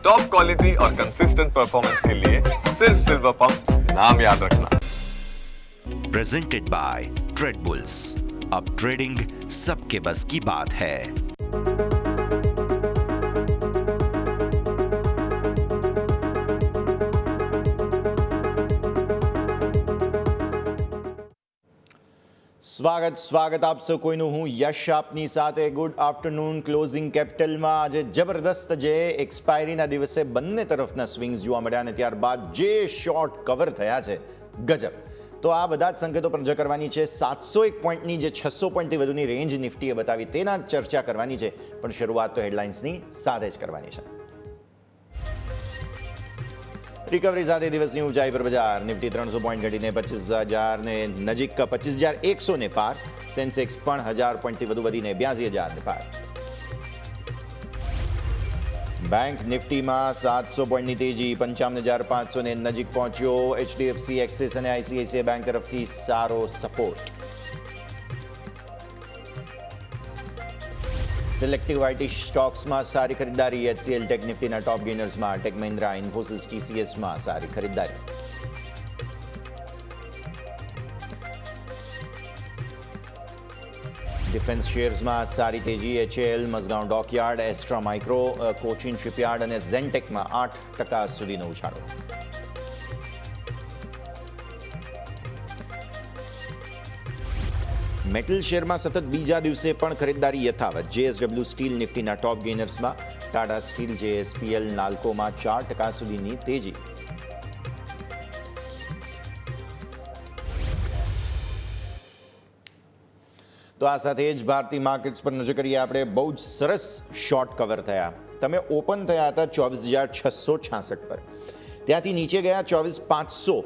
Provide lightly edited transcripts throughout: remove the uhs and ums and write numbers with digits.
Top quality और consistent performance के लिए सिर्फ सिल्वर पंप नाम याद रखना। Presented by trade bulls. अब ट्रेडिंग सबके बस की बात है। સ્વાગત આપ સૌ કોઈનું। હું યશ આપની સાથે। Good afternoon. ક્લોઝિંગ કેપિટલમાં આજે જબરદસ્ત જે એક્સપાયરીના દિવસે બંને તરફના સ્વિંગ્સ જોવા મળ્યા અને ત્યારબાદ જે શોર્ટ કવર થયા છે ગજબ। તો આ બધા જ સંકેતો પર નજર કરવાની છે। 701 પોઈન્ટની જે 600 પોઈન્ટથી વધુની રેન્જ નિફ્ટીએ બતાવી તેના ચર્ચા કરવાની છે, પણ શરૂઆત તો હેડલાઇન્સની સાથે જ કરવાની છે। રિકવરી સાથે દિવસની ઊંચાઈ પર બજાર। નિફ્ટી 300 પોઈન્ટ ઘટીને 25,000 ને નજીક 25,100 ને પાર। સેન્સેક્સ પણ 1000 પોઈન્ટથી વધુ વધીને 82,000 ને પાર। બેંક નિફ્ટીમાં 700 પોઈન્ટની તેજી, 55,500 ને નજીક પહોંચ્યો। એચડીએફસી, એક્સિસ અને આઈસીઆઈસીઆઈ બેંક તરફથી સારો સપોર્ટ। સિલેક્ટિવ આઈટી સ્ટોક્સમાં સારી ખરીદારી। એચસીએલ ટેક નિફ્ટીના ટોપ ગેનર્સમાં। ટેક મહિન્દ્રા, ઇન્ફોસિસ, ટીસીએસમાં સારી ખરીદારી। ડિફેન્સ શેર્સમાં સારી તેજી। HAL, Mazagaon dockyard, Astra Micro, Cochin shipyard અને ઝેનટેકમાં 8% સુધીનો ઉછાળો। મેટલ શેરમાં સતત બીજા દિવસે પણ ખરીદદારી યથાવત। JSW steel નિફ્ટીના top ગેનર્સમાં। Tata steel, જેએસપીએલ, નાલ્કોમાં 4% સુધીની તેજી। તો આ સાથે જ ભારતીય માર્કેટ્સ પર નજર કરીએ આપણે। બહુ જ સરસ શોર્ટ કવર થયા। તમે ઓપન થયા હતા 24,666 પર, ત્યાંથી નીચે ગયા 24,500,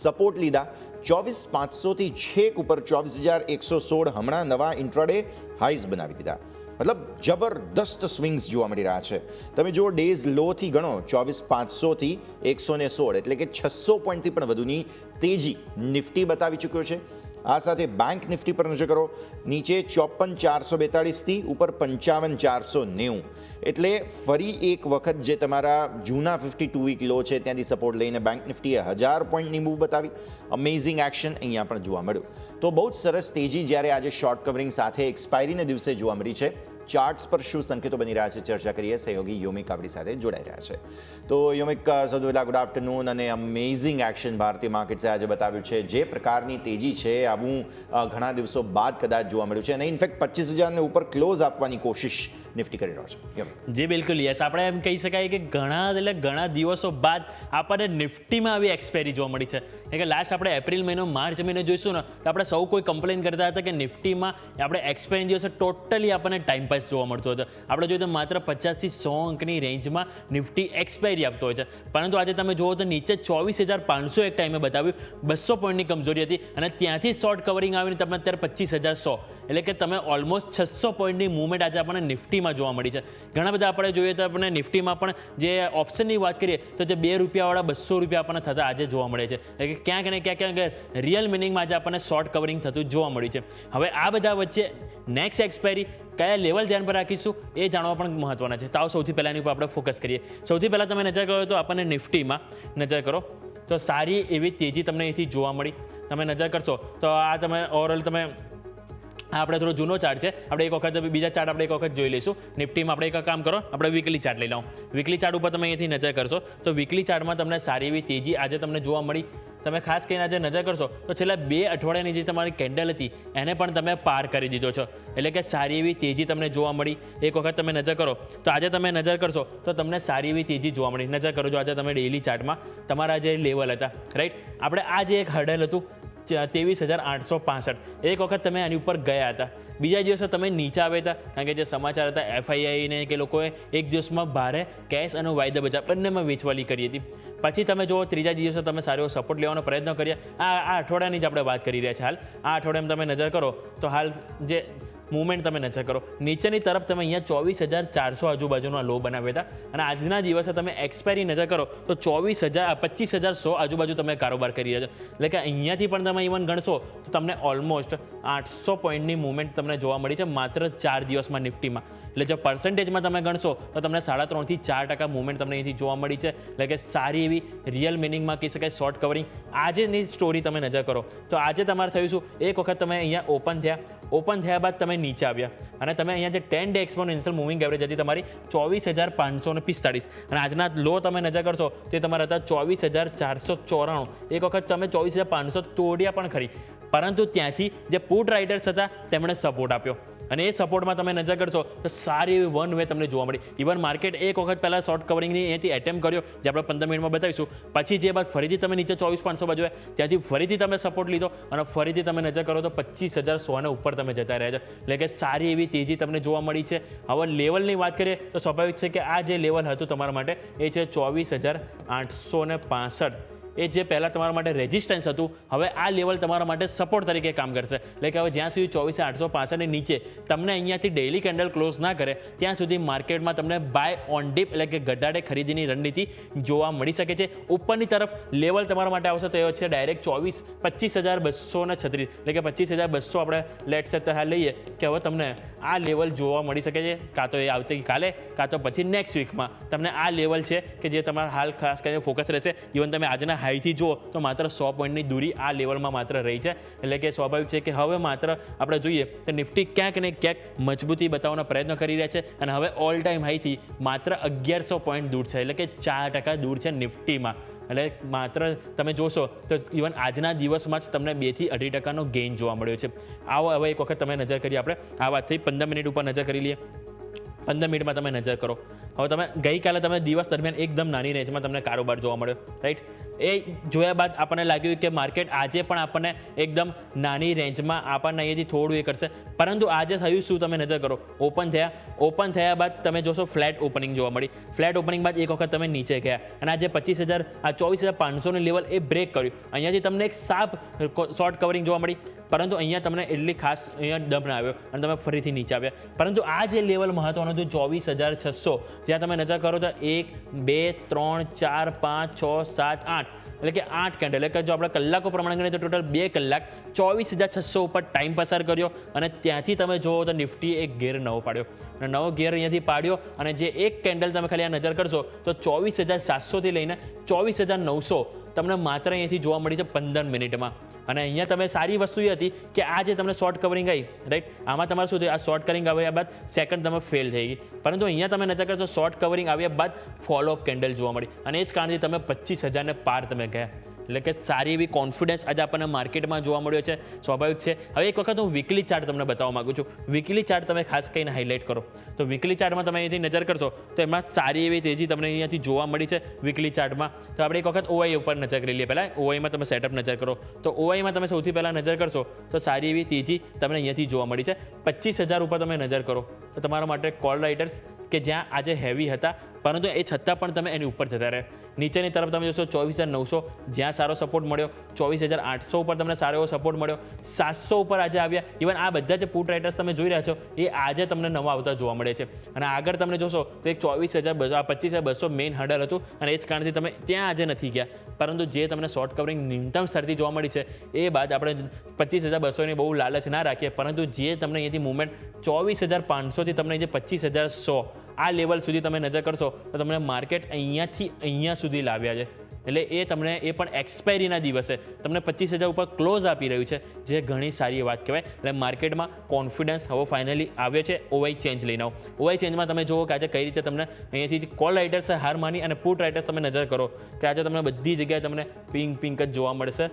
સપોર્ટ લીધા 24,500થી છેક ઉપર 24,116, હમણાં નવા ઇન્ટ્રાડે હાઈઝ બનાવી દીધા। મતલબ જબરદસ્ત સ્વિંગ્સ જોવા મળી રહ્યા છે। તમે જો ડેઝ લોથી ગણો 24,500થી 116, એટલે કે 600 પોઈન્ટથી પણ વધુની તેજી નિફ્ટી બતાવી ચૂક્યો છે। આ સાથે બેંક નિફ્ટી પર નજર કરો, નીચે 54,442થી ઉપર 55,490, એટલે ફરી એક વખત જે તમારા જૂના 52 વીક લો છે ત્યાંથી સપોર્ટ લઈને બેંક નિફ્ટીએ 1000 પોઈન્ટની મૂવ બતાવી। અમેઝિંગ એક્શન અહીંયા પણ જોવા મળ્યું। તો બહુ જ સરસ તેજી જ્યારે આજે શોર્ટ કવરિંગ સાથે એક્સપાયરીના દિવસે જોવા મળી છે। ચાર્ટ્સ પર શું સંકેતો બની રહ્યા છે ચર્ચા કરીએ। સહયોગી યોમિક આપણી સાથે જોડાઈ રહ્યા છે। તો યોમિક, સૌથી પહેલાં ગુડ આફ્ટરનૂન। અને અમેઝિંગ એક્શન ભારતીય માર્કેટ્સે આજે બતાવ્યું છે। જે પ્રકારની તેજી છે આવું ઘણા દિવસો બાદ કદાચ જોવા મળ્યું છે અને ઇનફેક્ટ 25,000 ને ઉપર ક્લોઝ આપવાની કોશિશ નિફ્ટી કરી રહ્યો છે। જી બિલકુલ યસ, આપણે એમ કહી શકાય કે ઘણા દિવસો બાદ આપણને નિફ્ટીમાં આવી એક્સપાયરી જોવા મળી છે। કે લાસ્ટ આપણે એપ્રિલ મહિનો, માર્ચ મહિનો જોઈશું ને તો આપણે સૌ કોઈ કમ્પ્લેન કરતા હતા કે નિફ્ટીમાં આપણે એક્સપાયરી દિવસે ટોટલી આપણને ટાઈમ પાસ જોવા મળતો હતો। આપણે જોઈએ તો માત્ર 50થી 100 અંકની રેન્જમાં નિફ્ટી એક્સપાયરી આપતો હોય છે, પરંતુ આજે તમે જુઓ તો નીચે 24,500 એક ટાઈમે બતાવ્યું। 200 પોઈન્ટની કમજોરી હતી અને ત્યાંથી શોર્ટ કવરિંગ આવીને તમે અત્યારે 25,100, એટલે કે તમે ઓલમોસ્ટ 600 પોઈન્ટની મૂવમેન્ટ આજે આપણને નિફ્ટીમાં જોવા મળી છે। ઘણા બધા આપણે જોઈએ તો આપણને નિફ્ટીમાં પણ જે ઓપ્શનની વાત કરીએ તો જે ₹2 ₹200 આપણને થતા આજે જોવા મળે છે, એટલે કે ક્યાંક ને ક્યાંક રિયલ મિનિંગમાં આજે આપણને શોર્ટ કવરિંગ થતું જોવા મળ્યું છે। હવે આ બધા વચ્ચે નેક્સ્ટ એક્સપાયરી કયા લેવલ ધ્યાન પર રાખીશું એ જાણવા પણ મહત્વના છે। તો આવો સૌથી પહેલાં એની ઉપર આપણે ફોકસ કરીએ। સૌથી પહેલાં તમે નજર કરો તો આપણને નિફ્ટીમાં નજર કરો તો સારી એવી તેજી તમને અહીંથી જોવા મળી। તમે નજર કરશો તો આ તમે ઓવરઓલ તમે આપણે થોડો જૂનો ચાર્ટ છે, આપણે એક વખત બીજા ચાર્ટ આપણે એક વખત જોઈ લઈશું। નિફ્ટીમાં આપણે એક કામ કરો, આપણે વીકલી ચાર્ટ લઈ લઉં। વીકલી ચાર્ટ ઉપર તમે અહીંથી નજર કરશો તો વીકલી ચાર્ટમાં તમને સારી એવી તેજી આજે તમને જોવા મળી। તમે ખાસ કરીને આજે નજર કરશો તો છેલ્લા 2 અઠવાડિયાની જે તમારી કેન્ડલ હતી એને પણ તમે પાર કરી દીધો છો, એટલે કે સારી એવી તેજી તમને જોવા મળી। એક વખત તમે નજર કરો તો આજે તમે નજર કરશો તો તમને સારી એવી તેજી જોવા મળી। નજર કરો જો આજે તમે ડેઇલી ચાર્ટમાં તમારા જે લેવલ હતા, રાઈટ, આપણે આ જે એક હર્ડલ હતું 23,865, એક વખત તમે આની ઉપર ગયા હતા। બીજા દિવસે તમે નીચે આવ્યા હતા કારણ કે જે સમાચાર હતા એફઆઈઆઈને કે લોકોએ એક દિવસમાં ભારે કેશ અને વાયદા બજાર બંનેમાં વેચવાલી કરી હતી। પછી તમે જો ત્રીજા દિવસે તમે સારો સપોર્ટ લેવાનો પ્રયત્ન કર્યા। આ અઠવાડિયાની જ આપણે વાત કરી રહ્યા છીએ। હાલ આ અઠવાડિયામાં તમે નજર કરો તો હાલ જે મુવમેન્ટ તમે નજર કરો, નીચેની તરફ તમે અહીંયા 24,400 આજુબાજુનો લો બનાવ્યા હતા અને આજના દિવસે તમે એક્સપાયરી નજર કરો તો 25,100 આજુબાજુ તમે કારોબાર કરી રહ્યા છો. એટલે કે અહીંયાથી પણ તમે ઇવન ગણશો તો તમને ઓલમોસ્ટ 800 પોઈન્ટની મુવમેન્ટ તમને જોવા મળી છે માત્ર 4 દિવસમાં નિફ્ટીમાં. એટલે જો પર્સન્ટેજમાં તમે ગણશો તો તમને 3.5 થી 4% મુવમેન્ટ તમને અહીંથી જોવા મળી છે. એટલે કે સારી એવી રિયલ મિનિંગમાં કહી શકાય શોર્ટ કવરિંગ. આજેની સ્ટોરી તમે નજર કરો તો આજે તમારે થયું શું, એક વખત તમે અહીંયા ઓપન થયા બાદ તમે નીચે આવ્યા અને તમે અહીંયા જે 10 ડે એક્સપોનેન્શિયલ મૂવિંગ એવરેજ હતી તમારી 24,545 અને આજના લો તમે નજર કરશો તે તમારા હતા 24,494. એક વખત તમે 24,500 તોડ્યા પણ ખરી, પરંતુ ત્યાંથી જે પુટ રાઇટર્સ હતા તેમણે સપોર્ટ આપ્યો અને એ સપોર્ટમાં તમે નજર કરશો તો સારી એવી વન વે તમને જોવા મળી. ઇવન માર્કેટ એક વખત પહેલાં શોર્ટ કવરિંગની અહીંથી એટેમ્પ કર્યો જે આપણે 15 મિનિટમાં બતાવીશું, પછી જે બાદ ફરીથી તમે નીચે 24,500 બાજુ ત્યાંથી ફરીથી તમે સપોર્ટ લીધો અને ફરીથી તમે નજર કરો તો 25,100 ઉપર તમે જતા રહ્યા છો. એટલે કે સારી એવી તેજી તમને જોવા મળી છે. હવે લેવલની વાત કરીએ તો સ્વાભાવિક છે કે આ જે લેવલ હતું તમારા માટે એ છે 24,865. એ જે પહેલાં તમારા માટે રેઝિસ્ટન્સ હતું હવે આ લેવલ તમારા માટે સપોર્ટ તરીકે કામ કરશે. એટલે કે હવે જ્યાં સુધી 24,865 નીચે તમને અહીંયાથી ડેઇલી કેન્ડલ ક્લોઝ ના કરે ત્યાં સુધી માર્કેટમાં તમને બાય ઓન ડીપ એટલે કે ઘટાડે ખરીદીની રણનીતિ જોવા મળી શકે છે. ઉપરની તરફ લેવલ તમારા માટે આવશે તો એ છે ડાયરેક્ટ 25,236 એટલે કે 25,200 આપણે લેટ સેટ હાલ લઈએ કે હવે તમને આ લેવલ જોવા મળી શકે છે, કાં તો એ આવતીકાલે કાં તો પછી નેક્સ્ટ વીકમાં તમને આ લેવલ છે કે જે તમારા હાલ ખાસ કરીને ફોકસ રહેશે. ઇવન તમે આજના હાઈથી જુઓ તો માત્ર 100 પોઈન્ટની દૂરી આ લેવલમાં માત્ર રહી છે. એટલે કે સ્વાભાવિક છે કે હવે માત્ર આપણે જોઈએ તો નિફ્ટી ક્યાંક ને ક્યાંક મજબૂતી બતાવવાનો પ્રયત્ન કરી રહ્યા છે અને હવે ઓલ ટાઈમ હાઈથી માત્ર 1,100 પોઈન્ટ દૂર છે. એટલે કે 4% દૂર છે નિફ્ટીમાં. એટલે માત્ર તમે જોશો તો ઇવન આજના દિવસમાં જ તમને 2 થી 2.5% ગેઇન જોવા મળ્યો છે. આવો હવે એક વખત તમે નજર કરીએ, આપણે આ વાતથી 15 મિનિટ ઉપર નજર કરી લઈએ. 15 મિનિટમાં તમે નજર કરો, હવે તમે ગઈકાલે તમે દિવસ દરમિયાન એકદમ નાની રેન્જમાં તમને કારોબાર જોવા મળ્યો, રાઈટ. એ જોયા બાદ આપણને લાગ્યું કે માર્કેટ આજે પણ આપણને એકદમ નાની રેન્જમાં આપણને અહીંયાથી થોડું એ કરશે, પરંતુ આજે થયું શું તમે નજર કરો, ઓપન થયા બાદ તમે જોશો ફ્લેટ ઓપનિંગ જોવા મળી. ફ્લેટ ઓપનિંગ બાદ એક વખત તમે નીચે ગયા અને આ જે 24,500 લેવલ એ બ્રેક કર્યું. અહીંયાથી તમને એક સાપ શોર્ટ કવરિંગ જોવા મળી, પરંતુ અહીંયા તમને એટલી ખાસ અહીંયા ડબ ના આવ્યો અને તમે ફરીથી નીચે આવ્યા. પરંતુ આ જે લેવલ મહત્વનો હતું 24,600, જ્યાં તમે નજર કરો તો 1 2 3 4 5 6 7 8 એટલે કે 8 કેન્ડલ, એટલે કે જો આપણે કલાકો પ્રમાણે ગણીએ તો ટોટલ 2 કલાક 24,600 ઉપર ટાઈમ પસાર કર્યો અને ત્યાંથી તમે જુઓ તો નિફ્ટી એક ગેર નવો પાડ્યો અને નવો ગેર અહીંયાથી પાડ્યો અને જે એક કેન્ડલ તમે ખાલી આ નજર કરશો તો 24,700 થી લઈને 24,900 તમને માત્ર અહીંયાથી જોવા મળી છે 15 મિનિટમાં. અને અહીંયા તમે સારી વસ્તુ એ હતી કે આ જે તમને શોર્ટ કવરિંગ આવી, રાઈટ, આમાં તમારે શું થયું, આ શોર્ટ કવરિંગ આવ્યા બાદ સેકન્ડ તમે ફેલ થઈ ગઈ, પરંતુ અહીંયા તમે નજર કરશો શોર્ટ કવરિંગ આવ્યા બાદ ફોલો અપ કેન્ડલ જોવા મળી અને એ જ કારણથી તમે 25,000 ને પાર તમે ગયા. એટલે કે સારી એવી કોન્ફિડન્સ આજે આપણને માર્કેટમાં જોવા મળ્યો છે. સ્વાભાવિક છે. હવે એક વખત હું વીકલી ચાર્ટ તમને બતાવવા માગું છું. વીકલી ચાર્ટ તમે ખાસ કરીને હાઇલાઇટ કરો તો વીકલી ચાર્ટમાં તમે અહીંથી નજર કરશો તો એમાં સારી એવી તેજી તમને અહીંયાથી જોવા મળી છે વીકલી ચાર્ટમાં. તો આપણે એક વખત ઓઆઈ ઉપર નજર કરી લઈએ. પહેલાં ઓઆઈમાં તમે સેટઅપ નજર કરો તો ઓઆઈમાં તમે સૌથી પહેલાં નજર કરશો તો સારી એવી તેજી તમને અહીંયાથી જોવા મળી છે. 25,000 ઉપર તમે નજર કરો તો તમારા માટે કોલ રાઇટર્સ કે જ્યાં આજે હેવી હતા પરંતુ એ છતાં પણ તમે એની ઉપર જતા રહે. નીચેની તરફ તમે જોશો 24,900 જ્યાં સારો સપોર્ટ મળ્યો, 24,800 ઉપર તમને સારો એવો સપોર્ટ મળ્યો, 700 ઉપર આજે આવ્યા. ઇવન આ બધા જે પુટ રાઇટર્સ તમે જોઈ રહ્યા છો એ આજે તમને નવા આવતા જોવા મળે છે અને આગળ તમને જોશો તો એક 24,200 25,200 મેઇન હર્ડલ હતું અને એ જ કારણથી તમે ત્યાં આજે નથી ગયા. પરંતુ જે તમને શોર્ટ કવરિંગ ન્યૂનતમ સ્તરથી જોવા મળી છે એ બાદ આપણે 25,200ની બહુ લાલચ ના રાખીએ, પરંતુ જે તમને અહીંયાથી મુવમેન્ટ 24,500 થી તમને જે 25,100 આ લેવલ સુધી તમે નજર કરશો તો તમને માર્કેટ અહીંયાથી અહીંયા સુધી લાવ્યા છે. એટલે એ તમને એ પણ એક્સપાયરીના દિવસે તમને 25,000 ઉપર ક્લોઝ આપી રહ્યું છે, જે ઘણી સારી વાત કહેવાય. એટલે માર્કેટમાં કોન્ફિડન્સ હવે ફાઇનલી આવ્યો છે. ઓવાઈ ચેન્જ લઈને આવો. ઓવાઈ ચેન્જમાં તમે જુઓ કે આજે કઈ રીતે તમને અહીંયાથી કોલ રાઇટર્સ હાર માની અને પુટ રાઇટર્સ તમે નજર કરો કે આજે તમને બધી જગ્યાએ તમને પિંક જ જોવા મળશે.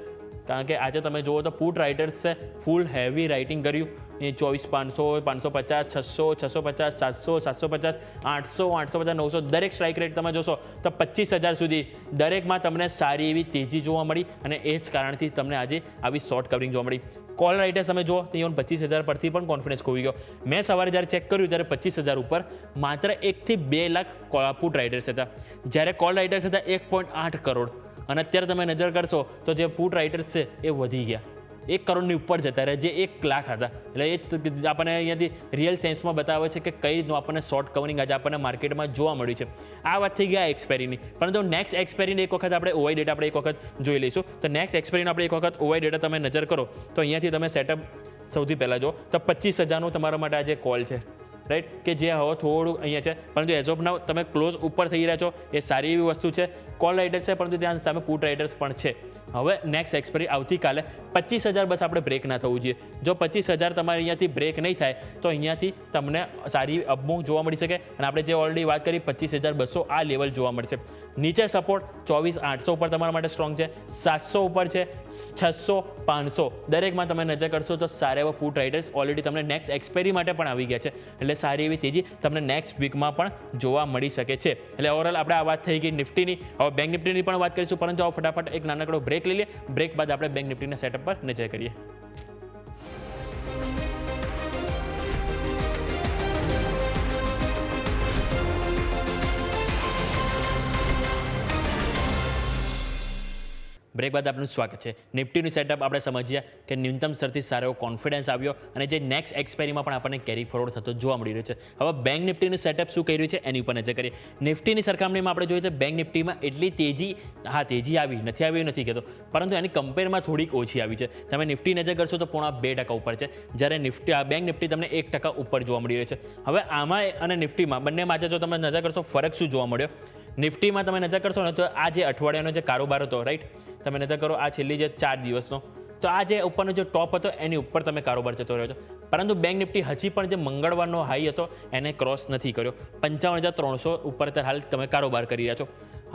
કારણ કે આજે તમે જુઓ તો પુટ રાઇટર્સે ફૂલ હેવી રાઇટિંગ કર્યું. એ 24,500 550 600 650 700 750 800 850 900 દરેક સ્ટ્રાઇક રેટ તમે જોશો તો 25,000 સુધી દરેકમાં તમને સારી એવી તેજી જોવા મળી અને એ જ કારણથી તમને આજે આવી શોર્ટ કવરિંગ જોવા મળી. કોલ રાઇટર્સ તમે જુઓ તો ઇવન 25,000 પરથી પણ કોન્ફિડન્સ ખોવી ગયો. મેં સવારે જ્યારે ચેક કર્યું ત્યારે 25,000 ઉપર માત્ર 1 થી 2 લાખ પુટ રાઇટર્સ હતા, જ્યારે કોલ રાઇટર્સ હતા 1.8 કરોડ અને અત્યારે તમે નજર કરશો તો જે પુટ રાઇટર્સ છે એ વધી ગયા. 1 કરોડની ઉપર જતા રહ્યા, જે 1 લાખ હતા. એટલે એ જ આપણને અહીંયાથી રિયલ સેન્સમાં બતાવે છે કે કઈ રીતનું આપણને શોર્ટ કવરિંગ આજે આપણને માર્કેટમાં જોવા મળ્યું છે. આ વાત થઈ ગયા એક્સપાયરીની. પરંતુ નેક્સ્ટ એક્સપાયરીને એક વખત આપણે ઓવાઈ ડેટા આપણે એક વખત જોઈ લઈશું. તો નેક્સ્ટ એક્સપાયરીને આપણે એક વખત ઓવાઈ ડેટા તમે નજર કરો તો અહીંયાથી તમે સેટઅપ સૌથી પહેલાં જો તો 25,000નું તમારા માટે આજે કોલ છે, રાઈટ, કે જે હવે થોડું અહીંયા છે. પરંતુ એઝ ઓફ નાઉ તમે ક્લોઝ ઉપર થઈ રહ્યા છો, એ સારી એવી વસ્તુ છે. કોલ રાઇડર્સ છે પરંતુ ત્યાં સામે પુટ રાઇડર્સ પણ છે. હવે નેક્સ્ટ એક્સપાયરી આવતીકાલે 25,000 બસ આપણે બ્રેક ના થવું જોઈએ. જો 25,000 તમારે અહીંયાથી બ્રેક નહીં થાય તો અહીંયાથી તમને સારી અપમૂવ જોવા મળી શકે. અને આપણે જે ઓલરેડી વાત કરી 25,200 આ લેવલ જોવા મળશે. નીચે સપોર્ટ 24,800 ઉપર તમારા માટે સ્ટ્રોંગ છે, 700 ઉપર છે, 600, 500 દરેકમાં તમે નજર કરશો તો સારા એવા પુટ રાઇડર્સ ઓલરેડી તમને નેક્સ્ટ એક્સપાયરી માટે પણ આવી ગયા છે. એટલે સારી એવી તેજી તમને નેક્સ્ટ વીકમાં પણ જોવા મળી શકે છે. એટલે ઓવરઓલ આપણે આ વાત થઈ ગઈ નિફ્ટીની. હવે બેંક નિફ્ટીની પણ વાત કરીશું, પરંતુ આવો ફટાફટ એક નાનકડો બ્રેક લઈ લઈએ. બ્રેક બાદ આપણે બેંક નિફ્ટીના સેટઅપ પર નજર કરીએ. બ્રેક બાદ આપનું સ્વાગત છે. નિફ્ટીનું સેટઅપ આપણે સમજ્યા કે ન્યૂનતમ સ્તરથી સારો એવો કોન્ફિડન્સ આવ્યો અને જે નેક્સ્ટ એક્સપાયરીમાં પણ આપણને કેરી ફોરવર્ડ થતો જોવા મળી રહ્યો છે. હવે બેંક નિફ્ટીનું સેટઅપ શું કરી રહ્યું છે એની ઉપર નજર કરીએ. નિફ્ટીની સરખામણીમાં આપણે જોઈએ તો બેંક નિફ્ટીમાં એટલી તેજી આવી નથી કહેતો, પરંતુ એની કમ્પેરમાં થોડીક ઓછી આવી છે. તમે નિફ્ટી નજર કરશો તો 0.5% ઉપર છે, જ્યારે બેંક નિફ્ટી તમને 1% ઉપર જોવા મળી રહ્યો છે. હવે આમાં અને નિફ્ટીમાં બંનેમાં આજે જો તમે નજર કરશો ફરક શું જોવા મળ્યો. નિફ્ટીમાં તમે નજર કરશો ને તો આ જે અઠવાડિયાનો જે કારોબાર હતો, રાઈટ, તમે નજર કરો આ છેલ્લી જે 4 દિવસનો, તો આ જે ઉપરનો જે ટોપ હતો એની ઉપર તમે કારોબાર જતો રહ્યો છો. પરંતુ બેંક નિફ્ટી હજી પણ જે મંગળવારનો હાઈ હતો એને ક્રોસ નથી કર્યો. 55,300 ઉપર હાલ તમે કારોબાર કરી રહ્યા છો.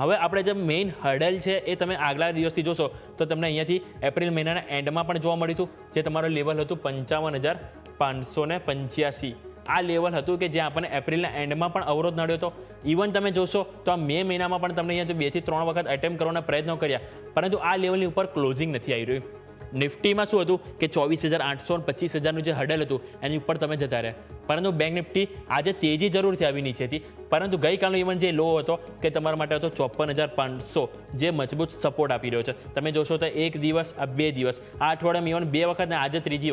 હવે આપણે જે મેઇન હર્ડલ છે એ તમે આગલા દિવસથી જોશો તો તમને અહીંયાથી એપ્રિલ મહિનાના એન્ડમાં પણ જોવા મળ્યું હતું, જે તમારું લેવલ હતું 55,585. આ લેવલ હતું કે જ્યાં આપણને એપ્રિલના એન્ડમાં પણ અવરોધ નડ્યો હતો. ઇવન તમે જોશો તો આ મે મહિનામાં પણ તમને અહીંયાથી 2 થી 3 વખત એટેમ્પ કરવાના પ્રયત્નો કર્યા, પરંતુ આ લેવલની ઉપર ક્લોઝિંગ નથી આવી રહ્યું. નિફ્ટીમાં શું હતું કે 24,800 અને 25,000નું જે હર્ડલ હતું એની ઉપર તમે જતા રહ્યા. પરંતુ બેંક નિફ્ટી આજે તેજી જરૂરથી આવી નીચેથી, પરંતુ ગઈકાલનો ઇવન જે લો હતો કે તમારા માટે હતો 54,500, જે મજબૂત સપોર્ટ આપી રહ્યો છે. તમે જોશો તો 1 દિવસ, આ 2 દિવસ, આ અઠવાડિયામાં ઇવન 2 વખત ને આજે ત્રીજી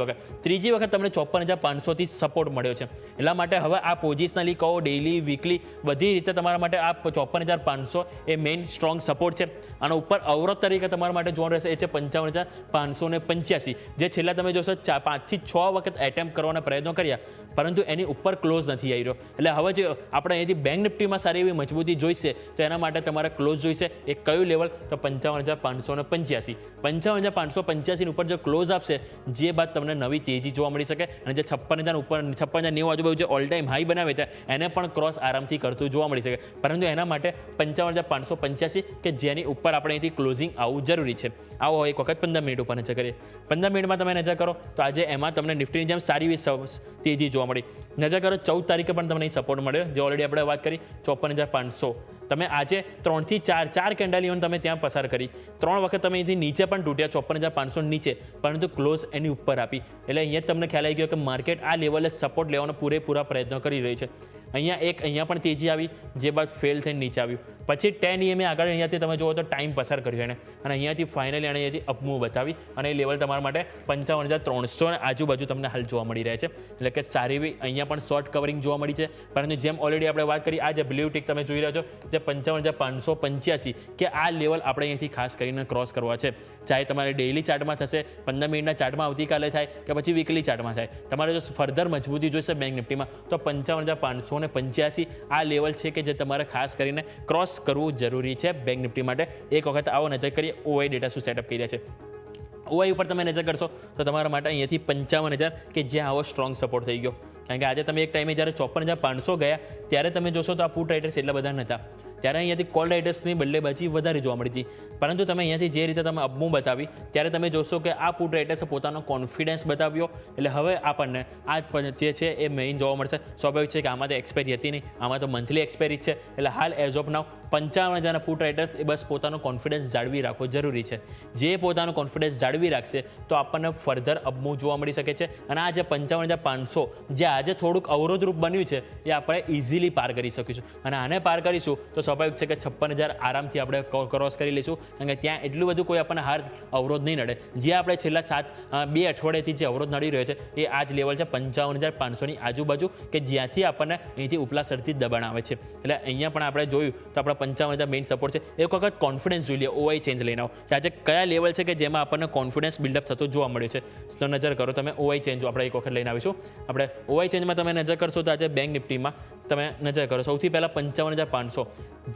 વખત તમને 54,500 થી સપોર્ટ મળ્યો છે. એટલા માટે હવે આ પોઝિશનલી કહો, ડેઇલી, વીકલી, બધી રીતે તમારા માટે આ 54,500 એ મેઇન સ્ટ્રોંગ સપોર્ટ છે. આનો ઉપર અવરોધ તરીકે તમારા માટે જોવાનું રહેશે એ છે 55,585, જે છેલ્લા તમે જોશો 5 થી 6 વખત એટેમ્પ કરવાના પ્રયત્નો કર્યા, પરંતુ એની ઉપર ક્લોઝ નથી આવી રહ્યો. એટલે હવે જે આપણે અહીંથી બેંક નિફ્ટીમાં સારી એવી મજબૂતી જોઈશે તો એના માટે તમારે ક્લોઝ જોઈશે. એ કયું લેવલ? તો 55,585. 55,585 ઉપર જો ક્લોઝ આપશે, જે બાદ તમને નવી તેજી જોવા મળી શકે. અને જે 56,000 ઉપર 56,090 આજુબાજુ જે ઓલ ટાઈમ હાઈ બનાવે છે એને પણ ક્રોસ આરામથી કરતું જોવા મળી શકે. પરંતુ એના માટે 55,585 કે જેની ઉપર આપણે અહીંથી ક્લોઝિંગ આવવું જરૂરી છે. આવો એક વખત 15 મિનિટ ઉપર નજર કરીએ. 15 મિનિટમાં તમે નજર કરો તો આજે એમાં તમને નિફ્ટીની જેમ સારી એવી તેજી જોવા મળી. નજર કરો 14 તારીખે પણ તમને સપોર્ટ મળ્યો, જે ઓલરેડી આપણે વાત કરી 54,500. તમે આજે 3 થી 4 કેન્ડલ ઇવન તમે ત્યાં પસાર કરી, 3 વખત તમે અહીંથી નીચે પણ તૂટ્યા 54,500 નીચે, પરંતુ ક્લોઝ એની ઉપર આપી. એટલે અહીંયા તમને ખ્યાલ આવી ગયો કે માર્કેટ આ લેવલે સપોર્ટ લેવાનો પૂરેપૂરા પ્રયત્નો કરી રહી છે. અહીંયા પણ તેજી આવી, જે બાદ ફેલ થઈને નીચે આવ્યું. પછી 10 EMA આગળ અહીંયાથી તમે જુઓ તો ટાઈમ પસાર કર્યો એને, અને અહીંયાથી ફાઇનલી અહીંયાથી અપમૂવ બતાવી અને એ લેવલ તમારા માટે 55,300 આજુબાજુ તમને હાલ જોવા મળી રહ્યા છે. એટલે કે સારી એવી અહીંયા પણ શોર્ટ કવરિંગ જોવા મળી છે. પરંતુ જેમ ઓલરેડી આપણે વાત કરી, આ જે બ્લુ ટિક તમે જોઈ રહ્યા છો જે 55,585 કે આ લેવલ આપણે અહીંયાથી ખાસ કરીને ક્રોસ કરવા છે. ચાહે તમારે ડેઇલી ચાર્ટમાં થશે, 15 મિનિટના ચાર્ટમાં આવતીકાલે થાય કે પછી વીકલી ચાર્ટમાં થાય, તમારે જો ફર્ધર મજબૂતી જોઈશે બેંક નિફ્ટીમાં તો 55,585 આ લેવલ છે કે જે તમારે ખાસ કરીને ક્રોસ કરવું જરૂરી છે બેંક નિફ્ટી માટે. એક વખત આવો નજર કરીએ ઓઆઈ ડેટા શું સેટઅપ કર્યા છે. ઓઆઈ ઉપર તમે નજર કરશો તો તમારા માટે અહીંયાથી 55,000 કે જ્યાં આવો સ્ટ્રોંગ સપોર્ટ થઈ ગયો. કારણ કે આજે તમે એક ટાઈમે જ્યારે 54,500 ગયા ત્યારે તમે જોશો તો આ પુટ રાઇડર્સ એટલા બધા નહોતા, ત્યારે અહીંયાથી કોલ રાઇડર્સની બલ્લેબાજી વધારે જોવા મળી હતી. પરંતુ તમે અહીંયાથી જે રીતે તમે અપમૂવ બતાવી ત્યારે તમે જોશો કે આ પુટ રાઇડર્સે પોતાનો કોન્ફિડન્સ બતાવ્યો. એટલે હવે આપણને આ જે છે એ મેઇન જોવા મળશે. સ્વાભાવિક છે કે આમાં તો એક્સપાયરી હતી નહીં, આમાં તો મંથલી એક્સપાયરી છે. એટલે હાલ as of now 55,000 put writers એ બસ પોતાનો કોન્ફિડન્સ જાળવી રાખવો જરૂરી છે. જે પોતાનો કોન્ફિડન્સ જાળવી રાખશે તો આપણને ફર્ધર અપમૂવ જોવા મળી શકે છે. અને આ જે 55,500 જે આજે થોડુંક અવરોધરૂપ બન્યું છે એ આપણે ઇઝીલી પાર કરી શકીશું. અને આને પાર કરીશું તો સ્વાભાવિક છે કે 56,000 આરામથી આપણે ક્રોસ કરી લઈશું, કારણ કે ત્યાં એટલું બધું કોઈ આપણને હાર અવરોધ નહીં નડે. જે આપણે છેલ્લા 2 અઠવાડિયાથી જે અવરોધ નડી રહ્યો છે એ આ જ લેવલ છે 55,500ની આજુબાજુ, કે જ્યાંથી આપણને અહીંથી ઉપલા સ્તરથી દબાણ આવે છે. એટલે અહીંયા પણ આપણે જોયું તો આપણા 55,000 મેઇન સપોર્ટ છે. એક વખત કોન્ફિડન્સ જોઈ લઈએ, ઓઆઈ ચેન્જ લઈને આવો કે આજે કયા લેવલ છે કે જેમાં આપણને કોન્ફિડન્સ બિલ્ડઅપ થતો જોવા મળ્યો છે. તો નજર કરો તમે ઓઆઈ ચેન્જ આપણે એક વખત લઈને આવીશું. આપણે ઓઆઈ ચેન્જમાં તમે નજર કરશો તો આજે બેંક નિફ્ટીમાં તમે નજર કરો, સૌથી પહેલાં 55,500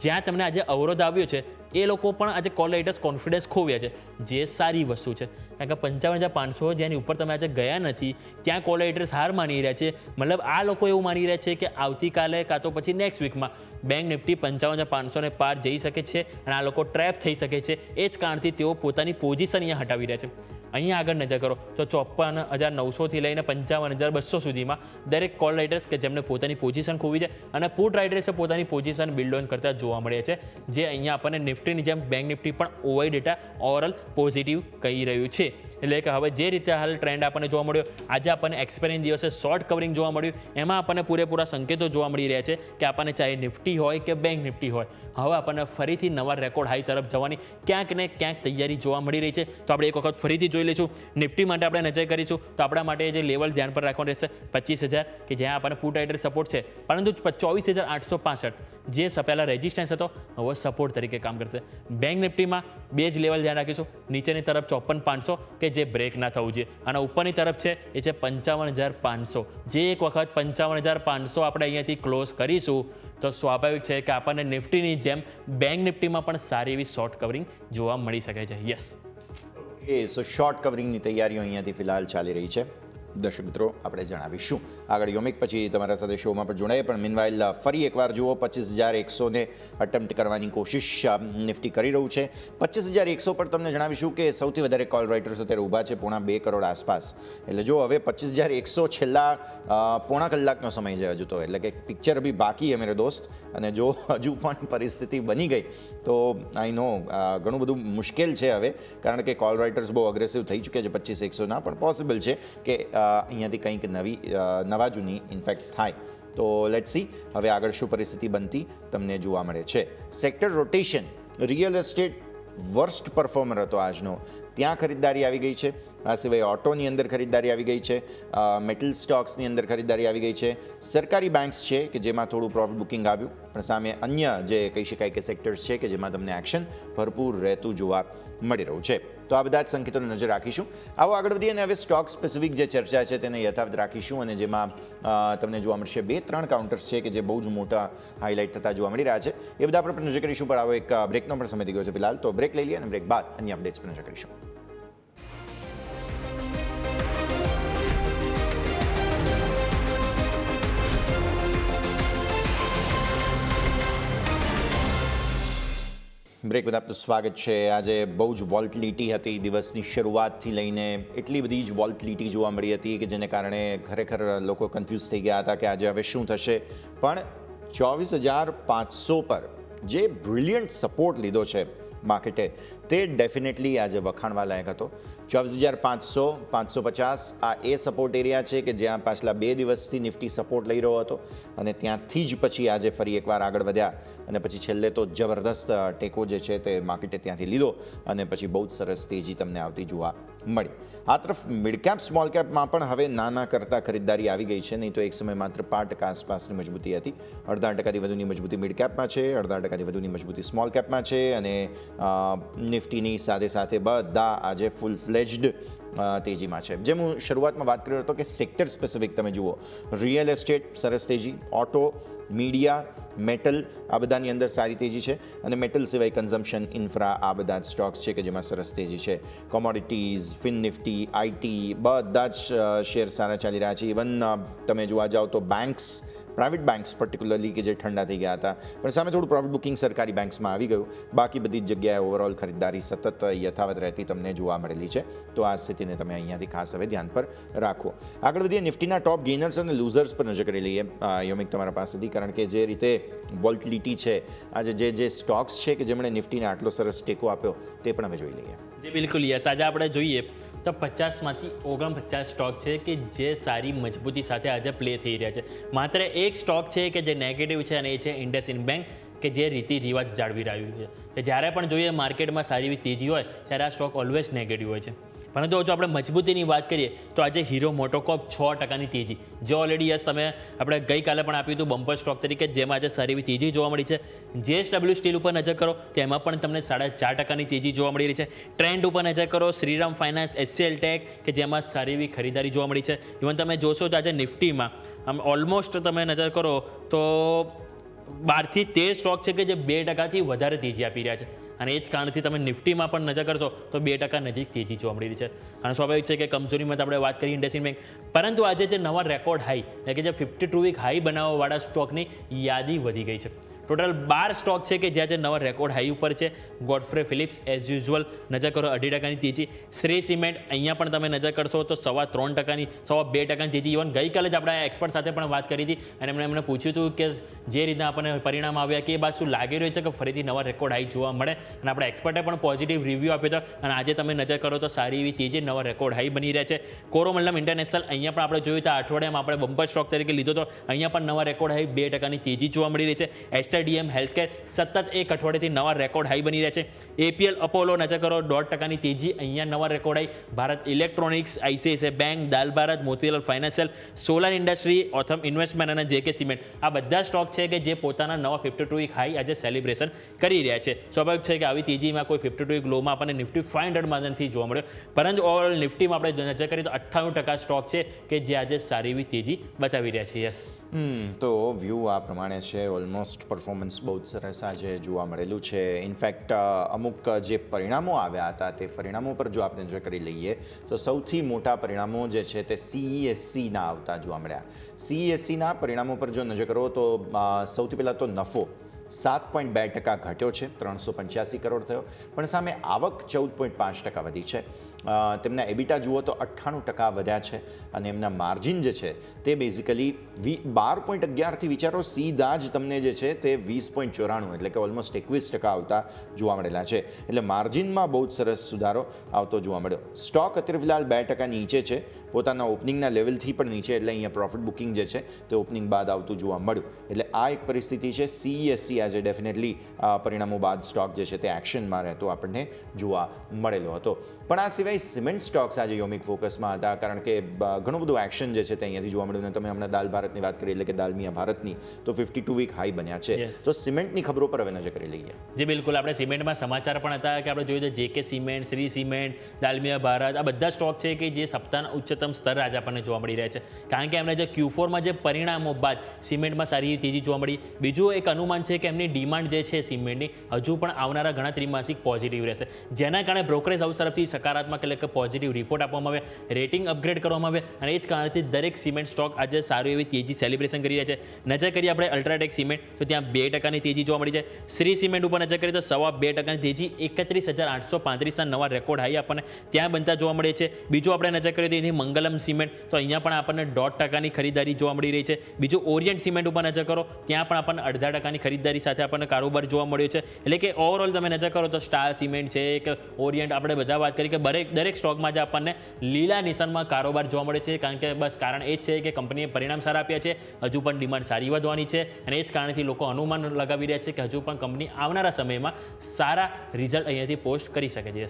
જ્યાં તમને આજે અવરોધ આવ્યો છે એ લોકો પણ આજે કોલ રાઇટર્સ કોન્ફિડન્સ ખોવ્યા છે, જે સારી વસ્તુ છે. કારણ કે 55,500 જેની ઉપર તમે આજે ગયા નથી ત્યાં કોલ રાઇટર્સ હાર માની રહ્યા છે. મતલબ આ લોકો એવું માની રહ્યા છે કે આવતીકાલે કાં તો પછી નેક્સ્ટ વીકમાં બેંક નિફ્ટી 55,500ને પાર જઈ શકે છે અને આ લોકો ટ્રેપ થઈ શકે છે. એ જ કારણથી તેઓ પોતાની પોઝિશન અહીંયા હટાવી રહ્યા છે. અહીંયા આગળ નજર કરો તો 54,900થી લઈને 55,200 સુધીમાં દરેક કોલ રાઇટર્સ કે જેમને પોતાની પોઝિશન ખોવી છે અને પુટ રાઇટર્સે પોતાની પોઝિશન બિલ્ડ ઓન કરતા જોવા મળે છે. જે અહીંયા આપણને નિફ્ટીની જેમ બેંક નિફ્ટી પણ ઓઆઈ ડેટા ઓવરઓલ પોઝિટિવ કહી રહ્યું છે. એટલે કે હવે જે રીતે હાલ ટ્રેન્ડ આપણને જોવા મળ્યો, આજે આપણને એક્સપાયરીના દિવસે શોર્ટ કવરિંગ જોવા મળ્યું, એમાં આપણને પૂરેપૂરા સંકેતો જોવા મળી રહ્યા છે કે આપણને ચાહે નિફ્ટી હોય કે બેંક નિફ્ટી હોય, હવે આપણને ફરીથી નવા રેકોર્ડ હાઈ તરફ જવાની ક્યાંક ને ક્યાંક તૈયારી જોવા મળી રહી છે. તો આપણે એક વખત ફરીથી જોઈ લઈશું. નિફ્ટી માટે આપણે નજર કરીશું તો આપણા માટે જે લેવલ ધ્યાન પર રાખવાનું રહેશે 25,000 કે જ્યાં આપણને પુટ રાઇટર સપોર્ટ છે, પરંતુ 24,865 જે પહેલા રેઝિસ્ટન્સ હતો હવે સપોર્ટ તરીકે કામ કરશે. બેંક નિફ્ટીમાં બે જ લેવલ ધ્યાન રાખીશું. નીચેની તરફ 54,500 કે જે બ્રેક ના થવું જોઈએ, અને ઉપરની તરફ છે એ છે 55,500. જે એક વખત 55,500 આપણે અહીંયાથી ક્લોઝ કરીશું તો સ્વાભાવિક છે કે આપણને નિફ્ટીની જેમ બેંક નિફ્ટીમાં પણ સારી એવી શોર્ટ કવરિંગ જોવા મળી શકે છે. યસ, સો શોર્ટ કવરિંગની તૈયારીઓ અહીંયાથી ફિલહાલ ચાલી રહી છે. દર્શક મિત્રો, આપણે જણાવીશું આગળ યોમિક પછી તમારા સાથે શોમાં પણ જોડાય. પણ મીનવાઇલ ફરી એકવાર જુઓ, 25,100ને અટેમ્પ્ટ કરવાની કોશિશ નિફ્ટી કરી રહ્યું છે. 25,100 પર તમને જણાવીશું કે સૌથી વધારે કોલ રાઇટર્સ અત્યારે ઊભા છે 2.5 કરોડ આસપાસ. એટલે જો હવે 25,100 છેલ્લા પોણા કલાકનો સમય છે હજુ તો, એટલે કે પિક્ચર બી બાકી है मेरे दोस्त. અને જો હજુ પણ પરિસ્થિતિ બની ગઈ તો આઈ નો ઘણું બધું મુશ્કેલ છે હવે, કારણ કે કોલ રાઇટર્સ બહુ અગ્રેસિવ થઈ ચૂક્યા છે 25,100ના. પણ પોસિબલ છે કે અહીંયાથી કંઈક નવા જૂની ઇન્ફેક્ટ થાય. તો લેટ્સ સી હવે આગળ શું પરિસ્થિતિ બનતી તમને જોવા મળે છે. Sector rotation, real estate worst performer હતો આજનો, ત્યાં ખરીદદારી આવી ગઈ છે. આ સિવાય ઓટોની અંદર ખરીદદારી આવી ગઈ છે, મેટલ સ્ટોક્સની અંદર ખરીદદારી આવી ગઈ છે, સરકારી બેંક્સ છે કે જેમાં થોડું પ્રોફિટ બુકિંગ આવ્યું, પણ સામે અન્ય જે કહી શકાય કે સેક્ટર્સ છે કે જેમાં તમને એક્શન ભરપૂર રહેતું જોવા મળી રહ્યું છે. તો આ બધા જ સંકેતોને નજર રાખીશું. આવો આગળ વધીએ અને હવે સ્ટોક સ્પેસિફિક જે ચર્ચા છે તેને યથાવત રાખીશું, અને જેમાં તમને જોવા મળશે 2-3 કાઉન્ટર્સ છે કે જે બહુ જ મોટા હાઇલાઇટ થતા જોવા મળી રહ્યા છે. એ બધા આપણે નજર કરીશું. પણ આવો એક બ્રેકનો પણ સમય થઈ ગયો છે ફિલહાલ, તો બ્રેક લઈ લઈએ અને બ્રેક બાદ અન્ય અપડેટ્સ પર નજર કરીશું. બ્રેક બાદ આપનું સ્વાગત છે. આજે બહુ જ વોલ્ટિલિટી હતી દિવસની શરૂઆતથી લઈને, એટલી બધી જ વોલ્ટિલિટી જોવા મળી હતી કે જેને કારણે ખરેખર લોકો કન્ફ્યુઝ થઈ ગયા હતા કે આજે હવે શું થશે. પણ 24,500 પર જે બ્રિલિયન્ટ સપોર્ટ લીધો છે માર્કેટે તે ડેફિનેટલી આજે વખાણવા લાયક હતો. 24,500, 550 આ એ સપોર્ટ એરિયા છે કે જ્યાં પાછલા 2 દિવસથી નિફ્ટી સપોર્ટ લઈ રહ્યો હતો, અને ત્યાંથી જ પછી આજે ફરી એકવાર આગળ વધ્યા, અને પછી છેલ્લે તો જબરદસ્ત ટેકો જે છે તે માર્કેટે ત્યાંથી લીધો, અને પછી બહુ જ સરસ તેજી તમને આવતી જોવા મળી. આ તરફ મિડ કેપ સ્મોલ કેપમાં પણ હવે નાના કરતાં ખરીદદારી આવી ગઈ છે. નહીં તો એક સમય માત્ર 5% આસપાસની મજબૂતી હતી. 0.5% વધુની મજબૂતી મિડ કેપમાં છે, 0.5% વધુની મજબૂતી સ્મોલ કેપમાં છે, અને નિફ્ટીની સાથે સાથે બધા આજે ફૂલ ફ્લેજ્ડ તેજીમાં છે. જેમ હું શરૂઆતમાં વાત કર્યો હતો કે સેક્ટર સ્પેસિફિક તમે જુઓ, રિયલ એસ્ટેટ સરસ તેજી, ઓટો, મીડિયા, મેટલ આ બધાની અંદર સારી તેજી છે, અને મેટલ સિવાય કન્ઝમ્પશન, ઇન્ફ્રા આ બધા જ સ્ટોક્સ છે કે જેમાં સરસ તેજી છે. કોમોડિટીઝ, ફિન નિફ્ટી, આઈટી બધા જ શેર સારા ચાલી રહ્યા છે. ઇવન તમે જોવા જાઓ તો બેન્ક્સ પ્રાઇવેટ બેન્ક્સ પર્ટિક્યુલરલી કે જે ઠંડા થઈ ગયા હતા, પણ સામે થોડું પ્રોફિટ બુકિંગ સરકારી બેન્ક્સમાં આવી ગયું. બાકી બધી જ જગ્યાએ ઓવરઓલ ખરીદદારી સતત યથાવત રહેતી તમને જોવા મળેલી છે. તો આ સ્થિતિને તમે અહીંયાથી ખાસ હવે ધ્યાન પર રાખો. આગળ વધીએ નિફ્ટીના ટોપ ગેનર્સ અને લૂઝર્સ પર નજર કરી લઈએ યોમિક તમારા પાસેથી, કારણ કે જે રીતે વોલ્ટિલિટી છે, આજે જે સ્ટોક્સ છે કે જેમણે નિફ્ટીને આટલો સરસ ટેકો આપ્યો તે પણ અમે જોઈ લઈએ. જે બિલકુલ યસ, આજે આપણે જોઈએ તો 50માંથી 49 સ્ટોક છે કે જે સારી મજબૂતી સાથે આજે પ્લે થઈ રહ્યા છે. માત્ર એક સ્ટોક છે કે જે નેગેટિવ છે અને એ છે ઇન્ડસઇન્ડ બેંક, કે જે રીતિ રિવાજ જાળવી રહ્યું છે. કે જ્યારે પણ જોઈએ માર્કેટમાં સારી એવી તેજી હોય ત્યારે આ સ્ટોક ઓલવેઝ નેગેટિવ હોય છે. પરંતુ જો આપણે મજબૂતીની વાત કરીએ તો આજે હીરો મોટોકોર્પ 6% તેજી, જે ઓલરેડી યસ તમે આપણે ગઈકાલે પણ આપ્યું હતું બમ્પર સ્ટોક તરીકે, જેમાં આજે સારી એવી તેજી જોવા મળી છે. JSW સ્ટીલ ઉપર નજર કરો તો એમાં પણ તમને 4.5% તેજી જોવા મળી રહી છે. ટ્રેન્ડ ઉપર નજર કરો, શ્રીરામ ફાઇનાન્સ, HCL ટેક કે જેમાં સારી એવી ખરીદારી જોવા મળી છે. ઇવન તમે જોશો તો આજે નિફ્ટીમાં આમ ઓલમોસ્ટ તમે નજર કરો તો 12 થી 13 સ્ટોક છે કે જે 2%થી વધારે તેજી આપી રહ્યા છે. અને એ જ કારણથી તમે નિફ્ટીમાં પણ નજર કરશો તો 2% નજીક તેજી જોવા મળી રહી છે. અને સ્વાભાવિક છે કે કમજોરીમાં આપણે વાત કરી ઇન્ડસઇન્ડ બેંક, પરંતુ આજે જે નવા રેકોર્ડ હાઈ એટલે કે જે 52 વીક હાઈ બનાવવાવાળા સ્ટોકની યાદી વધી ગઈ છે. ટોટલ 12 સ્ટોક છે કે જ્યાં જે નવા રેકોર્ડ હાઈ ઉપર છે. ગોડફ્રે ફિલિપ્સ એઝ યુઝ્યુઅલ નજર કરો 2.5% તેજી. શ્રી સિમેન્ટ અહીંયા પણ તમે નજર કરશો તો 3.25%, 2% તેજી. ઇવન ગઈકાલે જ આપણે એક્સપર્ટ સાથે પણ વાત કરી હતી અને એમને પૂછ્યું હતું કે જે રીતના આપણને પરિણામ આવ્યા કે એ બાદ શું લાગી રહ્યું છે કે ફરીથી નવા રેકોર્ડ હાઈ જોવા મળે, અને આપણે એક્સપર્ટે પણ પોઝિટિવ રિવ્યૂ આપ્યો હતો. અને આજે તમે નજર કરો તો સારી એવી તેજી, નવા રેકોર્ડ હાઈ બની રહ્યા છે. કોરોમંડલમ ઇન્ટરનેશનલ અહીંયા પણ આપણે જોયું તો અઠવાડિયામાં આપણે બમ્પર સ્ટોક તરીકે લીધો તો અહીંયા પણ નવા રેકોર્ડ હાઈ 2%ની તેજી જોવા મળી રહી છે. ડીએમ હેલ્થકેર સતત એક અઠવાડિયાથી નવા રેકોર્ડ હાઈ બની રહ્યા છે. એપીએલ અપોલો નજર કરો 1.5%ની તેજી, અહીંયા નવા record high. Bharat Electronics, ICICI bank, દાલ Bharat, Motilal financial, solar industry, Authum investment અને JK સિમેન્ટ આ બધા સ્ટોક છે કે જે પોતાના નવા 52 વીક હાઈ આજે સેલિબ્રેશન કરી રહ્યા છે. સ્વાભાવિક છે કે આવી તેજીમાં કોઈ 52 વીક લોમાં આપણને નિફ્ટી 500 નથી જોવા મળ્યો, પરંતુ ઓવરઓલ નિફ્ટીમાં આપણે નજર કરીએ તો 98% સ્ટોક છે કે જે આજે સારી એવી તેજી બતાવી રહ્યા છે. યસ, તો વ્યૂ આ પ્રમાણે છે. ઓલમોસ્ટ પરફોર્મન્સ બહુ જ સરસ આજે જોવા મળેલું છે. ઇનફેક્ટ અમુક જે પરિણામો આવ્યા હતા તે પરિણામો પર જો આપણે નજર કરી લઈએ તો સૌથી મોટા પરિણામો જે છે તે CESCના આવતા જોવા મળ્યા. CESCના પરિણામો પર જો નજર કરો તો સૌથી પહેલાં તો નફો 7.2% ઘટ્યો છે, 385 કરોડ થયો, પણ સામે આવક 14.5% વધી છે. તેમના એબિટા જુઓ તો 98% વધ્યા છે અને એમના માર્જિન જે છે તે બેઝિકલી 12.11થી વિચારો સીધા જ તમને જે છે તે 20.94 એટલે કે ઓલમોસ્ટ 21% આવતા જોવા મળેલા છે. એટલે માર્જિનમાં બહુ જ સરસ સુધારો આવતો જોવા મળ્યો. સ્ટોક અત્યારે ફિલહાલ 2% નીચે છે, પોતાના ઓપનિંગના લેવલથી પણ નીચે, એટલે અહીંયા પ્રોફિટ બુકિંગ જે છે તે ઓપનિંગ બાદ આવતું જોવા મળ્યું. એટલે આ એક પરિસ્થિતિ છે. CESC આજે ડેફિનેટલી પરિણામો બાદ સ્ટોક જે છે તે એક્શનમાં રહેતો આપણને જોવા મળેલો હતો. પણ આ સિવાય સિમેન્ટ સ્ટોક્સ આજે યોમિક ફોકસમાં હતા, કારણ કે ઘણું બધું એક્શન જે છે તે અહીંયાથી જોવા મળ્યું. અને તમે હમણાં દાલ ભારતની વાત કરી એટલે કે દાલમિયા ભારતની તો 52 વીક હાઈ બન્યા છે. તો સિમેન્ટની ખબરો પર હવે નજર કરી લઈએ. જે બિલકુલ આપણે સિમેન્ટમાં સમાચાર પણ હતા કે આપણે જોઈએ તો JK cement, Shree cement, Dalmia Bharat આ બધા સ્ટોક છે કે જે સપ્તાહના ઉચ્ચતમ સ્તર આજે આપણને જોવા મળી રહ્યા છે, કારણ કે એમને જે Q4માં જે પરિણામો બાદ સિમેન્ટમાં સારી તેજી જોવા મળી. બીજું એક અનુમાન છે કે એમની ડિમાન્ડ જે છે સિમેન્ટની હજુ પણ આવનારા ઘણા ત્રિમાસિક પોઝિટિવ રહેશે, જેના કારણે બ્રોકરેજ હાઉસ તરફથી સકારાત્મક એટલે કે પોઝિટિવ રિપોર્ટ આપવામાં આવે, રેટિંગ અપગ્રેડ કરવામાં આવે અને એ જ કારણથી દરેક સિમેન્ટ સ્ટોક આજે સારું એવી તેજી સેલિબ્રેશન કરી રહ્યા છે. નજર કરીએ આપણે અલ્ટ્રાટેક સિમેન્ટ તો ત્યાં 2%ની તેજી જોવા મળી છે. શ્રી સિમેન્ટ ઉપર નજર કરીએ તો 2.25%ની તેજી, 31,835ના નવા રેકોર્ડ હાઈ આપણને ત્યાં બનતા જોવા મળે છે. બીજું આપણે નજર કરીએ તો એની મંગલમ સિમેન્ટ તો અહીંયા પણ આપણને 1.5%ની ખરીદારી જોવા મળી રહી છે. બીજું ઓરિયન્ટ સિમેન્ટ ઉપર નજર કરો ત્યાં પણ આપણને 0.5%ની ખરીદારી સાથે આપણને કારોબાર જોવા મળ્યો છે. એટલે કે ઓવરઓલ તમે નજર કરો તો સ્ટાર સિમેન્ટ છે કે ઓરિયન્ટ આપણે બધા વાત કરી કે દરેક સ્ટોકમાં જે આપણને લીલા નિશાનમાં કારોબાર જોવા મળે છે, કારણ કે બસ કારણ એ જ છે કે કંપનીએ પરિણામ સારા આપ્યા છે, હજુ પણ ડિમાન્ડ સારી વધવાની છે અને એ જ કારણથી લોકો અનુમાન લગાવી રહ્યા છે કે હજુ પણ કંપની આવનારા સમયમાં સારા રિઝલ્ટ અહીંયાથી પોસ્ટ કરી શકે છે.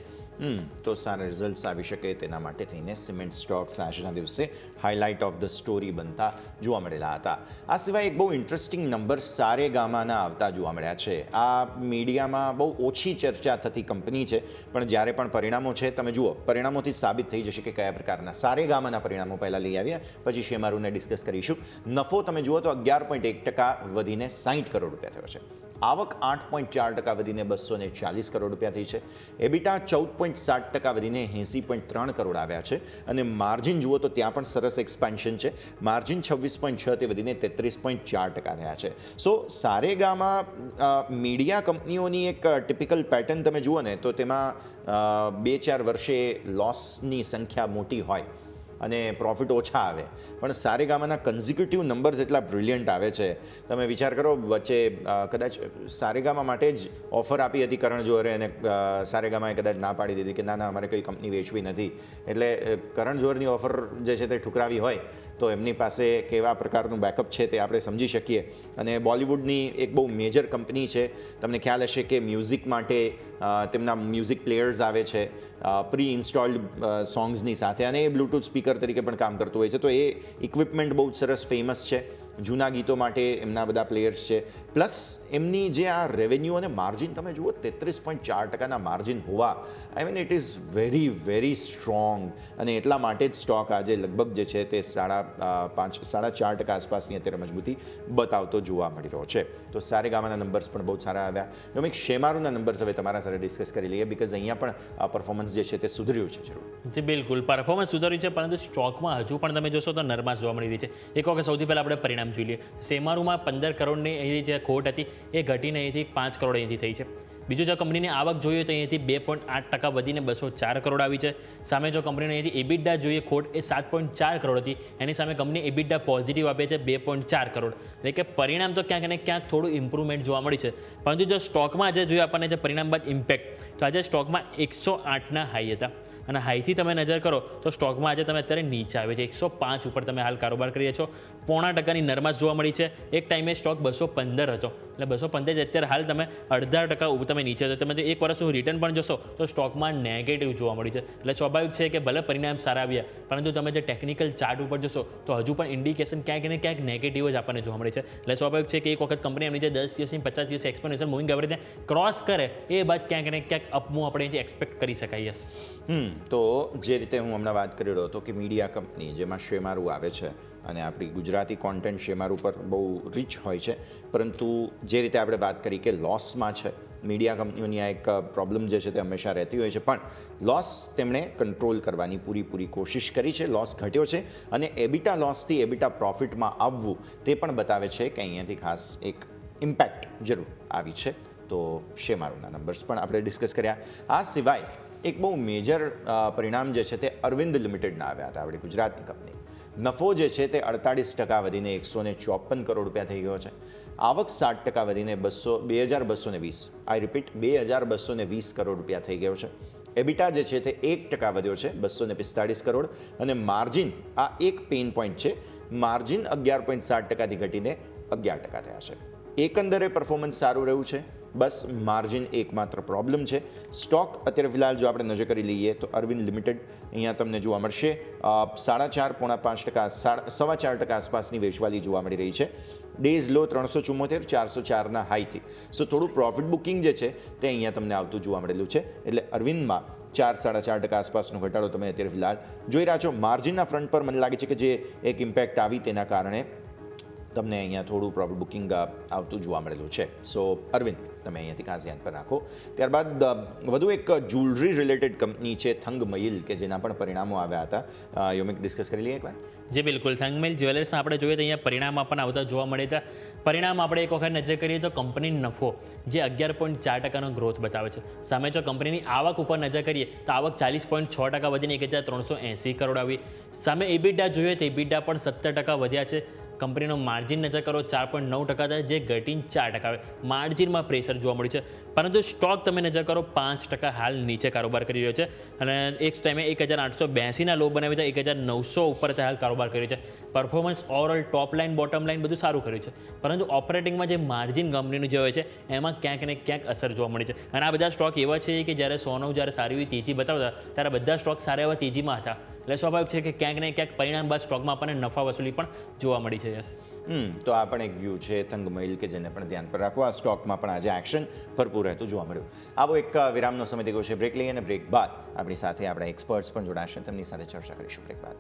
તો સારા રિઝલ્ટ્સ આવી શકે તેના માટે થઈને સિમેન્ટ સ્ટોક્સ આજના દિવસે હાઇલાઇટ ઓફ ધ સ્ટોરી બનતા જોવા મળેલા હતા. આ સિવાય એક બહુ ઇન્ટરેસ્ટિંગ નંબર સારેગામાના આવતા જોવા મળ્યા છે. આ મીડિયામાં બહુ ઓછી ચર્ચા થતી કંપની છે, પણ જ્યારે પણ પરિણામો છે તમે જુઓ, પરિણામોથી સાબિત થઈ જશે કે કયા પ્રકારના. સારેગામાના પરિણામો પહેલાં લઈ આવ્યા, પછી શેમારૂને ડિસ્કસ કરીશું. નફો તમે જુઓ તો 11.1% વધીને 60 કરોડ રૂપિયા થયો છે. આવક 8.4% વધીને 240 કરોડ રૂપિયા થઈ છે. એબિટા 14.7% વધીને 80.3 કરોડ આવ્યા છે. અને માર્જિન જુઓ તો ત્યાં પણ સરસ એક્સપાન્શન છે. માર્જિન 26.6 તે વધીને 33.4% થયા છે. સો સારેગામાં મીડિયા કંપનીઓની એક ટિપિકલ પેટર્ન તમે જુઓ ને તો તેમાં 2-4 વર્ષે લોસની સંખ્યા મોટી હોય અને પ્રોફિટ ઓછા આવે, પણ સારેગામાના કન્ઝિક્યુટિવ નંબર્સ એટલા બ્રિલિયન્ટ આવે છે. તમે વિચાર કરો, વચ્ચે કદાચ સારેગામા માટે જ ઓફર આપી હતી કરણ જોહરે અને સારેગામાએ કદાચ ના પાડી દીધી કે ના અમારે કોઈ કંપની વેચવી નથી. એટલે કરણ જોહરની ઓફર જે છે તે ઠુકરાવી હોય તો એમની પાસે કેવા પ્રકારનું બેકઅપ છે તે આપણે સમજી શકીએ. અને બોલિવૂડની એક બહુ મેજર કંપની છે. તમને ખ્યાલ હશે કે મ્યુઝિક માટે તેમના મ્યુઝિક પ્લેયર્સ આવે છે પ્રી ઇન્સ્ટોલ્ડ સોંગ્સની સાથે, અને એ બ્લૂટૂથ સ્પીકર તરીકે પણ કામ કરતું હોય છે. તો એ ઇક્વિપમેન્ટ બહુ સરસ ફેમસ છે. જૂના ગીતો માટે એમના બધા પ્લેયર્સ છે. પ્લસ એમની જે આ રેવન્યુ અને માર્જિન તમે જુઓ, 33.4%ના માર્જિન હોવા, I mean it is very very strong. અને એટલા માટે જ સ્ટોક આજે લગભગ જે છે તે 4.5% આસપાસની અત્યારે મજબૂતી બતાવતો જોવા મળી રહ્યો છે. તો સારેગામાના નંબર્સ પણ બહુ સારા આવ્યા. યોમિક, શેમારુના નંબર્સ હવે તમારા સાથે ડિસ્કસ કરી લઈએ, બિકોઝ અહીંયા પણ પરફોર્મન્સ જે છે તે સુધર્યું છે જરૂર. જી બિલકુલ, પરફોર્મન્સ સુધર્યું છે, પરંતુ સ્ટોકમાં હજુ પણ તમે જોશો તો નરમાશ જોવા મળી રહી છે. એક વખત સૌથી પહેલાં આપણે પરિણામ જોઈ લઈએ. શેમારુમાં 15 કરોડની અહીંથી જે ખોટ હતી એ ઘટીને અહીંથી 5 કરોડ અહીંથી થઈ છે. બીજું જો કંપનીની આવક જોઈએ તો અહીંથી 2.8% વધીને 204 કરોડ આવી છે. સામે જો કંપનીને અહીંથી એબિડા જોઈએ, ખોટ એ 7.4 કરોડ હતી, એની સામે કંપની એબિડા પોઝિટિવ આપે છે 2.4 કરોડ. એટલે કે પરિણામ તો ક્યાંક ને ક્યાંક થોડું ઇમ્પ્રુવમેન્ટ જોવા મળી છે. પરંતુ જો સ્ટોકમાં આજે જોઈએ આપણને જે પરિણામ બાદ ઇમ્પેક્ટ, તો આજે સ્ટોકમાં 108ના હાઈ હતા. અને હાઈથી તમે નજર કરો તો સ્ટોકમાં આજે તમે અત્યારે નીચે આવે છે, 105 ઉપર તમે હાલ કારોબાર કરી રહ્યા છો. 0.5% નરમાશ જોવા મળી છે. એક ટાઈમે સ્ટોક 215 હતો, એટલે 215 અત્યારે હાલ તમે 0.5% તમે નીચે છો. તમે જો એક વર્ષનું રિટર્ન પણ જોશો તો સ્ટોકમાં નેગેટિવ જોવા મળી છે. એટલે સ્વાભાવિક છે કે ભલે પરિણામ સારા આવ્યા, પરંતુ તમે જે ટેકનિકલ ચાર્ટ ઉપર જોશો તો હજુ પણ ઇન્ડિકેશન ક્યાંક ને ક્યાંક નેગેટિવ જ આપણને જોવા મળે છે. એટલે સ્વાભાવિક છે કે એક વખત કંપની એમની જે 10 દિવસની 50 દિવસ એક્સપોનેન્શિયલ મૂવિંગ એવરેજને ક્રોસ કરે એ બાદ ક્યાંક ને ક્યાંક અપમૂવ આપણે અહીંથી એક્સપેક્ટ કરી શકાય. તો જે રીતે હું હમણાં વાત કરી રહ્યો હતો કે મીડિયા કંપની જેમાં શેમારુ આવે છે, અને આપણી ગુજરાતી કોન્ટેન્ટ શેમારુ પર બહુ રીચ હોય છે, પરંતુ જે રીતે આપણે વાત કરી કે લોસમાં છે, મીડિયા કંપનીઓની આ એક પ્રોબ્લેમ જે છે તે હંમેશા રહેતી હોય છે, પણ લોસ તેમણે કંટ્રોલ કરવાની પૂરી કોશિશ કરી છે. લોસ ઘટ્યો છે અને એબિટા લોસથી એબિટા પ્રોફિટમાં આવવું તે પણ બતાવે છે કે અહીંયાથી ખાસ એક ઇમ્પેક્ટ જરૂર આવી છે. તો શેમારુના નંબર્સ પણ આપણે ડિસ્કસ કર્યા. આ સિવાય એક બહુ મેજર પરિણામ જે છે તે અરવિંદ લિમિટેડના આવ્યા હતા, આપણી ગુજરાતની કંપની. નફો જે છે તે 48% વધીને 154 કરોડ રૂપિયા થઈ ગયો છે. આવક 60% વધીને 2220, આઈ રિપીટ 2220 કરોડ રૂપિયા થઈ ગયો છે. એબિટા જે છે તે 1% વધ્યો છે, 245 કરોડ. અને માર્જિન, આ એક પેઇન પોઈન્ટ છે, માર્જિન 11.7%થી ઘટીને 11% થયા છે. એકંદરે પરફોર્મન્સ સારું રહ્યું છે, બસ માર્જિન એકમાત્ર પ્રોબ્લેમ છે. સ્ટોક અત્યારે ફિલહાલ જો આપણે નજર કરી લઈએ તો અરવિંદ લિમિટેડ અહીંયા તમને જોવા મળશે 4.5%, 4.25% આસપાસની વેચવાલી જોવા મળી રહી છે. ડેઝ લો 374, 404ના હાઈથી. સો થોડું પ્રોફિટ બુકિંગ જે છે તે અહીંયા તમને આવતું જોવા મળેલું છે. એટલે અરવિંદમાં 4-4.5% આસપાસનો ઘટાડો તમે અત્યારે ફિલહાલ જોઈ રહ્યા છો. માર્જિનના ફ્રન્ટ પર મને લાગે છે કે જે એક ઇમ્પેક્ટ આવી તેના કારણે તમને અહીંયા થોડું પ્રોફિટ બુકિંગ આવતું જોવા મળેલું છે. સો અરવિંદ તમે અહીંયાથી ખાસ ધ્યાન પર રાખો. ત્યારબાદ વધુ એક જ્વેલરી રિલેટેડ કંપની છે થંગમઈલ, કે જેના પણ પરિણામો આવ્યા હતા. યોમિક, ડિસ્કસ કરી લઈએ એકવાર. જી બિલકુલ, થંગમઈલ જ્વેલર્સના આપણે જોઈએ તો અહીંયા પરિણામ આપણને આવતા જોવા મળે હતા. પરિણામ આપણે એક વખત નજર કરીએ તો કંપનીનો નફો જે 11.4%નો ગ્રોથ બતાવે છે. સામે જો કંપનીની આવક ઉપર નજર કરીએ તો આવક 40.6% વધીને 1380 કરોડ આવી. સામે એબિડા જોઈએ તો એબિડા પણ 17% વધ્યા છે. કંપનીનો માર્જિન નજર કરો 4.9% થાય, જે ઘટીને 4% આવે. માર્જિનમાં પ્રેશર જોવા મળ્યું છે, પરંતુ સ્ટોક તમે નજર કરો 5% હાલ નીચે કારોબાર કરી રહ્યો છે. અને એક ટાઈમે 1882ના લો બનાવી હતા, 1900 ઉપર હાલ કારોબાર કર્યો છે. પરફોર્મન્સ ઓવરઓલ ટોપ લાઇન બોટમ લાઇન બધું સારું કર્યું છે, પરંતુ ઓપરેટિંગમાં જે માર્જિન કંપનીનું જે હોય છે એમાં ક્યાંક ને ક્યાંક અસર જોવા મળી છે. અને આ બધા સ્ટોક એવા છે કે જ્યારે સોનું જ્યારે સારી એવી તેજી બતાવતા ત્યારે બધા સ્ટોક સારા એવા તેજીમાં હતા. એટલે સ્વાભાવિક છે કે ક્યાંક ને ક્યાંક પરિણામ બાદ સ્ટોકમાં આપણને નફા વસૂલી પણ જોવા મળી છે. તો આ પણ એક વ્યૂ છે થંગમઈલ, કે જેને પણ ધ્યાન પર રાખો. આ સ્ટોકમાં પણ આજે એક્શન ભરપૂર રહેતું જોવા મળ્યું. આવો એક વિરામનો સમય થઈ ગયો છે. બ્રેક લઈએ અને બ્રેક બાદ આપણી સાથે આપણા એક્સપર્ટ્સ પણ જોડાશે, તેમની સાથે ચર્ચા કરીશું બ્રેક બાદ.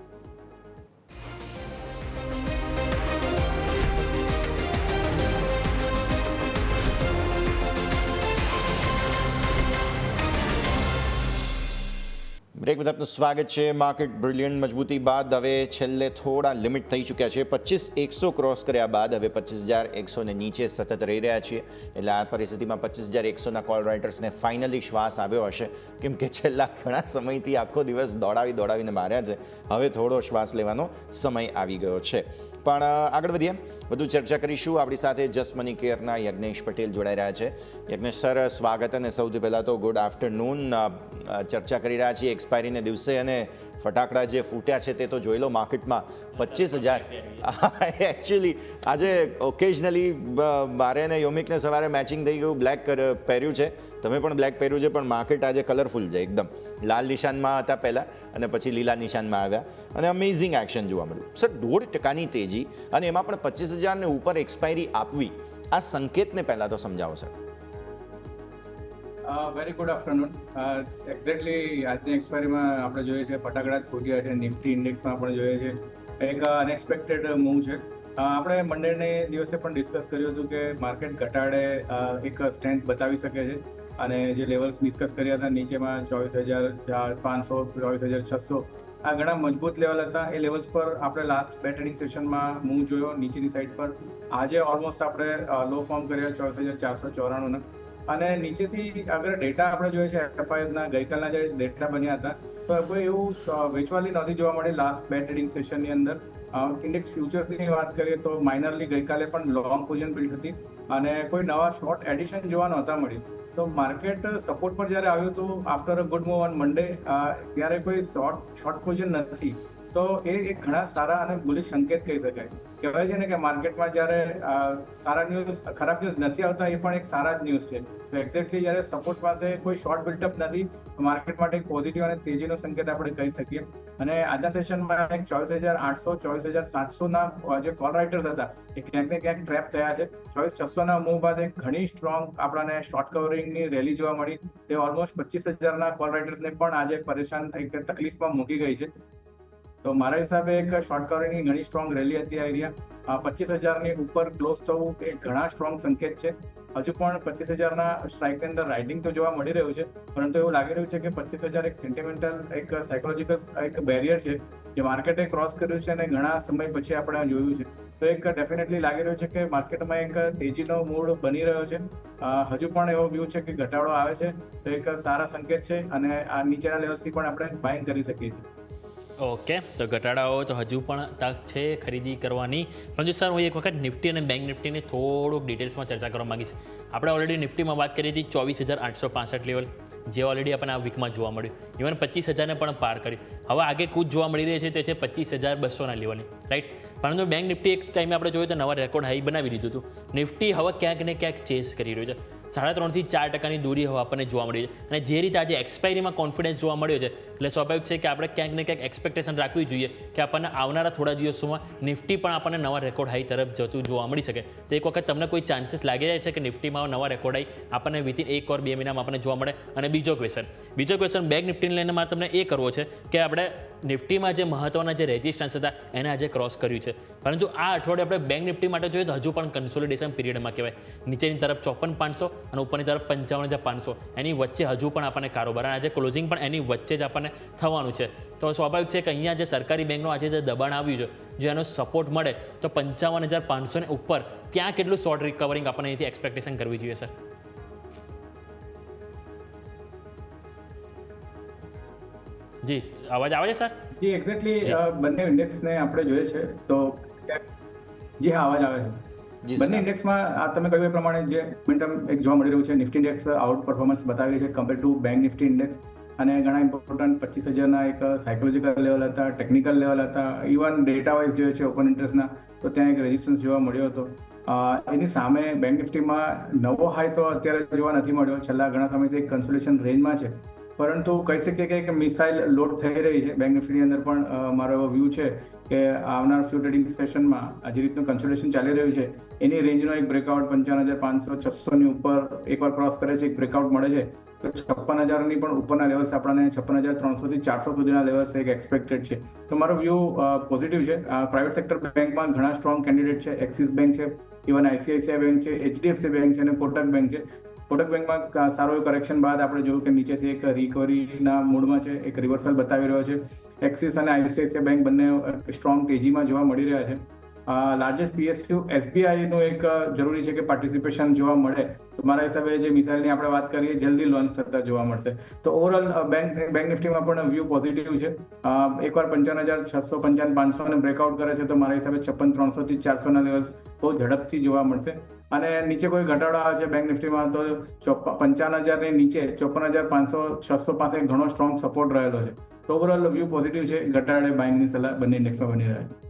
બ્રેક બાદ આપનું સ્વાગત છે. માર્કેટ બ્રિલિયન્ટ મજબૂતી બાદ હવે છેલ્લે થોડા લિમિટ થઈ ચૂક્યા છે. 25,100 ક્રોસ કર્યા બાદ હવે 25,100 ને નીચે સતત રહી રહ્યા છીએ. એટલે આ પરિસ્થિતિમાં 25,100ના કોલ રાઇટર્સને ફાઇનલી શ્વાસ આવ્યો હશે, કેમ કે છેલ્લા ઘણા સમયથી આખો દિવસ દોડાવીને માર્યા છે. હવે થોડો શ્વાસ લેવાનો સમય આવી ગયો છે. પણ આગળ વધીએ, વધુ ચર્ચા કરીશું. આપણી સાથે જસ્ટ મની કેરના યજ્ઞેશ પટેલ જોડાઈ રહ્યા છે. યજ્ઞેશ સર, સ્વાગત. અને સૌથી પહેલાં તો ગુડ આફ્ટરનૂન. ચર્ચા કરી રહ્યા છીએ એક્સપાયરીને દિવસે, અને ફટાકડા જે ફૂટ્યા છે તે તો જોઈ લો માર્કેટમાં. 25,000 એકચ્યુઅલી આજે ઓકેઝનલી મારે અને યોમિકને સવારે મેચિંગ થઈ ગયું. બ્લેક પહેર્યું છે, તમે પણ બ્લેક પહેર્યું છે, પણ માર્કેટ આજે કલરફુલ છે એકદમ. લાલ નિશાનમાં હતા પહેલાં અને પછી લીલા નિશાનમાં આવ્યા, અને અમેઝિંગ એક્શન જોવા મળ્યું. સર, 1.5% તેજી, અને એમાં પણ 25,000 ને ઉપર એક્સપાયરી આપવી, આ સંકેતને પહેલાં તો સમજાવો sir. Very good afternoon. Exactly આજની એક્સપાયરીમાં આપણે જોઈએ છે ફટાકડા જ ફૂટ્યા છે. નિફ્ટી ઇન્ડેક્સમાં પણ જોઈએ છે એક અનએક્સપેક્ટેડ મૂવ છે. આપણે મંડેને દિવસે પણ ડિસ્કસ કર્યું હતું કે માર્કેટ ઘટાડે એક સ્ટ્રેન્થ બતાવી શકે છે, અને જે લેવલ્સ ડિસ્કસ કર્યા હતા નીચેમાં 24,500, 24,600, આ ઘણા મજબૂત લેવલ હતા. એ લેવલ્સ પર આપણે લાસ્ટ બે ટ્રેડિંગ સેશનમાં મૂવ જોયો નીચેની સાઈડ પર. આજે ઓલમોસ્ટ આપણે લો ફોર્મ કર્યા 24,494ના, અને નીચેથી અગર ડેટા આપણે જોઈએ છે એફઆઈએસના ગઈકાલના જે ડેટા બન્યા હતા, તો કોઈ એવું વેચવાલી નથી જોવા મળી લાસ્ટ બે ટ્રેડિંગ સેશનની અંદર. ઇન્ડેક્સ ફ્યુચર્સની વાત કરીએ તો માઇનરલી ગઈકાલે પણ લોંગ પોઝિશન બિલ્ડ હતી, અને કોઈ નવા શોર્ટ એડિશન જોવા નહોતા મળી. તો માર્કેટ સપોર્ટ પર જ્યારે આવ્યું હતું after a good move on Monday, ત્યારે કોઈ શોર્ટ પોઝિશન નથી. તો એ એક ઘણા સારા અને બુલિશ સંકેત કહી શકાય. કહેવાય છે ને કે માર્કેટમાં જ્યારે સારા ન્યૂઝ, ખરાબ ન્યૂઝ નથી આવતા, એ પણ એક સારા જ ન્યૂઝ છે. તો એક્ઝેક્ટલી જ્યારે સપોર્ટ પાસે કોઈ શોર્ટ બિલ્ટઅપ નથી, માર્કેટ માટે એક પોઝિટિવ અને તેજીનો સંકેત આપણે કહી શકીએ. અને આજના સેશનમાં એક 24,800, 24,700ના જે કોલ રાઇટર્સ હતા એ ક્યાંક ને ક્યાંક ટ્રેપ થયા છે. 24,600ના મૂવ બાદ એક ઘણી સ્ટ્રોંગ આપણને શોર્ટ કવરિંગની રેલી જોવા મળી. તે ઓલમોસ્ટ 25,000ના કોલ રાઇટર્સને પણ આજે પરેશાન, એક તકલીફમાં મૂકી ગઈ છે. તો મારા હિસાબે એક શોર્ટ કવરિંગની ઘણી સ્ટ્રોંગ રેલી હતી આ એરિયા. 25,000ની ઉપર ક્લોઝ થવું એ ઘણા સ્ટ્રોંગ સંકેત છે. હજુ પણ 25,000ના સ્ટ્રાઇકની અંદર રાઇડિંગ તો જોવા મળી રહ્યું છે, પરંતુ એવું લાગી રહ્યું છે કે 25,000 એક સેન્ટિમેન્ટલ, એક સાયકોલોજીકલ એક બેરિયર છે જે માર્કેટે ક્રોસ કર્યું છે, અને ઘણા સમય પછી આપણે જોયું છે. તો એક ડેફિનેટલી લાગી રહ્યું છે કે માર્કેટમાં એક તેજીનો મૂડ બની રહ્યો છે. હજુ પણ એવો વ્યૂ છે કે ઘટાડો આવે છે, તો એક સારા સંકેત છે, અને આ નીચેના લેવલથી પણ આપણે બાઇંગ કરી શકીએ છીએ. ઓકે, તો ઘટાડાઓ તો હજુ પણ તક છે ખરીદી કરવાની. પરંતુ સર, હું એક વખત નિફ્ટી અને બેંક નિફ્ટીની થોડુંક ડિટેલ્સમાં ચર્ચા કરવા માંગીશ. આપણે ઓલરેડી નિફ્ટીમાં વાત કરી હતી 24,865 લેવલ, જે ઓલરેડી આપણને આ વીકમાં જોવા મળ્યું. ઇવન 25,000ને પણ પાર કર્યું. હવે આગે કૂદ જોવા મળી રહી છે તે છે 25,200ના લેવલની, રાઈટ. પરંતુ બેંક નિફ્ટી એક ટાઈમે આપણે જોયું તો નવા રેકોર્ડ હાઈ બનાવી દીધું હતું. નિફ્ટી હવે ક્યાંક ને ક્યાંક ચેસ કરી રહ્યું છે. 3.5થી 4% દૂરી હવે આપણને જોવા મળી છે. અને જે રીતે આજે એક્સપાયરીમાં કોન્ફિડન્સ જોવા મળ્યો છે, એટલે સ્વાભાવિક છે કે આપણે ક્યાંક ને ક્યાંક એક્સપેક્ટેશન રાખવી જોઈએ કે આપણને આવનારા થોડા દિવસોમાં નિફ્ટી પણ આપણને નવા રેકોર્ડ હાઈ તરફ જતું જોવા મળી શકે. તો એક વખત તમને કોઈ ચાન્સીસ લાગી રહ્યા છે કે નિફ્ટીમાં નવા રેકોર્ડ હાઈ આપણને વિથિન 1 or 2 મહિનામાં આપણને જોવા મળે? અને બીજો ક્વેશ્ચન બેંક નિફ્ટીને લઈને મારે તમને એ કરવો છે કે આપણે નિફ્ટીમાં જે મહત્વના જે રેઝિસ્ટન્સ હતા એને આજે ક્રોસ કર્યું છે, પરંતુ આ અઠવાડિયે આપણે બેંક નિફ્ટી માટે જોઈએ તો હજુ પણ કન્સોલિડેશન પીરિયડમાં કહેવાય. નીચેની તરફ 54,500 અને ઉપરની તરફ 55,500, એની વચ્ચે હજુ પણ આપણને કારોબાર, અને આજે ક્લોઝિંગ પણ એની વચ્ચે જ આપણને થવાનું છે. તો સ્વાભાવિક છે કે અહીંયા જે સરકારી બેંકનું આજે જે દબાણ આવ્યું છે, જો એનો સપોર્ટ મળે તો 55,500 ને ઉપર ત્યાં કેટલું શોર્ટ રિકવરિંગ આપણને અહીંથી એક્સપેક્ટેશન કરવી જોઈએ સર? જી, અવાજ આવે છે સર? જી, એક્ઝેક્ટલી બંને ઇન્ડેક્સને આપણે જોઈએ છે તો જી હા, અવાજ આવે છે. બંને ઇન્ડેક્સમાં આ તમે કહ્યું એ પ્રમાણે જે મોમેન્ટમ એક જોવા મળી રહ્યું છે. નિફ્ટી ઇન્ડેક્સ આઉટ પરફોર્મન્સ બતાવી છે compare to bank Nifty index, અને ઘણા ઇમ્પોર્ટન્ટ 25,000ના એક સાયકોલોજીકલ લેવલ હતા, ટેકનિકલ લેવલ હતા. ઇવન ડેટા વાઇઝ જોઈએ છે ઓપન ઇન્ટરેસ્ટના, તો ત્યાં એક રેઝિસ્ટન્સ જોવા મળ્યો હતો. એની સામે બેંક નિફ્ટીમાં નવો હાઈ તો અત્યારે જોવા નથી મળ્યો. છેલ્લા ઘણા સમયથી એક કન્સોલિડેશન રેન્જમાં છે, પરંતુ કહી શકીએ કે એક મિસાઇલ લોડ થઈ રહી છે બેંક નિફ્ટીની અંદર. પણ મારો એવો વ્યૂ છે કે આવનાર ફ્યુ ટ્રેડિંગ સેશનમાં જે રીતનું કન્સોલિડેશન ચાલી રહ્યું છે, એની રેન્જનો એક બ્રેકઆઉટ 55,500, 600ની ઉપર એકવાર ક્રોસ કરે છે, એક બ્રેકઆઉટ મળે છે, તો 56,000ની પણ ઉપરના લેવલ્સ આપણને 56,300થી 400 સુધીના લેવલ્સ એક એક્સપેક્ટેડ છે. તો મારો વ્યૂ પોઝિટિવ છે. પ્રાઇવેટ સેક્ટર બેંકમાં ઘણા સ્ટ્રોંગ કેન્ડિડેટ છે. એક્સિસ બેંક છે, ઇવન ICICI બેંક છે, HDFC બેંક છે, અને કોટક બેંક છે. કોટક બેંકમાં સારો એવું કરેક્શન બાદ આપણે જોયું કે નીચેથી એક રિકવરીના મૂડમાં છે, એક રિવર્સલ બતાવી રહ્યો છે. એક્સિસ અને આઈસીઆઈસીઆઈ બેંક બંને સ્ટ્રોંગ તેજીમાં જોવા મળી રહ્યા છે. લાર્જેસ્ટ PSU SBIનું એક જરૂરી છે કે પાર્ટિસિપેશન જોવા મળે, તો મારા હિસાબે જે મિસાઇલની આપણે વાત કરીએ જલ્દી લોન્ચ થતા જોવા મળશે. તો ઓવરઓલ બેંક નિફ્ટીમાં પણ વ્યૂ પોઝિટિવ છે. એકવાર 55,600 55,500 ને બ્રેકઆઉટ કરે છે તો મારા હિસાબે 56,300 થી 400 લેવલ્સ બહુ ઝડપથી જોવા મળશે. અને નીચે કોઈ ઘટાડો આવે છે બેંક નિફ્ટીમાં તો 55,000 ની નીચે 54,500 600 પાસે ઘણો સ્ટ્રોંગ સપોર્ટ રહેલો છે. તો ઓવરઓલ વ્યૂ પોઝિટિવ છે. ઘટાડે બાઇંગની સલાહ બંને ઇન્ડેક્સમાં બની રહ્યા છે.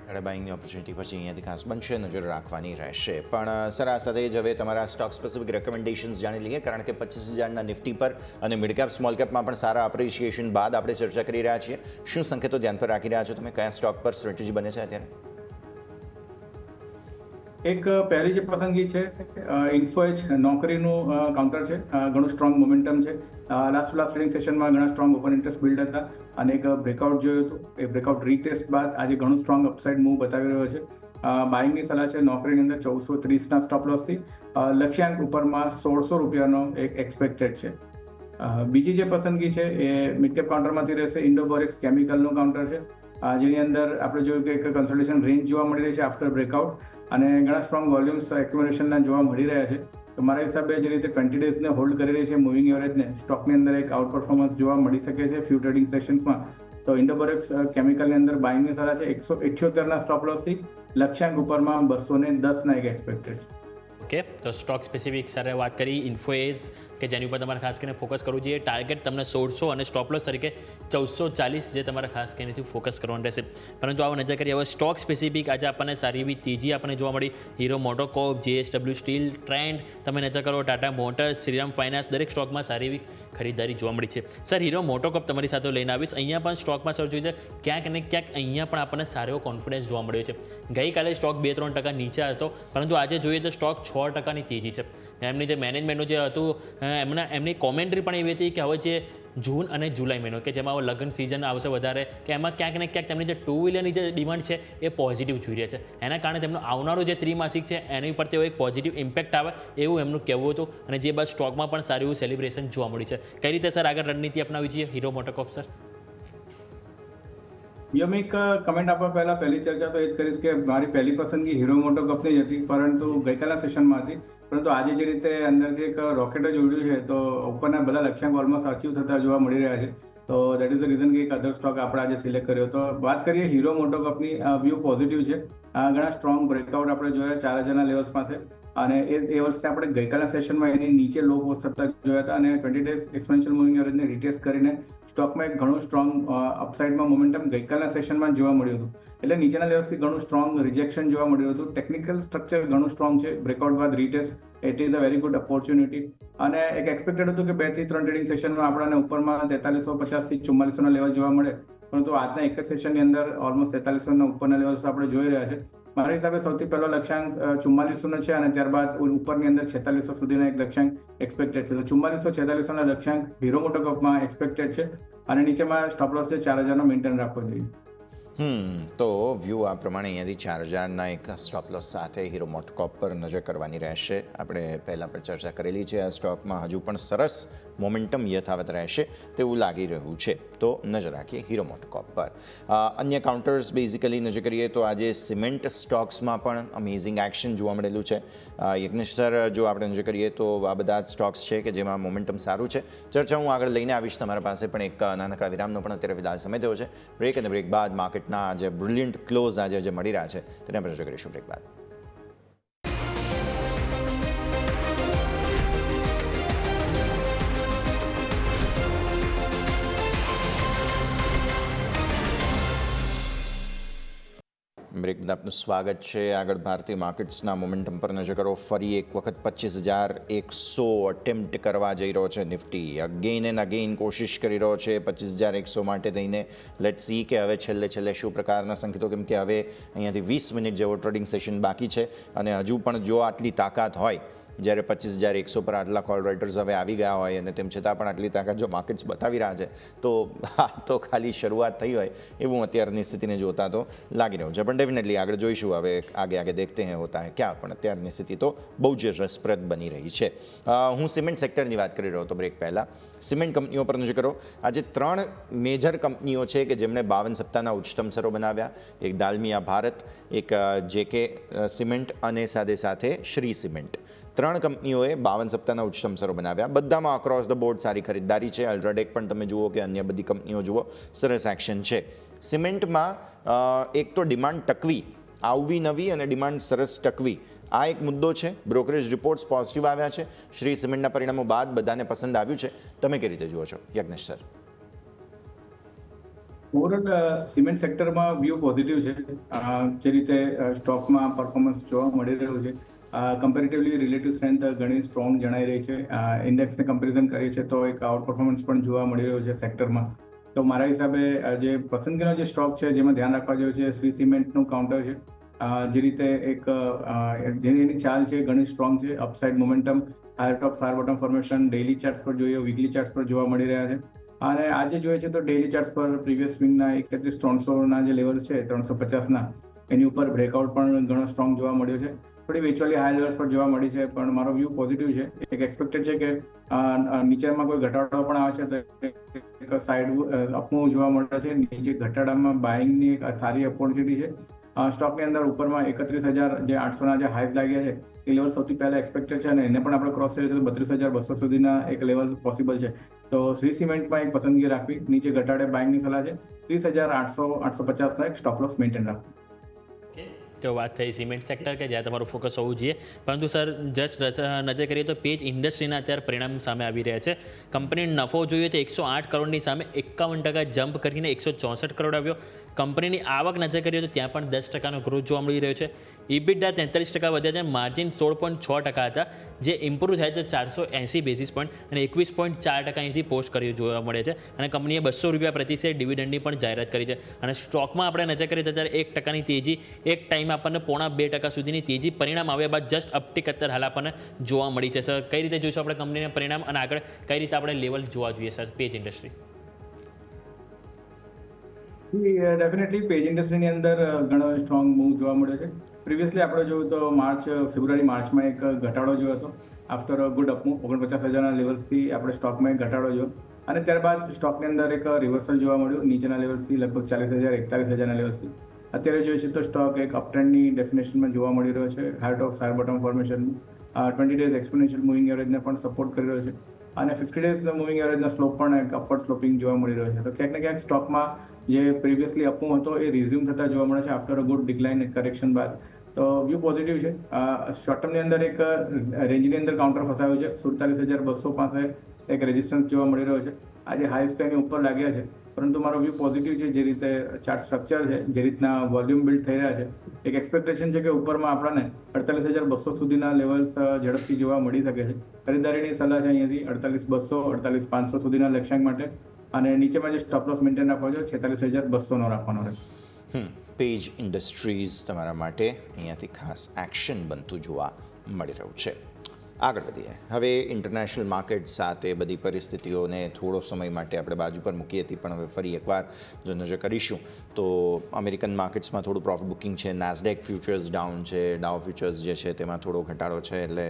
ઘટાડે બાઇંગની ઓપોર્ચ્યુનિટી પછી અહીંયાથી ખાસ બનશે, નજર રાખવાની રહેશે. પણ સર, આ સાથે જ હવે તમારા સ્ટોક સ્પેસિફિક રેકમેન્ડેશન્સ જાણી લઈએ, કારણ કે 25,000ના નિફ્ટી પર અને મિડ કેપ સ્મોલ કેપમાં પણ સારા અપ્રિશિએશન બાદ આપણે ચર્ચા કરી રહ્યા છીએ. શું સંકેતો ધ્યાન પર રાખી રહ્યા છો તમે? કયા સ્ટોક પર સ્ટ્રેટેજી બને છે અત્યારે? એક પહેલી જે પસંદગી છે ઇન્ફોએજ નોકરીનું કાઉન્ટર છે. ઘણું સ્ટ્રોંગ મોમેન્ટમ છે. લાસ્ટ ટ્રેડિંગ સેશનમાં ઘણા સ્ટ્રોંગ ઓપન ઇન્ટરેસ્ટ બિલ્ડ હતા અને એક બ્રેકઆઉટ જોયું હતું. એ બ્રેકઆઉટ રીટેસ્ટ બાદ આજે ઘણું સ્ટ્રોંગ અપસાઇડ મૂવ બતાવી રહ્યો છે. બાઇંગની સલાહ છે નોકરીની અંદર 1430ના સ્ટોપ લોસથી. લક્ષ્યાંક ઉપરમાં 1600 રૂપિયાનો એક એક્સપેક્ટેડ છે. બીજી જે પસંદગી છે એ મિડ કેપ કાઉન્ટરમાંથી રહેશે. ઇન્ડોબોરેક્સ કેમિકલનું કાઉન્ટર છે, જેની અંદર આપણે જોયું કે એક કન્સોલિડેશન રેન્જ જોવા મળી રહી છે આફ્ટર બ્રેકઆઉટ અને ઘણા સ્ટ્રોંગ વોલ્યુમ્સ એક્યુમ્યુલેશનના જોવા મળી રહ્યા છે. તો મારા હિસાબે જે રીતે 20 ડેઝને હોલ્ડ કરી રહી છે મૂવિંગ એવરેજને, સ્ટોકની અંદર એક આઉટ પરફોર્મન્સ જોવા મળી શકે છે ફ્યુ ટ્રેડિંગ સેશન્સમાં. તો ઇન્ડોબોરેક્સ કેમિકલની અંદર બાઇંગની સલાહ છે 178ના સ્ટોપ લોસથી. લક્ષ્યાંક ઉપરમાં 210ના એક એક્સપેક્ટેડ છે. ઓકે, તો સ્ટોક સ્પેસિફિક સરે વાત કરી. ઇન્ફોએજ કે જેની ઉપર તમારે ખાસ કરીને ફોકસ કરવું જોઈએ. ટાર્ગેટ તમને 1600 અને સ્ટોપ લોસ તરીકે 1440 જે તમારે ખાસ કરીને ફોકસ કરવાનું રહેશે. પરંતુ આવો નજર કરીએ હવે સ્ટોક સ્પેસિફિક. આજે આપણને સારી એવી તેજી આપણને જોવા મળી. હીરો મોટોકોર્પ, JSW સ્ટીલ, ટ્રેન્ડ, તમે નજર કરો ટાટા મોટર્સ, શ્રીરામ ફાઇનાન્સ, દરેક સ્ટોકમાં સારી એવી ખરીદારી જોવા મળી છે. સર, હીરો મોટોકોર્પ તમારી સાથે લઈને આવીશ. અહીંયા પણ સ્ટોકમાં સર જોઈએ ક્યાંક ને ક્યાંક અહીંયા પણ આપણને સારો એવો કોન્ફિડન્સ જોવા મળ્યો છે. ગઈકાલે સ્ટોક 2-3% નીચે હતો, પરંતુ આજે જોઈએ તો સ્ટોક 6%ની તેજી છે. એમની જે મેનેજમેન્ટનું જે હતું એમની કોમેન્ટ્રી પણ એવી હતી કે હવે જે જૂન અને જુલાઈ મહિનો કે જેમાં લગ્ન સિઝન આવશે વધારે, કે એમાં ક્યાંક ને ક્યાંક તેમની જે 2 વ્હીલરની જે ડિમાન્ડ છે એ પોઝિટિવ જોઈ રહ્યા છે. એના કારણે તેમનું આવનારું જે ત્રિમાસિક છે એની ઉપર તેઓ એક પોઝિટિવ ઇમ્પેક્ટ આવે એવું એમનું કહેવું હતું. અને જે બાદ સ્ટોકમાં પણ સારું એવું સેલિબ્રેશન જોવા મળ્યું છે. કઈ રીતે સર આગળ રણનીતિ અપનાવી જોઈએ હીરો મોટોકોર્પ સર? યમિક, કમેન્ટ આપવા પહેલા પહેલી ચર્ચા તો એ જ કરીશ કે મારી પહેલી પસંદગી હીરો મોટોકોર્પની જ હતી, પરંતુ ગઈકાલના સેશનમાં હતી. પરંતુ આજે જે રીતે અંદરથી એક રોકેટ જ ઉડ્યું છે તો ઉપરના બધા લક્ષ્યાંક ઓલમોસ્ટ અચીવ થતા જોવા મળી રહ્યા છે. તો દેટ ઇઝ ધ રીઝન કે એક અધર સ્ટોક આપણે આજે સિલેક્ટ કર્યો. તો વાત કરીએ હીરો મોટોકોર્પની, વ્યૂ પોઝિટિવ છે. ઘણા સ્ટ્રોંગ બ્રેકઆઉટ આપણે જોયા 4000ના લેવલ્સ પાસે અને એ વર્ષે આપણે ગઈકાલના સેશનમાં એની નીચે લો પોસ્ટ થતા જોયા હતા અને 20 ડેઝ એક્સપેન્શિયલ મૂવિંગ એવરેજને રિટેસ્ટ કરીને સ્ટોકમાં એક ઘણું સ્ટ્રોંગ અપસાઇડમાં મોમેન્ટમ ગઈકાલના સેશનમાં જોવા મળ્યું હતું. એટલે નીચેના લેવલ્સથી ઘણું સ્ટ્રોંગ રિજેક્શન જોવા મળ્યું હતું. ટેકનિકલ સ્ટ્રક્ચર ઘણું સ્ટ્રોંગ છે. બ્રેકઆઉટ બાદ retest, it is a very good opportunity. અને એક એક્સપેક્ટેડ હતું કે 2 થી 3 ટ્રેડિંગ સેશનમાં આપણને ઉપરમાં 4350 થી 4400ના લેવલ જોવા મળે, પરંતુ આજના એક જ સેશનની અંદર ઓલમોસ્ટ 4300ના ઉપરના લેવલ્સ આપણે જોઈ રહ્યા છે. મારા હિસાબે સૌથી પહેલો લક્ષ્યાંક 4400નો છે અને ત્યારબાદ ઉપરની અંદર 4600 સુધીનો એક લક્ષ્યાંક એક્સપેક્ટેડ છે. તો 4400-4600ના લક્ષ્યાંક હીરો મોટોકોર્પમાં એક્સપેક્ટેડ છે અને નીચેમાં સ્ટોપ લોસ છે 4000નો મેન્ટેન રાખવો જોઈએ. તો વ્યૂ આ પ્રમાણે અહીંયાથી 4000ના એક સ્ટોપ લોસ સાથે હીરો મોટોકોર્પ પર નજર કરવાની રહેશે. આપણે પહેલાં પણ ચર્ચા કરેલી છે, આ સ્ટોકમાં હજુ પણ સરસ મોમેન્ટમ યથાવત રહેશે તેવું લાગી રહ્યું છે. તો નજર રાખીએ હીરો મોટોકોર્પ પર. અન્ય કાઉન્ટર્સ બેઝિકલી નજર કરીએ તો આજે સિમેન્ટ સ્ટોક્સમાં પણ અમેઝિંગ એક્શન જોવા મળેલું છે. યજ્ઞેશ સર, જો આપણે નજર કરીએ તો આ બધા જ સ્ટોક્સ છે કે જેમાં મોમેન્ટમ સારું છે. ચર્ચા હું આગળ લઈને આવીશ તમારા પાસે, પણ એક નાનકડા વિરામનો પણ અત્યારે વિદાય સમય થયો છે. બ્રેક અને બ્રેક બાદ માર્કેટના જે બ્રિલિયન્ટ ક્લોઝ આજે જે મળી રહ્યા છે તેને આપણે નજર કરીશું બ્રેક બાદ. બ્રેક બાદ આપનું સ્વાગત છે. આગળ ભારતીય માર્કેટ્સના મોમેન્ટમ પર નજર કરો. ફરી એક વખત 25,100 અટેમ્પ્ટ કરવા જઈ રહ્યો છે નિફ્ટી. અગેન એન્ડ અગેન કોશિશ કરી રહ્યો છે 25,100 માટે થઈને. લેટ્સ સી કે હવે છેલ્લે શું પ્રકારના સંકેતો, કેમ કે હવે અહીંયાથી 20 મિનિટ જેવો ટ્રેડિંગ સેશન બાકી છે અને હજુ પણ જો આટલી તાકાત હોય જ્યારે 25,100 પર આટલા કોલ રાઇટર્સ હવે આવી ગયા હોય અને તેમ છતાં પણ આટલી તાકાત જો માર્કેટ્સ બતાવી રહ્યા છે તો આ તો ખાલી શરૂઆત થઈ હોય એવું અત્યારની સ્થિતિને જોતા તો લાગી રહ્યું છે. પણ ડેફિનેટલી આગળ જોઈશું, હવે આગે દેખતે हैं હોતા है ક્યાં, પણ અત્યારની સ્થિતિ તો બહુ જ રસપ્રદ બની રહી છે. હું સિમેન્ટ સેક્ટરની વાત કરી રહ્યો હતો બ્રેક પહેલાં. સિમેન્ટ કંપનીઓ પર નજર કરો. આજે 3 મેજર કંપનીઓ છે કે જેમણે 52 સપ્તાહના ઉચ્ચતમ સ્તરો બનાવ્યા. એક દાલમિયા ભારત, એક જેકે સિમેન્ટ અને સાથે શ્રી સિમેન્ટ. 3 કંપનીઓએ 52 સપ્તાહના ઉચ્ચતમ સ્તરો બનાવ્યા. બધામાં અક્રોસ ધ બોર્ડ સારી ખરીદદારી છે. અલ્ટ્રાટેક પણ તમે જુઓ કે અન્ય બધી કંપનીઓ જુઓ, સરસ એક્શન છે. સિમેન્ટમાં એક તો ડિમાન્ડ ટકવી, આવવી નવી અને ડિમાન્ડ સરસ ટકવી, આ એક મુદ્દો છે. બ્રોકરેજ રિપોર્ટ્સ પોઝિટિવ આવ્યા છે. શ્રી સિમેન્ટના પરિણામો બાદ બધાને પસંદ આવ્યું છે. તમે કઈ રીતે જુઓ છો યજ્ઞેશ સર? ઓવરઓલ સિમેન્ટ સેક્ટરમાં વ્યૂ પોઝિટિવ છે. જે રીતે સ્ટોકમાં પરફોર્મન્સ જોવા મળી રહ્યું છે, કમ્પેરેટિવલી રિલેટિવ સ્ટ્રેન્થ ઘણી સ્ટ્રોંગ જણાઈ રહી છે. ઇન્ડેક્સને કમ્પેરિઝન કરીએ છીએ તો એક આઉટ પરફોર્મન્સ પણ જોવા મળી રહ્યું છે સેક્ટરમાં. તો મારા હિસાબે જે પસંદગીનો જે સ્ટોક છે જેમાં ધ્યાન રાખવા જેવું છે શ્રી સિમેન્ટનું કાઉન્ટર છે. જે રીતે એક જેની ચાલ છે ઘણી સ્ટ્રોંગ છે. Upside momentum, higher top higher bottom formation daily charts પર જોઈએ, વીકલી ચાર્ટ્સ પર જોવા મળી રહ્યા છે. અને આજે જોઈએ છે તો ડેઇલી ચાર્ટ્સ પર પ્રીવિયસ સ્વિંગના 31,300ના જે લેવલ છે 350ના, એની ઉપર બ્રેકઆઉટ પણ ઘણો સ્ટ્રોંગ જોવા મળ્યો છે. થોડી વેચવાલી હાઈ લેવલ્સ પર જોવા મળી છે, પણ મારો વ્યૂ પોઝિટિવ છે. એક એક્સપેક્ટેડ છે કે નીચેમાં કોઈ ઘટાડો પણ આવે છે તો એક સાઇડ અપમૂવ જોવા મળે છે. નીચે ઘટાડામાં બાઇંગની એક સારી ઓપોર્ચ્યુનિટી છે. સ્ટોકની અંદર ઉપરમાં 31,800ના જે હાઈસ લાગ્યા છે એ લેવલ સૌથી પહેલા એક્સપેક્ટેડ છે અને એને પણ આપણે ક્રોસ કરીએ તો 32,200 સુધીના એક લેવલ પોસિબલ છે. તો શ્રી સિમેન્ટમાં એક પસંદગી રાખવી, નીચે ઘટાડે બાઇંગની સલાહ છે. 30,800-850નો એક સ્ટોપ લોસ મેન્ટેન રાખવું. તો વાત થઈ સિમેન્ટ સેક્ટર કે જ્યાં તમારું ફોકસ હોવું જોઈએ. પરંતુ સર જસ્ટ નજર કરીએ તો પેજ ઇન્ડસ્ટ્રીના અત્યારે પરિણામ સામે આવી રહ્યા છે. કંપનીનો નફો જોઈએ તો 108 કરોડની સામે 51% જમ્પ કરીને 164 કરોડ આવ્યો. કંપનીની આવક નજર કરીએ તો ત્યાં પણ 10%નો ગ્રોથ જોવા મળી રહ્યો છે. ઇબિટા 43% વધ્યા છે. માર્જિન 16.6% હતા, જે ઇમ્પ્રૂવ થયા છે 480 બેઝિસ પોઈન્ટ અને 21.4% અહીંથી પોસ્ટ કર્યું જોવા મળે છે. અને કંપનીએ ₹200 પ્રતિ શેર ડિવિડન્ડની પણ જાહેરાત કરી છે. અને સ્ટોકમાં આપણે નજર કરીએ તો અત્યારે 1%ની તેજી, એક ટાઈમ આપણને 0.5% સુધીની તેજી પરિણામ આવ્યા બાદ જસ્ટ અપટીક અત્યારે હાલ આપણને જોવા મળી છે. સર કઈ રીતે જોઈશું આપણે કંપનીના પરિણામ અને આગળ કઈ રીતે આપણે લેવલ જોવા જોઈએ sir Page industry? Definitely Page ઇન્ડસ્ટ્રીની અંદર ઘણો સ્ટ્રોંગ મૂવ જોવા મળ્યો છે. પ્રિવિયસલી આપણે જોયું તો ફેબ્રુઆરી-માર્ચમાં એક ઘટાડો જોયો હતો. આફ્ટર અ ગુડ અપમૂવ 49,000ના લેવલ્સથી આપણે સ્ટોકમાં એક ઘટાડો જોયો અને ત્યારબાદ સ્ટોકની અંદર એક રિવર્સલ જોવા મળ્યું નીચેના લેવલ્સથી લગભગ 40,000-41,000ના લેવલ્સથી. અત્યારે જોઈએ છે તો સ્ટોક એક અપટ્રેન્ડની ડેફિનેશનમાં જોવા મળી રહ્યો છે. Higher top higher bottom formation 20 days exponential moving એવરેજને પણ સપોર્ટ કરી રહ્યો છે અને 50 ડેઝ મૂવિંગ એવરેજના સ્લોપ પણ એક અપવર્ડ સ્લોપિંગ જોવા મળી રહ્યો છે. તો ક્યાંક ને ક્યાંક સ્ટોકમાં જે પ્રીવિયસલી અપમૂવ હતો એ રિઝ્યુમ થતા જોવા મળે છે after a good decline correction બાદ. તો વ્યૂ પોઝિટિવ છે. શોર્ટ ટર્મની અંદર એક રેન્જની અંદર કાઉન્ટર ફસાયું છે. 47,200 પાસે એક રેઝિસ્ટન્સ જોવા મળી રહ્યો છે. આજે હાઈસ તો એની ઉપર લાગ્યા છે, પરંતુ મારો વ્યૂ પોઝિટિવ છે. જે રીતે ચાર્ટ સ્ટ્રક્ચર છે, જે રીતના વોલ્યુમ બિલ્ડ થઈ રહ્યા છે, એક એક્સપેક્ટેશન છે કે ઉપરમાં આપણને 48,200 સુધીના લેવલ્સ ઝડપથી જોવા મળી શકે છે. ખરીદારીની સલાહ છે અહીંયાથી 48,200, 48,500 સુધીના લક્ષ્યાંક માટે અને નીચેમાં જે સ્ટોપ લોસ મેન્ટેન રાખવો છે 46,200નો રાખવાનો રહેશે. પેજ ઇન્ડસ્ટ્રીઝ તમારા માટે અહીંયાથી ખાસ એક્શન બનતું જોવા મળી રહ્યું છે. આગળ વધીએ. હવે ઇન્ટરનેશનલ માર્કેટ સાથે બધી પરિસ્થિતિઓને થોડો સમય માટે આપણે બાજુ પર મૂકી હતી, પણ હવે ફરી એકવાર જો નજર કરીશું તો અમેરિકન માર્કેટ્સમાં થોડું પ્રોફિટ બુકિંગ છે. નાસ્ડેક ફ્યુચર્સ ડાઉન છે, ડાઉ ફ્યુચર્સ જે છે તેમાં થોડો ઘટાડો છે. એટલે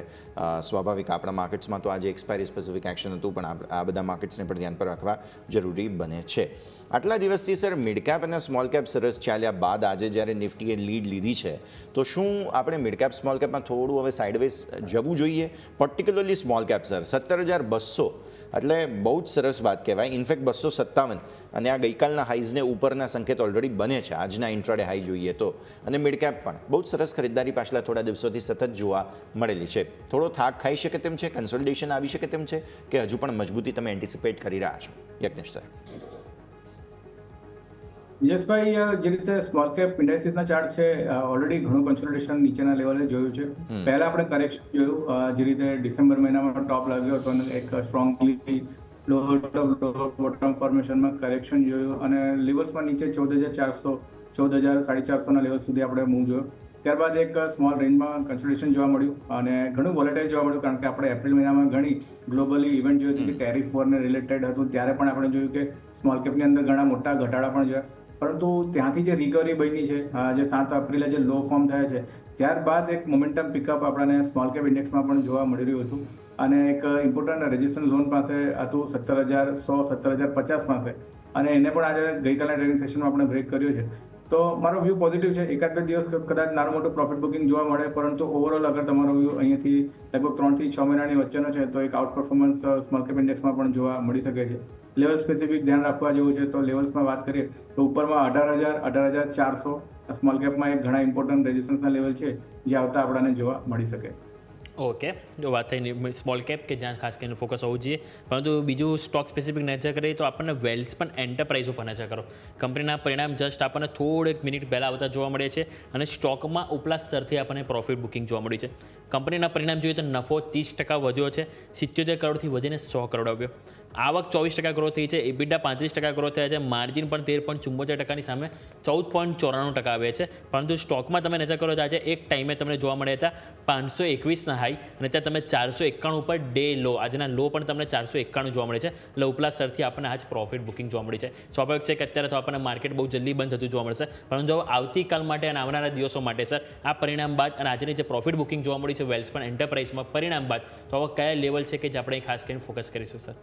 સ્વાભાવિક આપણા માર્કેટ્સમાં તો આજે એક્સપાયરી સ્પેસિફિક એક્શન હતું, પણ આ બધા માર્કેટ્સને પણ ધ્યાન પર રાખવા જરૂરી બને છે. આટલા દિવસથી સર મિડ કેપ અને સ્મોલ કેપ સરસ ચાલ્યા બાદ આજે જ્યારે નિફ્ટીએ લીડ લીધી છે, તો શું આપણે મિડ કેપ સ્મોલ કેપમાં થોડું હવે સાઇડવેઝ જવું જોઈએ? પર્ટિક્યુલરલી સ્મોલ કેપ સર 17,200 એટલે બહુ જ સરસ વાત કહેવાય. ઇનફેક્ટ 257 અને આ ગઈકાલના હાઈઝને ઉપરના સંકેત ઓલરેડી બને છે આજના ઇન્ટ્રાડે હાઈ જોઈએ તો. અને મિડ કેપ પણ બહુ જ સરસ ખરીદદારી પાછલા થોડા દિવસોથી સતત જોવા મળેલી છે. થોડો થાક ખાઈ શકે તેમ છે, કન્સોલિડેશન આવી શકે તેમ છે કે હજુ પણ મજબૂતી તમે એન્ટિસિપેટ કરી રહ્યા છો યજ્ઞેશ સર? યશભાઈ, જે રીતે સ્મોલ કેપ ઇન્ડેક્સીસના ચાર્ટ છે ઓલરેડી ઘણું કન્સોલિડેશન નીચેના લેવલે જોયું છે. પહેલા આપણે કરેક્શન જોયું, જે રીતે ડિસેમ્બર મહિનામાં ટોપ લાગ્યો હતો અને એક સ્ટ્રોંગલી લોઅર બોટમ ફોર્મેશનમાં કરેક્શન જોયું અને લેવલ્સમાં નીચે 14,400, 14,450ના લેવલ સુધી આપણે મૂવ જોયો. ત્યારબાદ એક સ્મોલ રેન્જમાં કન્સોલિડેશન જોવા મળ્યું અને ઘણું વોલેટાઇલ જોવા મળ્યું, કારણ કે આપણે એપ્રિલ મહિનામાં ઘણી ગ્લોબલી ઇવેન્ટ જોઈ હતી કે ટેરિફ વોરને રિલેટેડ હતું, ત્યારે પણ આપણે જોયું કે સ્મોલ કેપની અંદર ઘણા મોટા ઘટાડા પણ જોયા. પરંતુ ત્યાંથી જે રિકવરી બની છે, જે 7 એપ્રિલે જે લો ફોર્મ થયા છે, ત્યારબાદ એક મોમેન્ટમ પિકઅપ આપણને સ્મોલ કેપ ઇન્ડેક્સમાં પણ જોવા મળી રહ્યું હતું અને એક ઇમ્પોર્ટન્ટ રેઝિસ્ટન્સ ઝોન પાસે હતું 17,100 17,050 પાસે, અને એને પણ આજે ગઈકાલના ટ્રેડિંગ સેશનમાં આપણે બ્રેક કર્યો છે. તો મારો વ્યૂ પોઝિટિવ છે. એકાદ બે દિવસ કદાચ નાનું મોટું પ્રોફિટ બુકિંગ જોવા મળે, પરંતુ ઓવરઓલ અગર તમારો વ્યૂ અહીંયાથી લગભગ 3 થી 6 મહિનાની વચ્ચેનો છે તો એક આઉટ પરફોર્મન્સ સ્મોલ કેપ ઇન્ડેક્સમાં પણ જોવા મળી શકે છે. લેવલ સ્પેસિફિક ધ્યાન રાખવા જેવું છે. તો લેવલ્સમાં વાત કરીએ તો ઉપરમાં 18,000 18,400 સ્મોલ કેપમાં એક ઘણા ઇમ્પોર્ટન્ટ રેઝિસ્ટન્સના લેવલ છે જે આવતા આપણને જોવા મળી શકે. ઓકે, જો વાત થઈ સ્મોલ કેપ કે જ્યાં ખાસ કરીને ફોકસ હોવું જોઈએ, પરંતુ બીજું સ્ટોક સ્પેસિફિક નજર કરીએ તો આપણને વેલ્સ પણ એન્ટરપ્રાઇઝ ઉપર નજર કરો. કંપનીના પરિણામ જસ્ટ આપણને થોડેક મિનિટ પહેલાં આવતા જોવા મળે છે અને સ્ટોકમાં ઉપલા સ્તરથી આપણને પ્રોફિટ બુકિંગ જોવા મળ્યું છે. કંપનીના પરિણામ જોઈએ તો નફો 30% વધ્યો છે, 77 કરોડથી વધીને 100 કરોડ આવ્યો. આવક 24% ગ્રોથ થઈ છે, EBITDA 35% ગ્રોથ થયા છે, માર્જિન પણ 13.74%ની સામે 14.94% આવે છે. પરંતુ સ્ટોકમાં તમે નજર કરો તો આજે એક ટાઈમે તમને જોવા મળ્યા હતા 521ના હાઈ અને ત્યાં તમે 491 ઉપર ડે લો, આજના લો પણ તમને 491 જોવા મળે છે. એટલે ઉપલા સ્તરથી આપણને આજ પ્રોફિટ બુકિંગ જોવા મળી છે. સ્વાભાવિક છે કે અત્યારે તો આપણને માર્કેટ બહુ જલ્દી બંધ થતું જોવા મળશે, પરંતુ આવતીકાલ માટે અને આવનારા દિવસો માટે સર આ પરિણામ બાદ અને આજની જે પ્રોફિટ બુકિંગ જોવા મળી છે વેલ્સપન એન્ટરપ્રાઇઝમાં પરિણામ બાદ, તો હવે કયા લેવલ છે કે જે આપણે ખાસ કરીને ફોકસ કરીશું સર?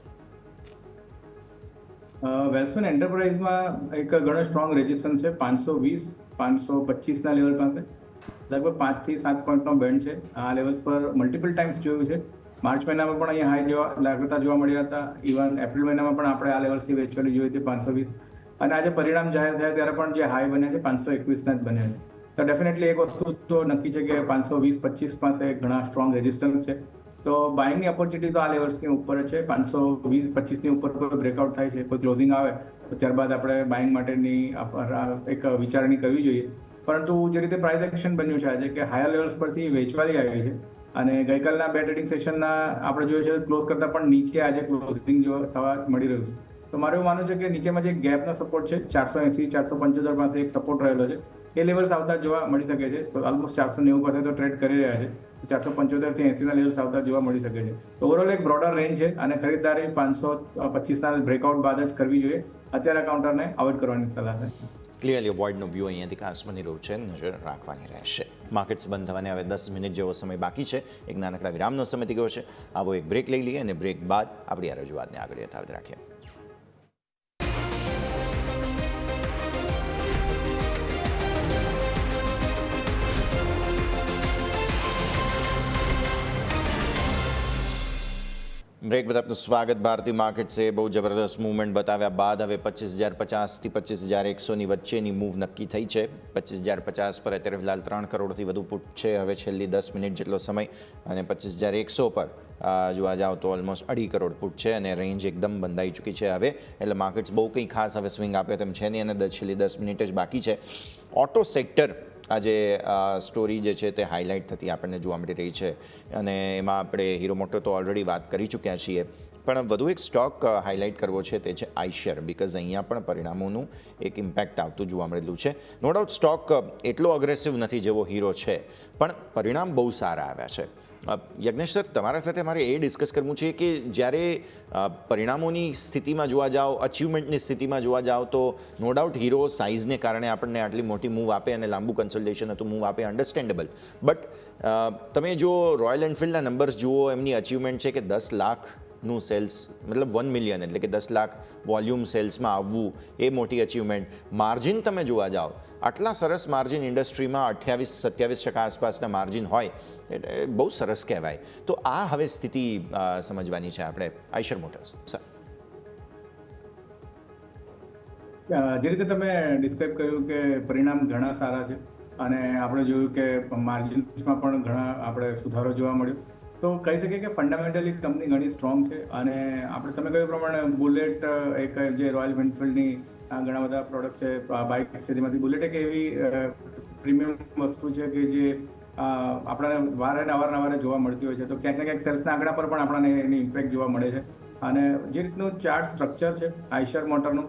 વેલ્સપન એન્ટરપ્રાઇઝમાં એક ઘણો સ્ટ્રોંગ રેઝિસ્ટન્સ છે 520 525ના લેવલ પાસે, લગભગ 5 થી 7 પોઈન્ટનો બેન્ડ છે. આ લેવલ્સ પર મલ્ટિપલ ટાઈમ્સ જોયું છે. માર્ચ મહિનામાં પણ અહીંયા હાઈ લાગતા જોવા મળ્યા હતા. ઇવન એપ્રિલ મહિનામાં પણ આપણે આ લેવલ્સથી વેચવાની જોઈ હતી 520, અને આજે પરિણામ જાહેર થયા ત્યારે પણ જે હાઈ બન્યા છે 521ના જ બન્યા છે. તો ડેફિનેટલી એક વસ્તુ તો નક્કી છે કે 520-25 પાસે ઘણા સ્ટ્રોંગ રેઝિસ્ટન્સ છે. તો બાઇંગની ઓપોર્ચ્યુનિટી તો આ લેવલ્સની ઉપર છે. 520-25ની ઉપર કોઈ બ્રેકઆઉટ થાય છે, કોઈ ક્લોઝિંગ આવે તો ત્યારબાદ આપણે બાઇંગ માટેની એક વિચારણી કરવી જોઈએ. પરંતુ જે રીતે પ્રાઇસ એક્શન બન્યું છે આજે કે હાયર લેવલ્સ પરથી વેચવાલી આવી છે અને ગઈકાલના બે ટ્રેડિંગ સેશનના આપણે જોઈએ છે ક્લોઝ કરતાં પણ નીચે આજે ક્લોઝિંગ જોવા થવા મળી રહ્યું છે. તો મારું એવું માનવું છે કે નીચેમાં જે ગેપનો સપોર્ટ છે 480-475 પાસે એક સપોર્ટ રહેલો છે, એ લેવલ્સ આવતા જોવા મળી શકે છે. તો ઓલમોસ્ટ 490 પાસે તો ટ્રેડ કરી રહ્યા છે. 475 થી 80ના લેવલ્સ આવતા જોવા મળી શકે છે. તો ઓવરઓલ એક બ્રોડર રેન્જ છે અને ખરીદદારી 525ના બ્રેકઆઉટ બાદ જ કરવી જોઈએ. અત્યારે કાઉન્ટરને અવોઇડ કરવાની સલાહ છે. ક્લિયરલી અવોઇડનો વ્યૂ અહીંયાથી ખાસ બની રહ્યું છે, નજર રાખવાની રહેશે. માર્કેટ્સ બંધ થવાને હવે 10 મિનિટ જેવો સમય બાકી છે. એક નાનકડા વિરામનો સમય થઈ ગયો છે. આવો એક બ્રેક લઈ લઈએ અને બ્રેક બાદ આપણી આ રજૂઆતને આગળ યથાવત રાખીએ. બ્રેક બાદ આપનું સ્વાગત. ભારતીય માર્કેટ્સે બહુ જબરદસ્ત મૂવમેન્ટ બતાવ્યા બાદ હવે 25,050થી 25,100ની વચ્ચેની મૂવ નક્કી થઈ છે. 25,050 પર અત્યારે ફિલહાલ 3 કરોડથી વધુ પુટ છે હવે છેલ્લી 10 મિનિટ જેટલો સમય, અને 25,100 પર જોવા જાઓ તો ઓલમોસ્ટ 2.5 કરોડ પુટ છે અને રેન્જ એકદમ બંધાઈ ચૂકી છે હવે. એટલે માર્કેટ્સ બહુ કંઈ ખાસ હવે સ્વિંગ આપે તેમ છે નહીં અને છેલ્લી 10 મિનિટ જ બાકી છે. ઓટો સેક્ટર આજે સ્ટોરી જે છે તે હાઇલાઇટ થતી આપણને જોવા મળી રહી છે અને એમાં આપણે હીરો મોટો તો ઓલરેડી વાત કરી ચૂક્યા છીએ, પણ વધુ એક સ્ટોક હાઇલાઇટ કરવો છે તે છે આઈશર, બિકોઝ અહીંયા પણ પરિણામોનું એક ઇમ્પેક્ટ આવતું જોવા મળેલું છે. નો ડાઉટ સ્ટોક એટલો અગ્રેસિવ નથી જેવો હીરો છે, પણ પરિણામ બહુ સારા આવ્યા છે. યજ્ઞેશ સર, તમારા સાથે મારે એ ડિસ્કસ કરવું છે કે જ્યારે પરિણામોની સ્થિતિમાં જોવા જાઓ, અચીવમેન્ટની સ્થિતિમાં જોવા જાઓ તો નો ડાઉટ હીરો સાઇઝને કારણે આપણને આટલી મોટી મૂવ આપે અને લાંબુ કન્સોલિડેશન હતું મૂવ આપે, અન્ડરસ્ટેન્ડેબલ. બટ તમે જો રોયલ એનફિલ્ડના નંબર્સ જુઓ, એમની અચીવમેન્ટ છે કે 10 લાખનું સેલ્સ, મતલબ 1 મિલિયન એટલે કે 10 લાખ વોલ્યુમ સેલ્સમાં આવવું એ મોટી અચીવમેન્ટ. માર્જિન તમે જોવા જાઓ, આટલા સરસ માર્જિન ઇન્ડસ્ટ્રીમાં 28-27% આસપાસના માર્જિન હોય એટલે બહુ સરસ કહેવાય. તો આ હવે સ્થિતિ સમજવાની છે આપણે આઈશર મોટર્સ. સર, જે રીતે તમે ડિસ્ક્રાઇબ કર્યું કે પરિણામ ઘણા સારા છે અને આપણે જોયું કે માર્જિન્સમાં પણ ઘણા આપણે સુધારો જોવા મળ્યો, તો કહી શકીએ કે ફંડામેન્ટલી કંપની ઘણી સ્ટ્રોંગ છે. અને આપણે તમે કહ્યું પ્રમાણે બુલેટ એક જે રોયલ એનફિલ્ડની ઘણા બધા પ્રોડક્ટ છે, બાઇક છે, જેમાંથી બુલેટ એક એવી પ્રીમિયમ વસ્તુ છે કે જે આપણને અવારનવાર જોવા મળતી હોય છે. તો ક્યાંક ને ક્યાંક સેલ્સના આંકડા પર પણ આપણને એની ઇમ્પેક્ટ જોવા મળે છે. અને જે રીતનું ચાર્ટ સ્ટ્રક્ચર છે આઈશર મોટરનું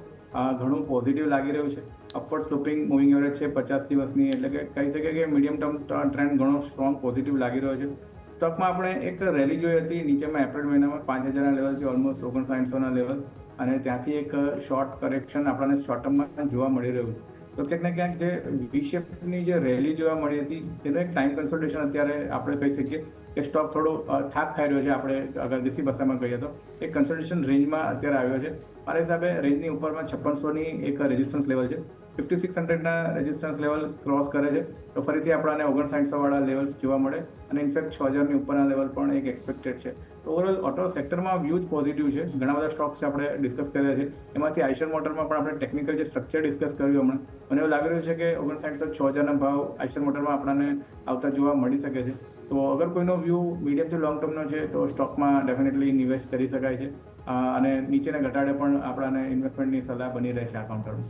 ઘણું પોઝિટિવ લાગી રહ્યું છે. અપવર્ડ સ્લોપિંગ મૂવિંગ એવરેજ છે 50 દિવસની, એટલે કે કહી શકીએ કે મીડિયમ ટર્મ ટ્રેન્ડ ઘણો સ્ટ્રોંગ પોઝિટિવ લાગી રહ્યો છે. સ્ટોકમાં આપણે એક રેલી જોઈ હતી નીચેમાં એપ્રિલ મહિનામાં 5000ના લેવલથી ઓલમોસ્ટ 5900ના લેવલ, અને ત્યાંથી એક શોર્ટ કરેક્શન આપણને શોર્ટ ટર્મમાં જોવા મળી રહ્યું. તો ક્યાંક ને ક્યાંક જે વી શેપની જે રેલી જોવા મળી હતી તેનું એક ટાઈમ કન્સોલિડેશન અત્યારે આપણે કહી શકીએ કે સ્ટોક થોડો થાક ખાઈ રહ્યો છે. આપણે અગર દેશી ભાષામાં કહીએ તો એક કન્સોલિડેશન રેન્જમાં અત્યારે આવ્યો છે. મારા હિસાબે રેન્જની ઉપરમાં 5600ની એક રેઝિસ્ટન્સ લેવલ છે, 5600ના રેઝિસ્ટન્સ લેવલ ક્રોસ કરે છે તો ફરીથી આપણને 5900 વાળા લેવલ્સ જોવા મળે, અને ઇનફેક્ટ 6000ની ઉપરના લેવલ પણ એક એક્સપેક્ટેડ છે. તો ઓવરઓલ ઓટો સેક્ટરમાં વ્યૂ જ પોઝિટિવ છે. ઘણા બધા સ્ટોક્સ આપણે ડિસ્કસ કર્યા છે, એમાંથી આઈશર મોટરમાં પણ આપણે ટેકનિકલ જે સ્ટ્રક્ચર ડિસ્કસ કર્યું હમણાં, મને એવું લાગી રહ્યું છે કે 5900 6000ના ભાવ આઈશર મોટરમાં આપણને આવતા જોવા મળી શકે છે. તો અગર કોઈનો વ્યૂ મીડિયમથી લોંગ ટર્મનો છે તો સ્ટોકમાં ડેફિનેટલી ઇન્વેસ્ટ કરી શકાય છે, અને નીચેના ઘટાડે પણ આપણને ઇન્વેસ્ટમેન્ટની સલાહ બની રહે છે આ કાઉન્ટરમાં.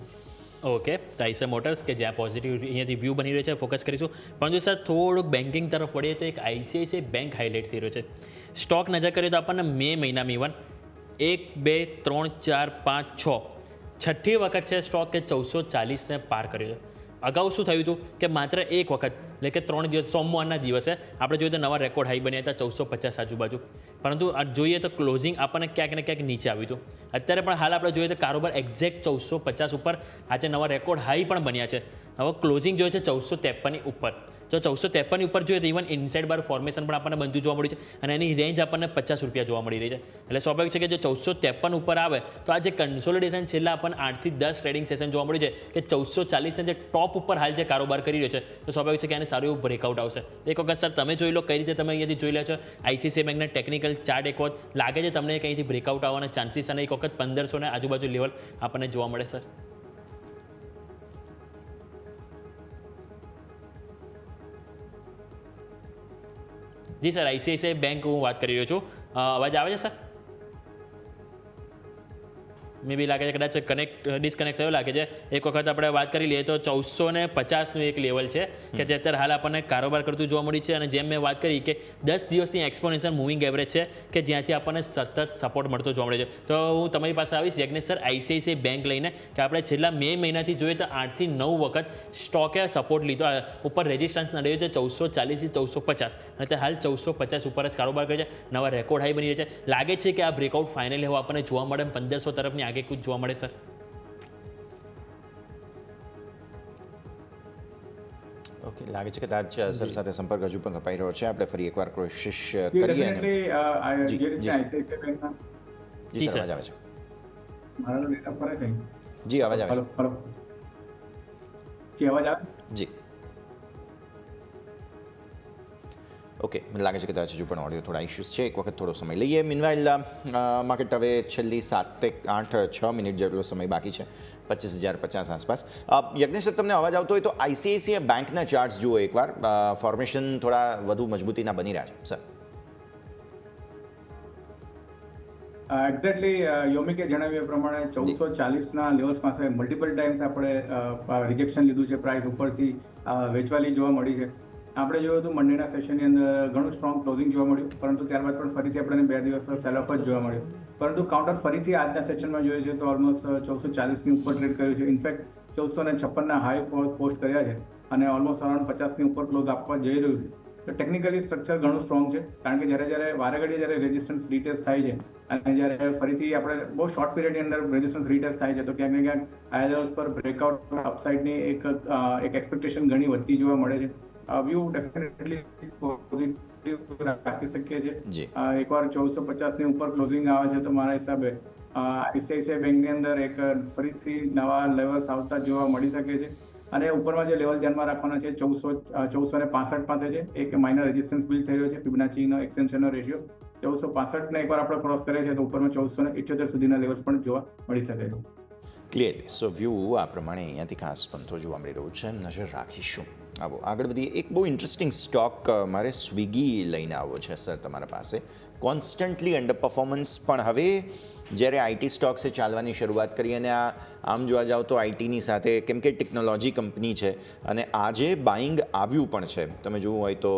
ઓકે, તો આઈસર મોટર્સ કે જ્યાં પોઝિટિવ અહીંયાથી વ્યૂ બની રહ્યો છે ફોકસ કરીશું. પરંતુ સર થોડુંક બેન્કિંગ તરફ વળીએ તો એક આઈસીઆઈસીઆઈ બેંક હાઇલાઇટ થઈ રહ્યો છે. સ્ટોક નજર કરીએ તો આપણને મે મહિનામાં ઇવન 1 2 3 4 5 6 છઠ્ઠી વખત છે સ્ટોક કે 1440ને પાર કર્યો છે. અગાઉ શું થયું હતું કે માત્ર એક વખત એટલે કે 3 દિવસ સોમવારના દિવસે આપણે જોઈએ તો નવા રેકોર્ડ હાઈ બન્યા હતા 1450 આજુબાજુ, પરંતુ જોઈએ તો ક્લોઝિંગ આપણને ક્યાંક ને ક્યાંક નીચે આવ્યું હતું. અત્યારે પણ હાલ આપણે જોઈએ તો કારોબાર એક્ઝેક્ટ 1450 ઉપર આજે નવા રેકોર્ડ હાઈ પણ બન્યા છે. હવે ક્લોઝિંગ જોઈએ છે 1453ની ઉપર. જો 1453ની ઉપર જોઈએ તો ઇવન ઇનસાઇડ બાર ફોર્મેશન પણ આપણને બનતું જોવા મળ્યું છે, અને એની રેન્જ આપણને 50 રૂપિયા જોવા મળી રહી છે. એટલે સ્વાભાવિક છે કે જો 1453 ઉપર આવે તો આ જે કન્સોલિડેશન છેલ્લા આપણને 8 થી 10 ટ્રેડિંગ સેશન જોવા મળ્યું છે કે 1440 જે ટોપ ઉપર હાલ જે કારોબાર કરી રહ્યો છે, તો સ્વાભાવિક છે કે આને સારું એવું બ્રેકઆઉટ આવશે. એક વખત સર તમે જોઈ લો કઈ રીતે તમે અહીંયાથી જોઈ લો છો આઈસીઆઈસીઆઈ બેંકના ટેકનિકલ ચાર્ટ. એક વખત લાગે છે તમને કે અહીંથી બ્રેકઆઉટ આવવાના ચાન્સીસ, અને એક વખત 1500 આજુબાજુ લેવલ આપણને જોવા મળે સર. જી સર, આઈસીઆઈસીઆઈ બેંક હું વાત કરી રહ્યો છું. અવાજ આવે છે સર? મે બી લાગે છે કદાચ ડિસ્કનેક્ટ થયો લાગે છે. એક વખત આપણે વાત કરી લઈએ તો 1450નું એક લેવલ છે કે જે અત્યારે હાલ આપણને કારોબાર કરતું જોવા મળ્યું છે, અને જેમ મેં વાત કરી કે 10 દિવસની એક્સપોનેન્શિયલ મૂવિંગ એવરેજ છે કે જ્યાંથી આપણને સતત સપોર્ટ મળતો જોવા મળે છે. તો હું તમારી પાસે આવીશ યજ્ઞેશ સર આઈસીઆઈસીઆઈ બેંક લઈને કે આપણે છેલ્લા મે મહિનાથી જોઈએ તો 8 થી 9 વખત સ્ટોકે સપોર્ટ લીધો, ઉપર રેઝિસ્ટન્સ નડ્યો છે 1440 થી 1450, અને તે હાલ 1450 ઉપર જ કારોબાર કરે છે. નવા રેકોર્ડ હાઈ બની રહ્યા છે. લાગે છે કે આ બ્રેકઆઉટ ફાઇનલી હવે આપણને જોવા મળે 1500 તરફની આગે કુછ જોવા મળે સર? ઓકે, લાગે છે કે તાજ સર સાથે સંપર્ક હજુ પણ કપાઈ રહ્યો છે. આપણે ફરી એકવાર કોશિશ કરીએ. જી સર, અવાજ આવે છે? જી અવાજ આવે છે. જી ઓકે, મને લાગે છે કે તાજ હજુ પણ ઓડિયો થોડા ઇશ્યુઝ છે. એક વખત થોડો સમય લઈએ. મીનવાઇલ માર્કેટ હવે છેલ્લી 7-8-6 મિનિટ જેટલો સમય બાકી છે, 25,050 આસપાસ. યજ્ઞેશ, તમને અવાજ આવતો હોય તો આઈસીઆઈસીઆઈ બેંકના ચાર્ટ્સ જુઓ એકવાર. ફોર્મેશન થોડા વધુ મજબૂતીના બની રહ્યા છે સર. એક્ઝેક્ટલી યોમિકે જણાવ્યા પ્રમાણે 1440ના લેવલ્સ પાસે મલ્ટિપલ ટાઈમ્સ આપણે રિજેક્શન લીધું છે, પ્રાઇસ ઉપરથી વેચવાલી જોવા મળી છે. આપણે જોયું હતું મંડેના સેશનની અંદર ઘણું સ્ટ્રોંગ ક્લોઝિંગ જોવા મળ્યું, પરંતુ ત્યારબાદ પણ ફરીથી આપણને 2 દિવસ સેલ ઓફ જ જોવા મળ્યું. પરંતુ કાઉન્ટર ફરીથી આજના સેશનમાં જોઈએ છે તો ઓલમોસ્ટ 1440ની ઉપર ટ્રેડ કર્યું છે. ઇનફેક્ટ 1456ના હાઈ પોસ્ટ કર્યા છે, અને ઓલમોસ્ટ અરાઉન્ડ 50ની ઉપર ક્લોઝ આપવા જઈ રહ્યું છે. તો ટેકનિકલી સ્ટ્રક્ચર ઘણું સ્ટ્રોંગ છે, કારણ કે જ્યારે વારે ઘડીએ જ્યારે રેઝિસ્ટન્સ રીટેસ્ટ થાય છે, અને જ્યારે ફરીથી આપણે બહુ શોર્ટ પીરિયડની અંદર રેઝિસ્ટન્સ રીટેસ્ટ થાય છે, તો ક્યાંક ને ક્યાંક આ લેવલ્સ પર બ્રેકઆઉટ અપસાઇડની એક એક્સપેક્ટેશન ઘણી વધતી જોવા મળે છે. વ્યૂ ડેફિનેટલી પોઝિટિવ રાખી શકીએ છીએ. એકવાર 1450ની ઉપર ક્લોઝિંગ આવે છે તો મારા હિસાબે આઈસીઆઈસીઆઈ બેંકની અંદર એક ફરીથી નવા લેવલ્સ આવતા જોવા મળી શકે છે. અને ઉપરમાં જે લેવલ ધ્યાનમાં રાખવાના છે 1465 પાસે છે એક માઇનર રેઝિસ્ટન્સ બિલ્ડ થઈ રહ્યો છે, ફિબોનાચીનો એક્સટેન્શનનો રેશિયો 1465ને એકવાર આપણે ક્રોસ કરીએ છીએ તો ઉપરમાં 1478 સુધીના લેવલ્સ પણ જોવા મળી શકે છે. ક્લિયરલી સો વ્યૂ આ પ્રમાણે અહીંયાથી ખાસ પંથો જોવા મળી રહ્યું છે. નજર રાખીશું. આવો આગળ વધીએ. એક બહુ ઇન્ટરેસ્ટિંગ સ્ટોક મારે સ્વિગી લઈને આવવો છે સર તમારા પાસે. કોન્સ્ટન્ટલી અંડર પરફોર્મન્સ, પણ હવે જ્યારે આઈટી સ્ટોક્સે ચાલવાની શરૂઆત કરી અને આમ જોવા જાઓ તો આઈટીની સાથે કેમ કે ટેકનોલોજી કંપની છે અને આજે બાઇંગ આવ્યું પણ છે. તમે જોવું હોય તો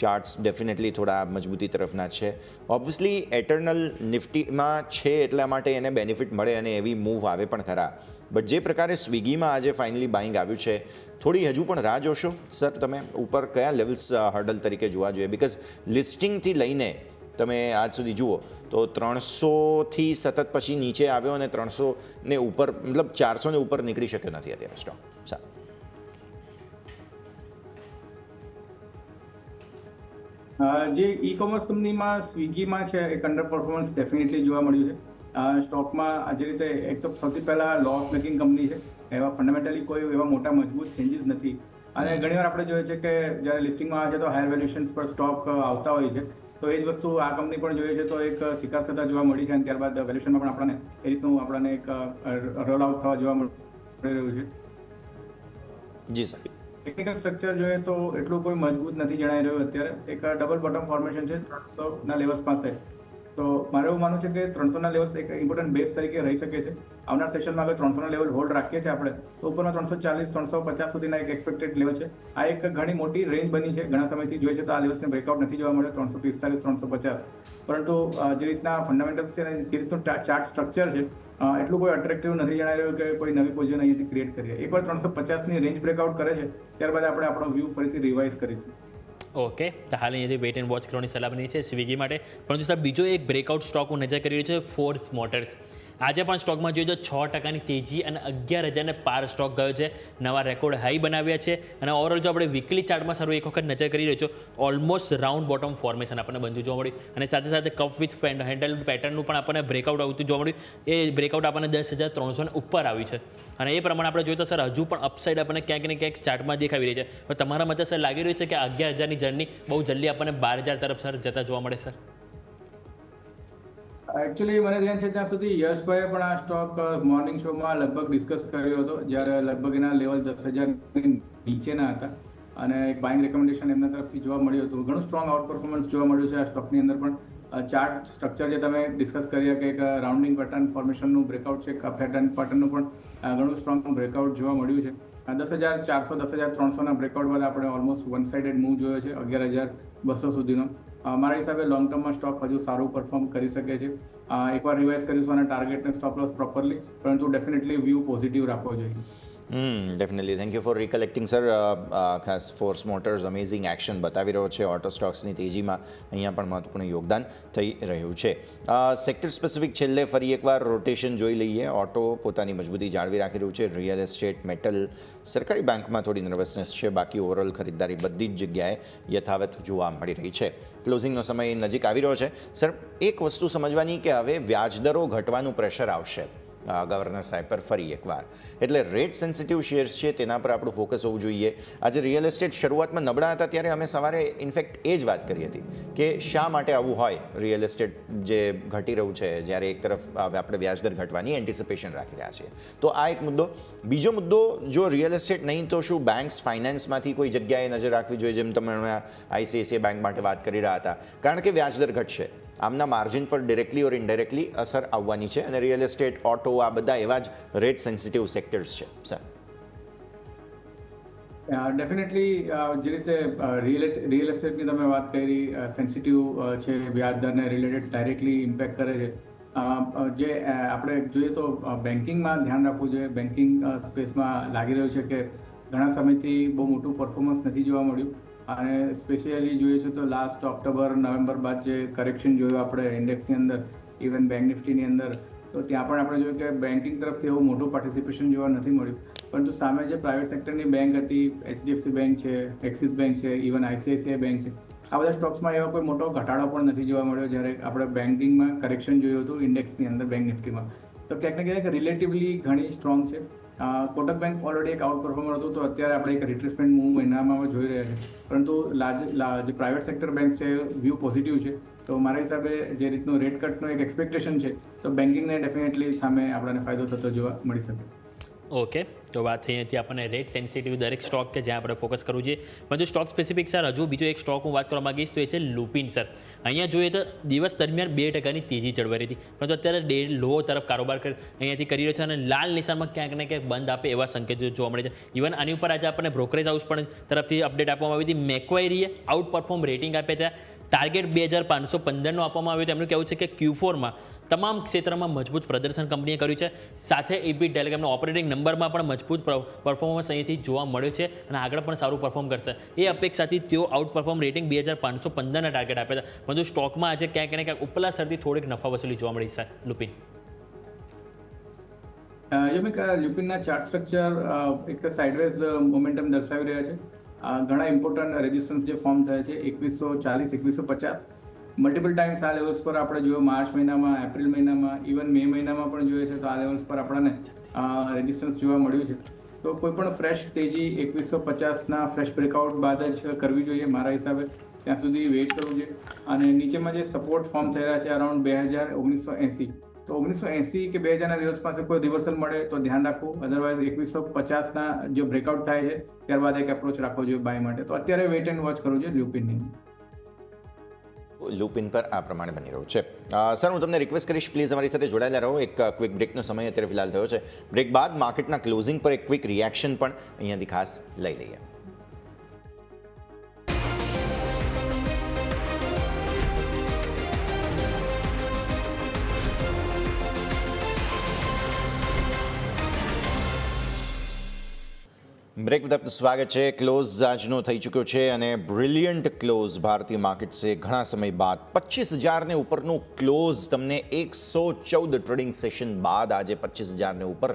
ચાર્ટ્સ ડેફિનેટલી થોડા મજબૂતી તરફના જ છે. ઓબ્વિયસલી એટર્નલ નિફ્ટીમાં છે એટલા માટે એને બેનિફિટ મળે અને એવી મૂવ આવે પણ ખરા. બટ જે પ્રકારે સ્વિગીમાં આજે ફાઇનલી બાઇંગ આવ્યું છે, થોડી હજુ પણ રાહ જોશો સર તમે? ઉપર કયા લેવલ્સ હર્ડલ તરીકે જોવા જોઈએ? બિકોઝ લિસ્ટિંગથી લઈને તમે આજ સુધી જુઓ તો 300થી સતત પછી નીચે આવ્યો અને 300 ઉપર મતલબ 400 ઉપર નીકળી શક્યો નથી અત્યારે સ્ટોક. જે ઈ કોમર્સ કંપનીમાં સ્વિગીમાં છે એક અંડર પરફોર્મન્સ ડેફિનેટલી જોવા મળ્યું છે. સ્ટોકમાં જે રીતે એક તો સૌથી પહેલાં લોસ મેકિંગ કંપની છે, એવા ફંડામેન્ટલી કોઈ એવા મોટા મજબૂત ચેન્જીસ નથી. અને ઘણીવાર આપણે જોઈએ છે કે જ્યારે લિસ્ટિંગમાં આવે છે તો હાયર વેલ્યુએશન્સ પર સ્ટોક આવતા હોય છે, તો એ જ વસ્તુ આ કંપની પણ જોઈએ છે તો એક શિકાર થતા જોવા મળી છે અને ત્યારબાદ વેલ્યુએશનમાં પણ આપણને એ રીતનું આપણને એક રોલ આઉટ થવા જોવા મળી રહ્યું છે. જી સર. ટેકનિકલ સ્ટ્રક્ચર જોઈએ તો એટલું કોઈ મજબૂત નથી જણાઈ રહ્યું અત્યારે. એક ડબલ બોટમ ફોર્મેશન છે 300ના લેવલ્સ પાસે. તો મારે એવું માનવું છે કે 300ના લેવલ્સ એક ઇમ્પોર્ટન્ટ બેઝ તરીકે રહી શકે છે. આવનાર સેશનમાં અગર 300ના લેવલ હોલ્ડ રાખીએ છીએ આપણે તો ઉપરમાં 340-350 સુધીના એક એક્સપેક્ટેડ લેવલ છે. આ એક ઘણી મોટી રેન્જ બની છે. ઘણા સમયથી જોઈએ છે તો આ લેવલ્સને બ્રેકઆઉટ નથી જોવા મળ્યો 345-350. પરંતુ જે રીતના ફંડામેન્ટલ્સ છે અને જે રીતનું ચાર્ટ સ્ટ્રક્ચર છે એટલું કોઈ અટ્રેક્ટિવ નથી જણાઈ રહ્યું કે કોઈ નવી પોઝિશન અહીંયાથી ક્રિએટ કરીએ. એકવાર 350ની રેન્જ બ્રેકઆઉટ કરે છે ત્યારબાદ આપણે આપણો વ્યૂ ફરીથી રિવાઇઝ કરીશું. ઓકે, તો હાલ અહીંયાથી વેઇટ એન્ડ વોચ કરવાની સલાહ બની છે સ્વિગી માટે. પરંતુ સાહેબ બીજો એક બ્રેકઆઉટ સ્ટોક હું નજર કરી રહ્યો છે, ફોર્સ મોટર્સ. આજે પણ સ્ટોકમાં જોઈએ તો 6%ની તેજી અને 11,000ને પાર સ્ટોક ગયો છે. નવા રેકોર્ડ હાઈ બનાવ્યા છે અને ઓવરઓલ જો આપણે વીકલી ચાર્ટમાં સારું એક વખત નજર કરી રહ્યો છો, ઓલમોસ્ટ રાઉન્ડ બોટમ ફોર્મેશન આપણને બનતું જોવા મળ્યું અને સાથે સાથે કપ વિથ હેન્ડલ પેટર્નનું પણ આપણને બ્રેકઆઉટ આવતું જોવા મળ્યું. એ બ્રેકઆઉટ આપણને 10,300 ઉપર આવ્યું છે અને એ પ્રમાણે આપણે જોઈએ તો સર હજુ પણ અપસાઇડ આપણને ક્યાંક ને ક્યાંક ચાર્ટમાં દેખાવી રહી છે. તો તમારા મતે સર લાગી રહ્યું છે કે 11,000ની જર્ની બહુ જલ્દી આપણને 12,000 તરફ સર જતા જોવા મળે સર? એકચ્યુઅલી મને ધ્યાન છે ત્યાં સુધી યશભાઈએ પણ આ સ્ટોક મોર્નિંગ શોમાં લગભગ ડિસ્કસ કર્યો હતો, જ્યારે લગભગ એના લેવલ 10,000 નીચેના હતા અને એક બાઇંગ રેકમેન્ડેશન એમના તરફથી જોવા મળ્યું હતું. ઘણું સ્ટ્રોંગ આઉટ પરફોર્મન્સ જોવા મળ્યું છે આ સ્ટોકની અંદર પણ. ચાર્ટ સ્ટ્રક્ચર જે તમે ડિસ્કસ કર્યા કે એક રાઉન્ડિંગ પેટર્ન ફોર્મેશનનું બ્રેકઆઉટ છે, પેટર્ન પેટર્નનું પણ ઘણું સ્ટ્રોંગ બ્રેકઆઉટ જોવા મળ્યું છે. 10,400 10,300ના બ્રેકઆઉટ બાદ આપણે ઓલમોસ્ટ વન સાઇડેડ મૂવ જોયો છે 11,200 સુધીનો. મારા હિસાબે લોંગ ટર્મમાં સ્ટોક હજુ સારું પરફોર્મ કરી શકે છે. એકવાર રિવાઇઝ કરીશું અને ટાર્ગેટને સ્ટોપ લોસ પ્રોપરલી, પરંતુ ડેફિનેટલી વ્યૂ પોઝિટિવ રાખવો જોઈએ. Definitely thank you for recollecting sir. ખાસ ફોર્સ મોટર્સ અમેઝિંગ એક્શન બતાવી રહ્યો છે. ઓટો સ્ટોક્સની તેજીમાં અહીંયા પણ મહત્વપૂર્ણ યોગદાન થઈ રહ્યું છે. સેક્ટર સ્પેસિફિક છેલ્લે ફરી એકવાર રોટેશન જોઈ લઈએ. ઓટો પોતાની મજબૂતી જાળવી રાખી રહ્યું છે. રિયલ એસ્ટેટ, મેટલ, સરકારી બેંકમાં થોડી નર્વસનેસ છે. બાકી ઓવરઓલ ખરીદદારી બધી જ જગ્યાએ યથાવત જોવા મળી રહી છે. ક્લોઝિંગનો સમય નજીક આવી રહ્યો છે. સર, એક વસ્તુ સમજવાની કે હવે વ્યાજદરો ઘટવાનું પ્રેશર આવશે ગવર્નર સાહેબ પર ફરી એકવાર, એટલે રેટ સેન્સિટિવ શેર્સ છે તેના પર આપણું ફોકસ હોવું જોઈએ. આજે રિયલ એસ્ટેટ શરૂઆતમાં નબળા હતા ત્યારે અમે સવારે ઇનફેક્ટ એ જ વાત કરી હતી કે શા માટે આવું હોય. રિયલ એસ્ટેટ જે ઘટી રહ્યું છે જ્યારે એક તરફ આપણે વ્યાજદર ઘટવાની એન્ટિસિપેશન રાખી રહ્યા છીએ, તો આ એક મુદ્દો. બીજો મુદ્દો, જો રિયલ એસ્ટેટ નહીં તો શું બેંક્સ ફાઇનાન્સમાંથી કોઈ જગ્યાએ નજર રાખવી જોઈએ, જેમ તમે આઈસીઆઈસીઆઈ બેંક માટે વાત કરી રહ્યા હતા, કારણ કે વ્યાજદર ઘટશે, આમના માર્જિન પર ડિરેક્ટલી ઓર ઇનડાયરેક્ટલી અસર આવવાની છે અને રિયલ એસ્ટેટ, ઓટો આ બધા એવા જ રેટ સેન્સિટિવ સેક્ટર્સ છે. સર, ડેફિનેટલી જે રીતે રિયલ એસ્ટેટની તમે વાત કરી, સેન્સિટિવ છે, વ્યાજદરને રિલેટેડ ડાયરેક્ટલી ઇમ્પેક્ટ કરે છે. જે આપણે જોઈએ તો બેન્કિંગમાં ધ્યાન રાખવું જોઈએ. બેન્કિંગ સ્પેસમાં લાગી રહ્યું છે કે ઘણા સમયથી બહુ મોટું પરફોર્મન્સ નથી જોવા મળ્યું અને સ્પેશિયલી જોઈએ છે તો લાસ્ટ ઓક્ટોબર નવેમ્બર બાદ જે કરેક્શન જોયું આપણે ઇન્ડેક્સની અંદર, ઇવન બેંક નિફ્ટીની અંદર, તો ત્યાં પણ આપણે જોયું કે બેન્કિંગ તરફથી એવું મોટું પાર્ટિસિપેશન જોવા નથી મળ્યું. પરંતુ સામે જે પ્રાઇવેટ સેક્ટરની બેંક હતી, HDFC બેંક છે, એક્સિસ બેંક છે, ઇવન ICICI બેંક છે, આ બધા સ્ટોક્સમાં એવો કોઈ મોટો ઘટાડો પણ નથી જોવા મળ્યો જ્યારે આપણે બેન્કિંગમાં કરેક્શન જોયું હતું ઇન્ડેક્સની અંદર, બેંક નિફ્ટીમાં. તો ક્યાંક ને ક્યાંક રિલેટિવલી ઘણી સ્ટ્રોંગ છે. કોટક બેંક ઓલરેડી એક આઉટ પરફોર્મર હતું, તો અત્યારે આપણે એક રિટ્રેસમેન્ટ મૂવ એનામાં જોઈ રહ્યા છીએ. પરંતુ જે પ્રાઇવેટ સેક્ટર બેંક છે વ્યૂ પોઝિટિવ છે. તો મારા હિસાબે જે રીતનું રેટ કટનું એક એક્સપેક્ટેશન છે, તો બેન્કિંગને ડેફિનેટલી સામે આપણને ફાયદો થતો જોવા મળી શકે. ઓકે, તો વાત થઈ હતી આપણને રેટ સેન્સિટિવ દરેક સ્ટોક કે જ્યાં આપણે ફોકસ કરવું જોઈએ. પરંતુ સ્ટોક સ્પેસિફિક સર હજુ બીજો એક સ્ટોક હું વાત કરવા માંગીશ તો એ છે લુપિન સર. અહીંયા જોઈએ તો દિવસ દરમિયાન 2% તેજી જળવાઈ રહી હતી, પરંતુ અત્યારે ડે લો તરફ કારોબાર અહીંયાથી કરી રહ્યો છે અને લાલ નિશાનમાં ક્યાંક ને ક્યાંક બંધ આપે એવા સંકેતો જોવા મળે છે. ઇવન આની ઉપર આજે આપણને બ્રોકરેજ હાઉસ પણ તરફથી અપડેટ આપવામાં આવી હતી. મેક્વાયરીએ આઉટ પરફોર્મ રેટિંગ આપ્યા હતા. ટાર્ગેટ 2515નો આપવામાં આવ્યો છે. એમનું કહેવું છે કે Q4માં તમામ ક્ષેત્રમાં મજબૂત પ્રદર્શન કંપનીએ કર્યું છે. સાથે EBITDA એટલે કે એમનો ઓપરેટિંગ નંબરમાં પણ મજબૂત પરફોર્મન્સ અહીંથી જોવા મળ્યો છે અને આગળ પણ સારું પરફોર્મ કરશે એ અપેક્ષાથી તેઓ આઉટ પરફોર્મ રેટિંગ 2515ના ટાર્ગેટ આપ્યા હતા. પરંતુ સ્ટોકમાં આજે ક્યાંક ને ક્યાંક ઉપલા સ્તરથી થોડીક નફા વસૂલી જોવા મળી છે લુપિન. યમિક, લ્યુપિનના ચાર્ટ સ્ટ્રક્ચર એક સાઇડવેઝ મોમેન્ટમ દર્શાવી રહ્યા છે. ઘણા ઇમ્પોર્ટન્ટ રેઝિસ્ટન્સ જે ફોર્મ થયા છે 2140, 2150 મલ્ટિપલ ટાઈમ્સ આ લેવલ્સ પર આપણે જોયો. માર્ચ મહિનામાં, એપ્રિલ મહિનામાં, ઇવન મે મહિનામાં પણ જોઈએ છે તો આ લેવલ્સ પર આપણને રેઝિસ્ટન્સ જોવા મળ્યું છે. તો કોઈ પણ ફ્રેશ તેજી 2150ના ફ્રેશ બ્રેકઆઉટ બાદ જ કરવી જોઈએ મારા હિસાબે. ત્યાં સુધી વેઇટ કરવું જોઈએ. અને નીચેમાં જે સપોર્ટ ફોર્મ થઈ રહ્યા છે અરાઉન્ડ 1980, તો 1980 કે 2000ના લેવલ્સ પાસે કોઈ રિવર્સલ મળે તો ધ્યાન રાખવું. અધરવાઇઝ 2150ના જો બ્રેકઆઉટ થાય છે ત્યારબાદ એક એપ્રોચ રાખવો જોઈએ બાય માટે. તો અત્યારે વેઇટ એન્ડ વોચ કરવું જોઈએ લ્યુપિનની. લુપિન પર આ પ્રમાણે બની રહ્યું છે. સર, હું તમને રિક્વેસ્ટ કરીશ પ્લીઝ અમારી સાથે જોડાયેલા રહો. એક ક્વિક બ્રેકનો સમય અત્યારે ફિલહાલ થયો છે. બ્રેક બાદ માર્કેટના ક્લોઝિંગ પર એક ક્વિક રિએક્શન પણ અહીંયાથી ખાસ લઈ લઈએ. બ્રેક બાદ આપનું સ્વાગત છે. ક્લોઝ આજનો થઈ ચૂક્યો છે અને બ્રિલિયન્ટ ક્લોઝ ભારતીય માર્કેટ્સે ઘણા સમય બાદ 25,000ને ઉપરનું ક્લોઝ તમને 114 ટ્રેડિંગ સેશન બાદ આજે 25,000ને ઉપર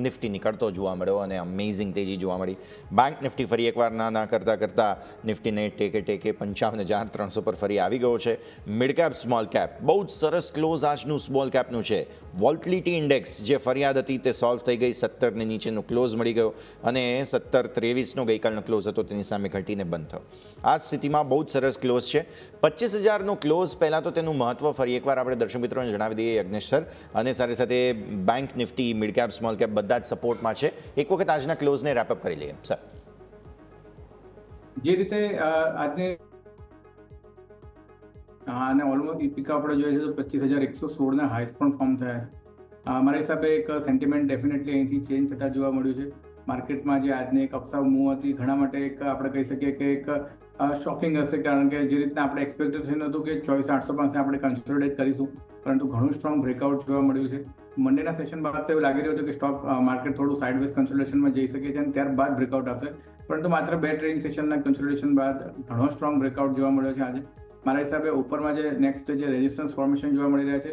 નિફ્ટી નીકળતો જોવા મળ્યો અને અમેઝિંગ તેજી જોવા મળી. બેંક નિફ્ટી ફરી એકવાર ના કરતાં નિફ્ટીને ટેકે 55,300 પર ફરી આવી ગયો છે. મિડ કેપ, સ્મોલ કેપ બહુ જ સરસ ક્લોઝ આજનું સ્મોલ કેપનું છે. વોલ્ટિલિટી ઇન્ડેક્સ જે ફરિયાદ હતી તે સોલ્વ થઈ ગઈ. 17 ની નીચેનો ક્લોઝ મળી ગયો અને 1723નો ગઈકાલનો ક્લોઝ હતો તેની સામે ઘટીને બંધ થયો. આ સ્થિતિમાં બહુ જ સરસ ક્લોઝ છે. 25,000નો ક્લોઝ પહેલાં તો તેનું મહત્વ ફરી એકવાર આપણે દર્શક મિત્રોને જણાવી દઈએ યજ્ઞેશ સર, અને સાથે સાથે bank Nifty, mid cap, small cap બધા જ સપોર્ટમાં છે. એક વખત આજના ક્લોઝને રેપઅપ કરી લઈએ સર. જે રીતે આજને અને ઓલમોસ્ટ પીક આપણે જોઈએ છે તો 25,116ના હાઈસ પણ ફોર્મ થયા છે. મારા હિસાબે એક સેન્ટિમેન્ટ ડેફિનેટલી અહીંથી ચેન્જ થતા જોવા મળ્યું છે. માર્કેટમાં જે આજની એક અપસાવ મૂવ હતી ઘણા માટે એક આપણે કહી શકીએ કે એક શોકિંગ હશે, કારણ કે જે રીતના આપણે એક્સપેક્ટેશન હતું કે 24,800 પાસે આપણે કન્સોલિડેટ કરીશું, પરંતુ ઘણું સ્ટ્રોંગ બ્રેકઆઉટ જોવા મળ્યું છે. મંડેના સેશન બાદ તો એવું લાગી રહ્યું હતું કે સ્ટોક માર્કેટ થોડું સાઇડવેઝ કન્સોલિડેશનમાં જઈ શકે છે અને ત્યારબાદ બ્રેકઆઉટ આપશે, પરંતુ માત્ર 2 ટ્રેડિંગ સેશનના કન્સોલિડેશન બાદ ઘણો સ્ટ્રોંગ બ્રેકઆઉટ જોવા મળ્યો છે આજે. મારા હિસાબે ઉપરમાં જે નેક્સ્ટ જે રેઝિસ્ટન્સ ફોર્મેશન જોવા મળી રહ્યા છે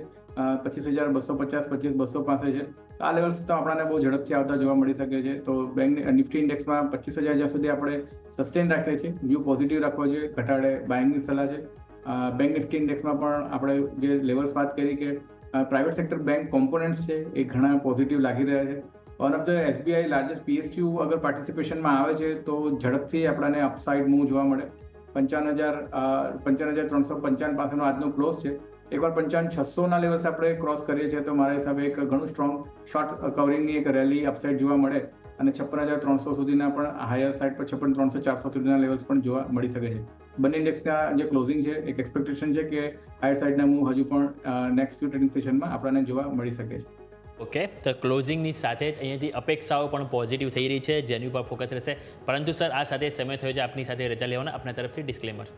25,250, 25,265 છે. આ લેવલ્સ તો આપણને બહુ ઝડપથી આવતા જોવા મળી શકે છે. તો બેંક નિફ્ટી ઇન્ડેક્સમાં 25,000 જ્યાં સુધી આપણે સસ્ટેન રાખીએ છીએ, વ્યૂ પોઝિટિવ રાખવો જોઈએ, ઘટાડે બાઇંગની સલાહ છે. બેંક નિફ્ટી ઇન્ડેક્સમાં પણ આપણે જે લેવલ્સ વાત કરી કે પ્રાઇવેટ સેક્ટર બેંક કોમ્પોનન્ટ્સ છે એ ઘણા પોઝિટિવ લાગી રહ્યા છે. One of the SBI largest PSU અગર પાર્ટિસિપેશનમાં આવે છે તો ઝડપથી આપણને અપસાઇડ મૂવ જોવા મળે. 55,355 પાસેનો આજનો ક્લોઝ છે. એકવાર 55,600ના લેવલ્સ આપણે ક્રોસ કરીએ છીએ તો મારા હિસાબે એક ઘણું સ્ટ્રોંગ શોર્ટ કવરિંગની એક રેલી અપસાઇડ જોવા મળે અને 56,300 સુધીના પણ હાયર સાઇડ પર 56,300, 400 સુધીના લેવલ્સ પણ જોવા મળી શકે છે. બંને ઇન્ડેક્સના જે ક્લોઝિંગ છે એક એક્સપેક્ટેશન છે કે હાયર સાઇડના મૂવ હજુ પણ નેક્સ્ટ ફ્યુ ટ્રેડિંગ સેશનમાં આપણને જોવા મળી શકે છે. ઓકે, તો ક્લોઝિંગની સાથે જ અહીંયાથી અપેક્ષાઓ પણ પોઝિટિવ થઈ રહી છે, જેની ઉપર ફોકસ રહેશે. પરંતુ સર, આ સાથે સમય થયો છે આપની સાથે રજા લેવાના. આપના તરફથી ડિસ્ક્લેમર.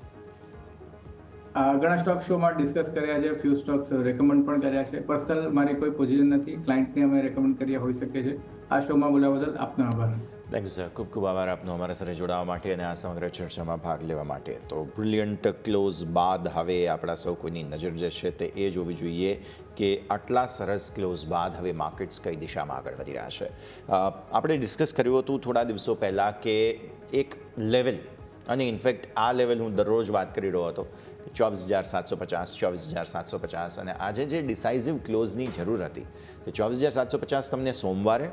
ઘણા સ્ટોક શોમાં ડિસ્કસ કર્યા છે, ફ્યુ સ્ટોક્સ રેકમેન્ડ પણ કર્યા છે. પર્સનલ મારી કોઈ પોઝિશન નથી, ક્લાયન્ટને અમે રેકમેન્ડ કર્યા હોઈ શકે છે. આ શોમાં બોલાવવા બદલ આપનો આભાર. થેન્ક યુ સર, ખૂબ ખૂબ આભાર આપનો અમારા સાથે જોડાવા માટે અને આ સમગ્ર ચર્ચામાં ભાગ લેવા માટે. તો બ્રિલિયન્ટ ક્લોઝ બાદ હવે આપણા સૌ કોઈની નજર જે છે તે એ જોવી જોઈએ કે આટલા સરસ ક્લોઝ બાદ હવે માર્કેટ્સ કઈ દિશામાં આગળ વધી રહ્યા છે. આપણે ડિસ્કસ કર્યું હતું થોડા દિવસો પહેલાં કે એક લેવલ, અને ઇનફેક્ટ આ લેવલ હું દરરોજ વાત કરી રહ્યો હતો 24,750, 24,750, અને આજે જે ડિસાઇઝિવ ક્લોઝની જરૂર હતી તે 24,750 તમને સોમવારે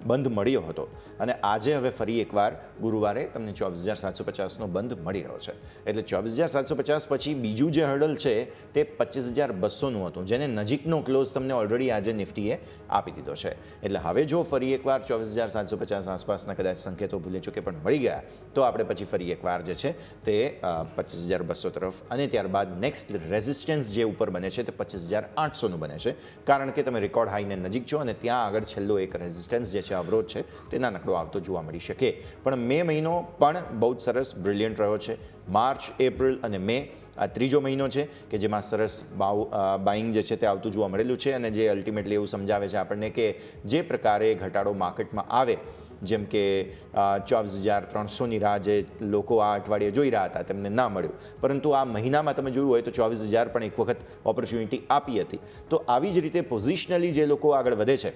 બંધ મળ્યો હતો અને આજે હવે ફરી એકવાર ગુરુવારે તમને 24,750નો બંધ મળી રહ્યો છે. એટલે 24,750 પછી બીજું જે હર્ડલ છે તે 25,200નું હતું, જેને નજીકનો ક્લોઝ તમને ઓલરેડી આજે નિફ્ટીએ આપી દીધો છે. એટલે હવે જો ફરી એકવાર 24,750 આસપાસના કદાચ સંકેતો ભૂલે ચૂકે પણ મળી ગયા તો આપણે પછી ફરી એકવાર જે છે તે 25,200 તરફ અને ત્યારબાદ નેક્સ્ટ રેઝિસ્ટન્સ જે ઉપર બને છે તે 25,800નું બને છે, કારણ કે તમે રેકોર્ડ હાઈને નજીક છો અને ત્યાં આગળ છેલ્લો એક રેઝિસ્ટન્સ જે છે અવરોધ છે તે નાનકડો આવતો જોવા મળી શકે. પણ મે મહિનો પણ બહુ જ સરસ બ્રિલિયન્ટ રહ્યો છે. માર્ચ, એપ્રિલ અને મે આ ત્રીજો મહિનો છે કે જેમાં સરસ બાઇંગ જે છે તે આવતું જોવા મળેલું છે અને જે અલ્ટિમેટલી એવું સમજાવે છે આપણને કે જે પ્રકારે ઘટાડો માર્કેટમાં આવે, જેમ કે 24,300ની રાહ જે લોકો આ અઠવાડિયે જોઈ રહ્યા હતા તેમને ના મળ્યું, પરંતુ આ મહિનામાં તમે જોયું હોય તો 24,000 પણ એક વખત ઓપોર્ચ્યુનિટી આપી હતી. તો આવી જ રીતે પોઝિશનલી જે લોકો આગળ વધે છે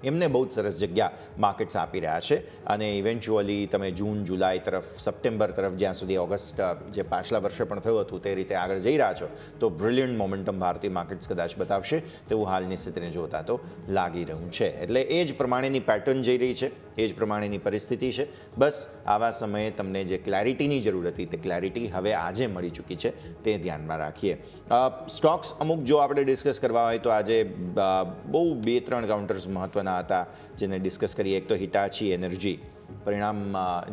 એમને બહુ જ સરસ જગ્યા માર્કેટ્સ આપી રહ્યા છે અને ઇવેન્ચ્યુઅલી તમે જૂન, જુલાઈ તરફ, સપ્ટેમ્બર તરફ, જ્યાં સુધી ઓગસ્ટ જે પાછલા વર્ષે પણ થયું હતું તે રીતે આગળ જઈ રહ્યા છો તો બ્રિલિયન્ટ મોમેન્ટમ ભારતીય માર્કેટ્સ કદાચ બતાવશે તેવું હાલની સ્થિતિને જોતા તો લાગી રહ્યું છે. એટલે એ જ પ્રમાણેની પેટર્ન જઈ રહી છે, એ જ પ્રમાણેની પરિસ્થિતિ છે. બસ આવા સમયે તમને જે ક્લેરિટીની જરૂર હતી તે ક્લેરિટી હવે આજે મળી ચૂકી છે, તે ધ્યાનમાં રાખીએ. સ્ટોક્સ અમુક જો આપણે ડિસ્કસ કરવા હોય તો આજે બહુ 2-3 કાઉન્ટર્સ મહત્વના હતા જેને ડિસ્કસ કરીએ. એક તો હિટાચી એનર્જી પરિણામ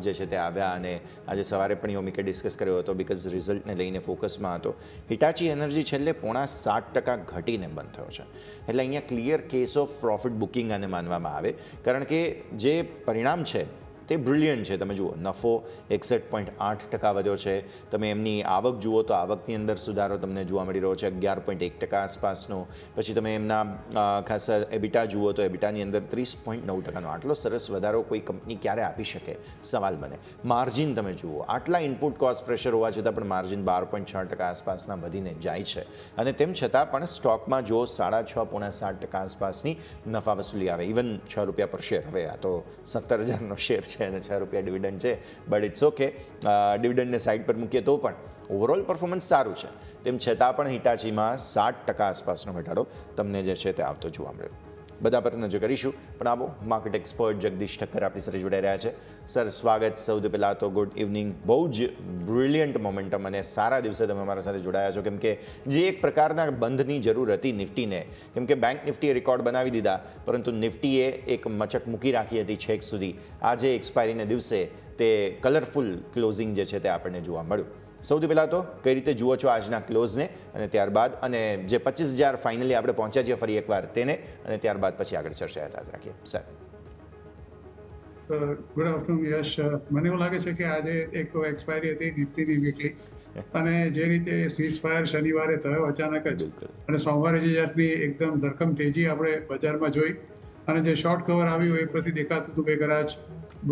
જે છે તે આવ્યા અને આજે સવારે પણ યોમિકે ડિસ્કસ કર્યો હતો બિકોઝ રિઝલ્ટને લઈને ફોકસમાં હતો. હિટાચી એનર્જી છેલ્લે 0.5% ઘટીને બંધ થયો છે. એટલે અહીંયા clear case of profit booking આને માનવામાં આવે, કારણ કે જે પરિણામ છે તે બ્રિલિયન્ટ છે. તમે જુઓ નફો 61.8% વધ્યો છે. તમે એમની આવક જુઓ તો આવકની અંદર સુધારો તમને જોવા મળી રહ્યો છે 11.1% આસપાસનો. પછી તમે એમના ખાસ એબિટા જુઓ તો એબિટાની અંદર 30.9%નો. આટલો સરસ વધારો કોઈ કંપની ક્યારે આપી શકે સવાલ બને. માર્જિન તમે જુઓ, આટલા ઇનપુટ કોસ્ટ પ્રેશર હોવા છતાં પણ માર્જિન 12.6% આસપાસના વધીને જાય છે અને તેમ છતાં પણ સ્ટોકમાં જો 6.5-7% આસપાસની નફા વસૂલી આવે. ઇવન ₹6 પર શેર, હવે આ તો 17,000નો શેર છે અને ₹6 ડિવિડન્ડ છે, બટ ઇટ્સ ઓકે. ડિવિડન્ડને સાઈડ પર મૂકીએ તો પણ ઓવરઓલ પરફોર્મન્સ સારું છે. તેમ છતાં પણ હિટાચીમાં 7% આસપાસનો ઘટાડો તમને જે છે તે આવતો જોવા મળ્યો. બધા પર નજર કરીશું, પણ આવો માર્કેટ એક્સપર્ટ જગદીશ ઠક્કર આપણી સાથે જોડાઈ રહ્યા છે. સર સ્વાગત. સૌથી પહેલાં તો ગુડ ઇવનિંગ. બહુ જ બ્રિલિયન્ટ મોમેન્ટમ અને સારા દિવસે તમે અમારા સાથે જોડાયા છો, કેમ કે જે એક પ્રકારના બંધની જરૂર હતી નિફ્ટીને, કેમ કે બેંક નિફ્ટીએ રેકોર્ડ બનાવી દીધા પરંતુ નિફ્ટીએ એક મચક મૂકી રાખી હતી છેક સુધી. આજે એક્સપાયરીને દિવસે તે કલરફુલ ક્લોઝિંગ જે છે તે આપણને જોવા મળ્યું. સૌથી પહેલાં તો કઈ રીતે જુઓ છો આજના ક્લોઝને અને ત્યારબાદ અને જે 25,000 ફાઇનલી આપણે પહોંચ્યા છીએ ફરી એકવાર તેને અને ત્યારબાદ પછી આગળ ચર્ચા યાદ રાખીએ. સર ગુડ આફ્ટરનૂન યશ. મને એવું લાગે છે કે આજે એક તો એક્સપાયરી હતી નિફ્ટીની વીકલી અને જે રીતે સીઝ ફાયર શનિવારે થયો અચાનક જ અને સોમવારે જે જાતની એકદમ ધરખમ તેજી આપણે બજારમાં જોઈ અને જે શોર્ટ કવર આવ્યું એ પ્રતિ દેખાતું હતું કે કદાચ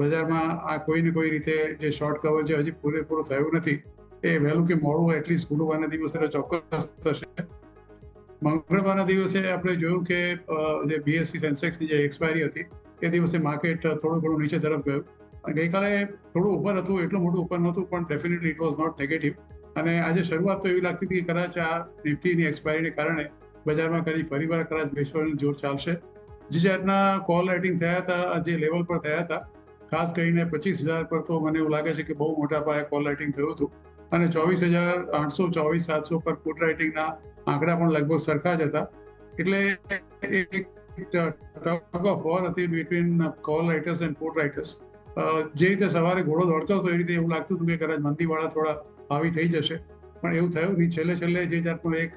બજારમાં આ કોઈ ને કોઈ રીતે જે શોર્ટ કવર છે હજી પૂરેપૂરું થયું નથી. એ વહેલું કે મોડું એટલીસ્ટ ગુરુવારના દિવસે ચોક્કસ થશે. મંગળવારના દિવસે આપણે જોયું કે જે BSE સેન્સેક્સની જે એક્સપાયરી હતી એ દિવસે માર્કેટ થોડું ઘણું નીચે તરફ ગયું. ગઈકાલે થોડું ઉપર હતું, એટલું મોટું ઉપર નહોતું પણ definitely it was not negative. અને આજે શરૂઆત તો એવી લાગતી હતી કે કદાચ આ નિફ્ટીની એક્સપાયરીને કારણે બજારમાં ફરીવાર કદાચ બેસવાનું જોર ચાલશે. જે જાતના કોલ રાઇટિંગ થયા હતા, જે લેવલ પર થયા હતા, ખાસ કરીને 25,000 પર તો મને એવું લાગે છે કે બહુ મોટા પાયે કોલ રાઇટિંગ થયું હતું અને 24,800, 24,700 પર પુટ રાઇટિંગના આંકડા પણ લગભગ સરખા જ હતા. એટલે એક ટગ ઓફ વોર હતી between call writers and put writers. જે રીતે સવારે ઘોડો દોડતો હતો એ રીતે એવું લાગતું હતું કે કદાચ મંદીવાળા થોડા હાવી થઈ જશે, પણ એવું થયું નહીં. છેલ્લે જે જાતનો એક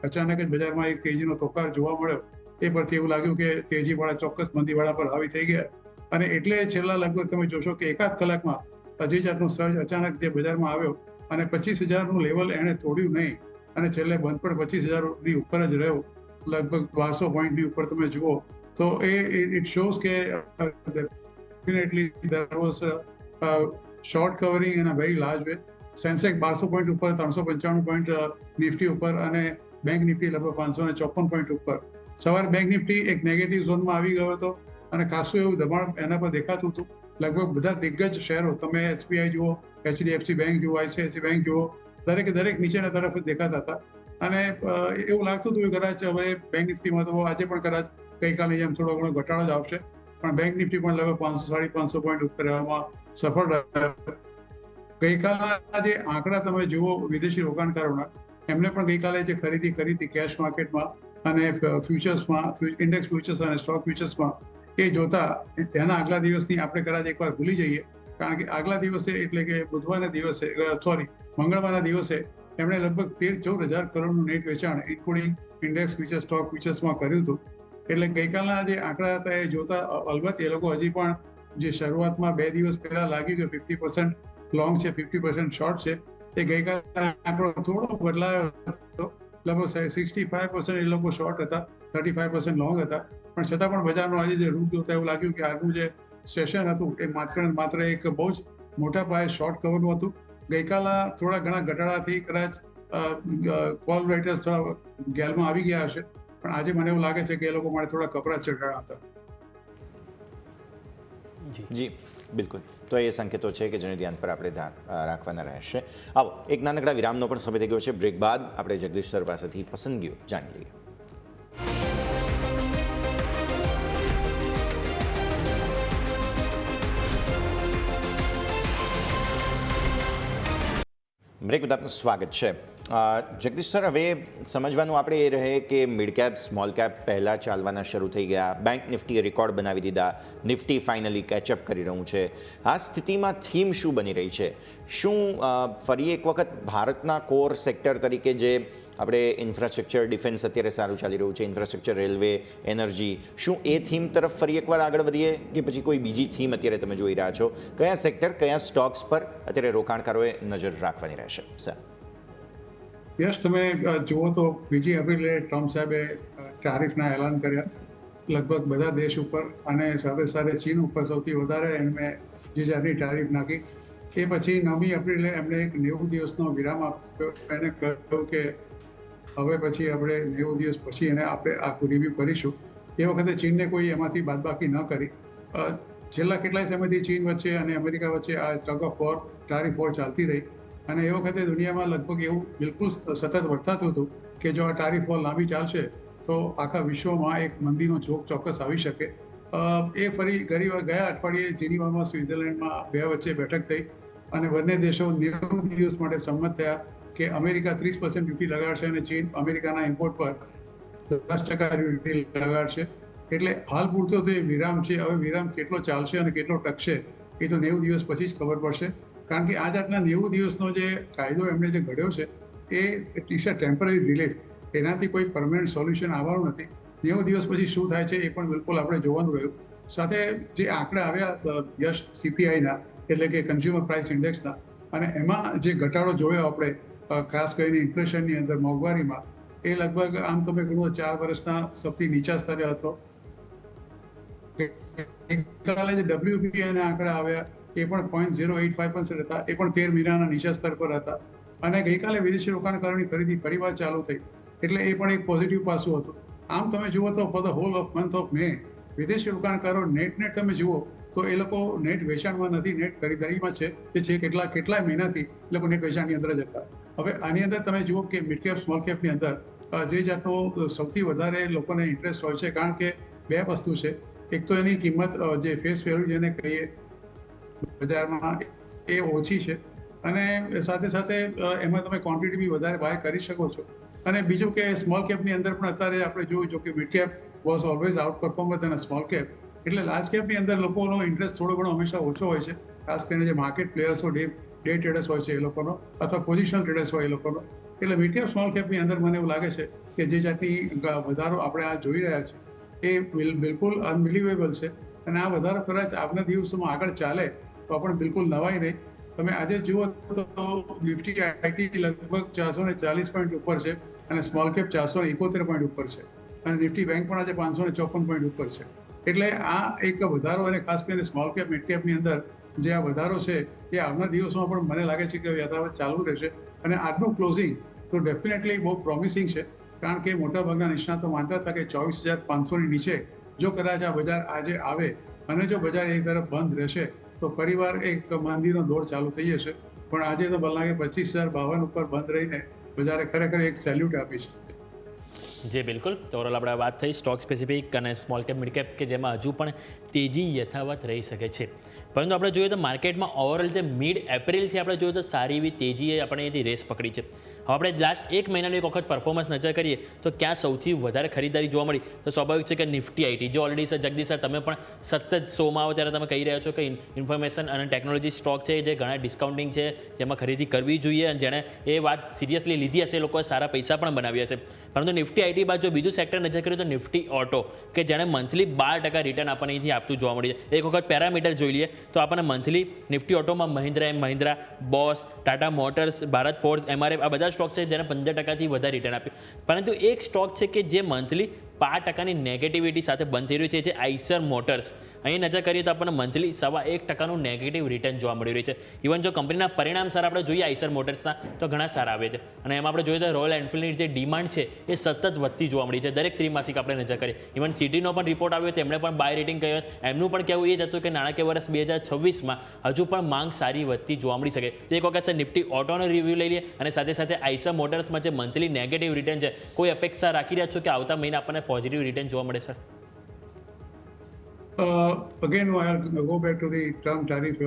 અચાનક જ બજારમાં એક તેજીનો તોફાર જોવા મળ્યો એ પરથી એવું લાગ્યું કે તેજીવાળા ચોક્કસ મંદીવાળા પર હાવી થઈ ગયા અને એટલે છેલ્લા લગભગ તમે જોશો કે એકાદ કલાકમાં જે જાતનો સર્જ અચાનક જે બજારમાં આવ્યો અને 25,000નું લેવલ એણે તોડ્યું નહીં અને છેલ્લે બંધ પણ 25,000ની ઉપર જ રહ્યો. લગભગ 1200 પોઈન્ટની ઉપર તમે જુઓ તો ઇટ શોઝ કે definitely there was short covering in a very large way. Sensex 1200 point ઉપર, 395 પોઈન્ટ નિફ્ટી ઉપર અને બેંક નિફ્ટી લગભગ 554 પોઈન્ટ ઉપર. સવારે બેંક નિફ્ટી એક નેગેટિવ ઝોનમાં આવી ગયો હતો અને ખાસું એવું દબાણ એના પર દેખાતું હતું. લગભગ બધા દિગ્ગજ શહેરો, તમે SBI જુઓ, HDFC બેંક જુઓ, ICICI બેંક જુઓ, દરેક નીચેના તરફ જ દેખાતા હતા અને એવું લાગતું હતું કે કદાચ હવે બેંક નિફ્ટીમાં તો આજે પણ કદાચ ગઈકાલની જેમ થોડો ઘણો ઘટાડો જ આવશે. પણ બેંક નિફ્ટી પણ લગભગ 500-550 પોઈન્ટ ઉપર રહેવામાં સફળ રહ્યો. ગઈકાલના જે આંકડા તમે જુઓ વિદેશી રોકાણકારોના, એમને પણ ગઈકાલે જે ખરીદી કરી હતી કેશ માર્કેટમાં અને ફ્યુચર્સમાં, ઇન્ડેક્સ ફ્યુચર્સ અને સ્ટોક ફ્યુચર્સમાં, એ જોતા એના આગલા દિવસની આપણે કદાચ એકવાર ભૂલી જઈએ, કારણ કે આગલા દિવસે એટલે કે બુધવારના દિવસે મંગળવારના દિવસે એમણે લગભગ 13-14 હજાર કરોડનું નેટ વેચાણ ઇન્ક્લુડિંગ ઇન્ડેક્સ ફ્યુચર્સ, સ્ટોક ફ્યુચર્સમાં કર્યું હતું. એટલે ગઈકાલના જે આંકડા હતા એ જોતા અલબત્ત એ લોકો હજી પણ જે શરૂઆતમાં 2 દિવસ પહેલા લાગ્યું કે 50% લોંગ છે, 50% શોર્ટ છે, એ ગઈકાલના આંકડો થોડો બદલાયો હતો. લગભગ 65% એ લોકો શોર્ટ હતા, 35% લોંગ હતા. પણ છતાં પણ બજારનો આજે જે રૂટ જોતા એવું લાગ્યું કે આજનું જે સેશન હતું એ માત્ર એક બહુ જ મોટા પાયે શોર્ટ કવરનું હતું. ગઈકાલના થોડા ઘણા ઘટાડાથી કદાચ કોલ રાઇટર્સ થોડા ગેલમાં આવી ગયા હશે, પણ આજે મને એવું લાગે છે કે એ લોકો માટે થોડા કપરા ચઢાણા હતા. જી બિલકુલ. તો એ સંકેતો છે કે જેને ધ્યાન પર આપણે રાખવાના રહેશે. આવો એક નાનકડા વિરામનો પણ સમય થઈ ગયો છે. બ્રેક બાદ આપણે જગદીશ સર પાસેથી પસંદગીઓ જાણી લઈએ. બ્રેક બાદ આપનું સ્વાગત છે. જગદીશ સર, હવે સમજવાનું આપણે એ રહે કે મિડ કેપ, સ્મોલ કેપ પહેલાં ચાલવાના શરૂ થઈ ગયા, બેંક નિફ્ટીએ રેકોર્ડ બનાવી દીધા, નિફ્ટી ફાઇનલી કેચઅપ કરી રહ્યું છે. આ સ્થિતિમાં થીમ શું બની રહી છે? શું ફરી એક વખત ભારતના કોર સેક્ટર તરીકે જે આપણે ઇન્ફ્રાસ્ટ્રક્ચર, ડિફેન્સ અત્યારે સારું ચાલી રહ્યું છે, ઇન્ફ્રાસ્ટ્રક્ચર, રેલવે, એનર્જી, શું એ થીમ તરફ ફરી એકવાર આગળ વધીએ કે પછી કોઈ બીજી થીમ અત્યારે તમે જોઈ રહ્યા છો? કયા સેક્ટર, કયા સ્ટોક્સ પર અત્યારે રોકાણકારોએ નજર રાખવાની રહેશે? સર યસ, તમે જુઓ તો 2 એપ્રિલે ટ્રમ્પ સાહેબે ટારિફના એલાન કર્યા લગભગ બધા દેશ ઉપર, અને સાથે સાથે ચીન ઉપર સૌથી વધારે એમણે જે જાતની ટારિફ નાખી. એ પછી 9મી એપ્રિલે એમણે એક 90 દિવસનો વિરામ આપ્યો. એને કહ્યું કે હવે પછી આપણે 90 દિવસ પછી એને આપણે આખું રિવ્યૂ કરીશું. એ વખતે ચીનને કોઈ એમાંથી બાદબાકી ન કરી. છેલ્લા કેટલાય સમયથી ચીન વચ્ચે અને અમેરિકા વચ્ચે આ ટગ ઓફ વોર, ટારિફ વોર ચાલતી રહી, અને એ વખતે દુનિયામાં લગભગ એવું બિલકુલ સતત વર્તાતું હતું કે જો આ ટારિફ વોર લાંબી ચાલશે તો આખા વિશ્વમાં એક મંદીનો ઝોક ચોક્કસ આવી શકે. એ ફરી ગયા અઠવાડિયે જેનીવામાં, સ્વિટ્ઝરલેન્ડમાં 2 વચ્ચે બેઠક થઈ અને બંને દેશો 90 દિવસ માટે સંમત થયા કે અમેરિકા 30% ડ્યુટી લગાડશે અને ચીન અમેરિકાના ઇમ્પોર્ટ પર 10% ડ્યુટી લગાડશે. એટલે હાલ પૂરતો તો એ વિરામ છે. હવે વિરામ કેટલો ચાલશે અને કેટલો ટકશે એ તો 90 દિવસ પછી જ ખબર પડશે. કારણ કે આ જાતના 90 દિવસનો જે કાયદો એમણે જે ઘડ્યો છે એ ઇટ્સ અ ટેમ્પરરી રિલીફ, એનાથી કોઈ પરમેનન્ટ સોલ્યુશન આવવાનું નથી. 90 દિવસ પછી શું થાય છે એ પણ બિલકુલ આપણે જોવાનું રહ્યું. સાથે જે આંકડા આવ્યા યશ CPI-ના, એટલે કે કન્ઝ્યુમર પ્રાઇસ ઇન્ડેક્સના, અને એમાં જે ઘટાડો જોયો આપણે ખાસ કરીને ઇન્ફ્લેશનની અંદર, મોંઘવારીમાં, એ લગભગ આમ તમે ગણો 4 વર્ષના સૌથી નીચા સ્તરે હતો. ગઈકાલે જે WPI-ના આંકડા આવ્યા એ પણ 0.085% હતા, એ પણ 13 મહિનાના નીચા સ્તર પર હતા. અને ગઈકાલે વિદેશી રોકાણકારોની ખરીદી ફરીવાર ચાલુ થઈ, એટલે એ પણ એક પોઝિટિવ પાસું હતું. આમ તમે જુઓ તો for the whole of month of May વિદેશી રોકાણકારો નેટ તમે જુઓ તો એ લોકો નેટ વેચાણમાં નથી, નેટ ખરીદારીમાં છે, કે છે કેટલાય મહિનાથી એ લોકો નેટ વેચાણની અંદર જ હતા. હવે આની અંદર તમે જુઓ કે મિડ કેપ, સ્મોલ કેપની અંદર જે જાતનો સૌથી વધારે લોકોને ઇન્ટરેસ્ટ હોય છે, કારણ કે 2 વસ્તુ છે. એક તો એની કિંમત, જે ફેસ વેલ્યુ જેને કહીએ બજારમાં, એ ઓછી છે, અને સાથે સાથે એમાં તમે ક્વોન્ટિટી બી વધારે બાય કરી શકો છો. અને બીજું કે સ્મોલ કેપની અંદર પણ અત્યારે આપણે જોયું જો કે mid cap was always outperform with small cap, એટલે લાર્જ કેપની અંદર લોકોનો ઇન્ટરેસ્ટ થોડો ઘણો હંમેશા ઓછો હોય છે, ખાસ કરીને જે માર્કેટ પ્લેયર્સો, ડે ટ્રેડર્સ હોય છે એ લોકોનો, અથવા પોઝિશનલ ટ્રેડર્સ હોય એ લોકોનો. એટલે મિડ કેપ, સ્મોલ કેપની અંદર મને એવું લાગે છે કે જે જાતની વધારો આપણે આ જોઈ રહ્યા છીએ એ બિલકુલ અનબિલિવેબલ છે, અને આ વધારો કદાચ આવનારા દિવસોમાં આગળ ચાલે તો પણ બિલકુલ નવાઈ નહીં. તમે આજે જુઓ તો નિફ્ટી આઈટી લગભગ 440 પોઈન્ટ ઉપર છે, અને સ્મોલ કેપ 471 પોઈન્ટ ઉપર છે, અને નિફ્ટી બેંક પણ આજે 554 પોઈન્ટ ઉપર છે. એટલે આ એક વધારો, અને ખાસ કરીને સ્મોલ કેપ, મિડ કેપની અંદર જે આ વધારો છે એ આવનારા દિવસોમાં પણ મને લાગે છે કે યથાવત ચાલુ રહેશે. અને આજનું ક્લોઝિંગ તો ડેફિનેટલી બહુ પ્રોમિસિંગ છે, કારણ કે મોટાભાગના નિષ્ણાતો માનતા હતા કે 24,500ની નીચે જો કદાચ આ બજાર આજે આવે અને જો બજાર એ તરફ બંધ રહેશે તો ફરીવાર એક મંદીનો દોર ચાલુ થઈ જશે. પણ આજે તો મને લાગે 25,052 ઉપર બંધ રહીને બજારે ખરેખર એક સેલ્યુટ આપી છે. જી બિલકુલ તો ઓવરઓલ આપણે વાત થઈ સ્ટોક સ્પેસિફિક અને સ્મોલ કેપ મિડ કેપ કે જેમાં હજુ પણ તેજી યથાવત રહી શકે છે, પરંતુ આપણે જોઈએ તો માર્કેટમાં ઓવરઓલ જે મિડ એપ્રિલથી આપણે જોઈએ તો સારી એવી તેજીએ આપણે અહીંથી રેસ પકડી છે. હવે આપણે લાસ્ટ એક મહિનાની એક વખત પરફોર્મન્સ નજર કરીએ તો ક્યાં સૌથી વધારે ખરીદારી જોવા મળી તો સ્વાભાવિક છે કે નિફ્ટી આઈટી જે ઓલરેડી સર જગદીશ સર તમે પણ સતત શોમાં આવો ત્યારે તમે કહી રહ્યા છો કે ઇન્ફોર્મેશન અને ટેકનોલોજી સ્ટોક છે જે ઘણા ડિસ્કાઉન્ટિંગ છે જેમાં ખરીદી કરવી જોઈએ અને જેણે એ વાત સિરિયસલી લીધી હશે એ લોકોએ સારા પૈસા પણ બનાવ્યા હશે. પરંતુ નિફ્ટી આઈટી બાદ જો બીજું સેક્ટર નજર કરીએ તો નિફ્ટી ઓટો કે જેણે મંથલી 12% રિટર્ન આપણને અહીંથી આપતું જોવા મળી છે. એક વખત પેરામીટર જોઈ લઈએ તો આપણને મંથલી નિફ્ટી ઓટોમાં Mahindra and Mahindra, Bosch, Tata Motors, Bharat Force, MRF આ બધા સ્ટોક છે જેને 15%થી વધારે રિટર્ન આપ્યું. પરંતુ એક સ્ટોક છે કે જે મંથલી 5%ની નેગેટિવિટી સાથે બંધ થઈ રહ્યું છે જે આઈસર મોટર્સ. અહીં નજર કરીએ તો આપણને મંથલી 1.5% નેગેટિવ રિટર્ન જોવા મળી રહ્યું છે. ઇવન જો કંપનીના પરિણામ સારા આપણે જોઈએ આઈસર મોટર્સના તો ઘણા સારા આવે છે અને એમાં આપણે જોઈએ તો રોયલ એન્ફિલ્ડની જે ડિમાન્ડ છે એ સતત વધતી જોવા મળી છે દરેક ત્રિમાસિક આપણે નજર કરીએ. ઇવન સિટીનો પણ રિપોર્ટ આવ્યો તેમણે પણ બાય રેટિંગ કહ્યું, એમનું પણ કહેવું એ જ હતું કે નાણાકીય વર્ષ 2026માં હજુ પણ માંગ સારી વધતી જોવા મળી શકે. તો એક વખત સર નિફ્ટી ઓટોનો રિવ્યૂ લઈ લઈએ અને સાથે સાથે આઈસર મોટર્સમાં જે મંથલી નેગેટિવ રિટર્ન છે કોઈ અપેક્ષા રાખી રહ્યા છો કે આવતા મહિને આપણને પોઝિટિવ રિટર્ન જોવા મળે sir? Again go back to the term tariff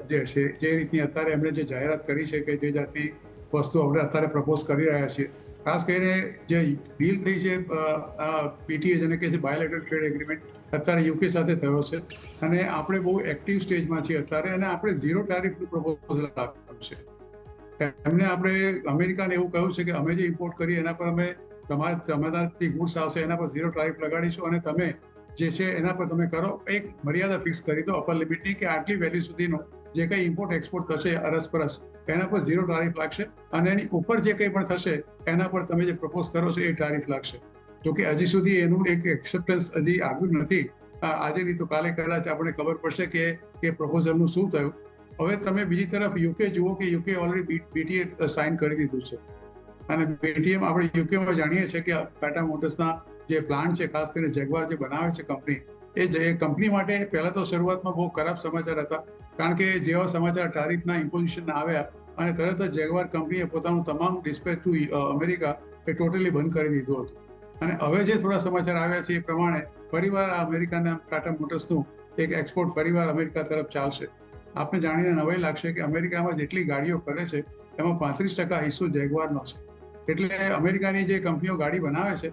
જે છે જે રીતની અત્યારે એમણે જે જાહેરાત કરી છે કે જે જાતની વસ્તુ આપણે અત્યારે પ્રપોઝ કરી રહ્યા છીએ, ખાસ કરીને જે ડીલ થઈ છે પીટીએ જેને કહે છે બાયોલેટરલ ટ્રેડ એગ્રીમેન્ટ અત્યારે યુકે સાથે થયો છે અને આપણે બહુ એક્ટિવ સ્ટેજમાં છીએ અત્યારે અને આપણે ઝીરો ટારિફનું પ્રપોઝલ આપ્યું છે. એમને આપણે અમેરિકાને એવું કહ્યું છે કે અમે જે ઇમ્પોર્ટ કરીએ એના પર અમે તમારાથી ગુડ્સ આવશે એના પર ઝીરો ટારિફ લગાડીશું અને તમે જે છે એના પર તમે કરો એક મર્યાદા ફિક્સ કરી દો અપર લિમિટની કે આટલી વેલ્યુ સુધીનો જે કંઈ ઇમ્પોર્ટ એક્સપોર્ટ થશે અરસપરસ એના પર ઝીરો ટારિફ લાગશે અને એની ઉપર જે કંઈ પણ થશે એના પર તમે જે પ્રપોઝ કરો છો એ ટારિફ લાગશે. જો કે હજી સુધી એનું એક એક્સેપ્ટન્સ હજી આવ્યું નથી. આજે નહીં તો કાલે કદાચ આપણે ખબર પડશે કે એ પ્રપોઝલનું શું થયું. હવે તમે બીજી તરફ યુકે જુઓ કે યુકે ઓલરેડી બીટીએ સાઇન કરી દીધું છે અને બીટીએમ આપણે યુકેમાં જાણીએ છીએ કે ટાટા મોટર્સના જે પ્લાન્ટ છે ખાસ કરીને જેગવાર જે બનાવે છે કંપની એ કંપની માટે પહેલા તો શરૂઆતમાં બહુ ખરાબ સમાચાર હતા કારણ કે જેવા સમાચાર ટારિફના ઇમ્પોઝિશનના આવ્યા અને તરત જ જેગવાર કંપનીએ પોતાનું તમામ ડિસ્પેચ ટુ અમેરિકા એ ટોટલી બંધ કરી દીધું હતું અને હવે જે થોડા સમાચાર આવ્યા છે એ પ્રમાણે ફરીવાર અમેરિકાના ટાટા મોટર્સનું એક એક્સપોર્ટ ફરીવાર અમેરિકા તરફ ચાલશે. આપને જાણીને નવાઈ લાગશે કે અમેરિકામાં જેટલી ગાડીઓ કરે છે એમાં 35% હિસ્સો જેગવારનો છે. એટલે અમેરિકાની જે કંપનીઓ ગાડી બનાવે છે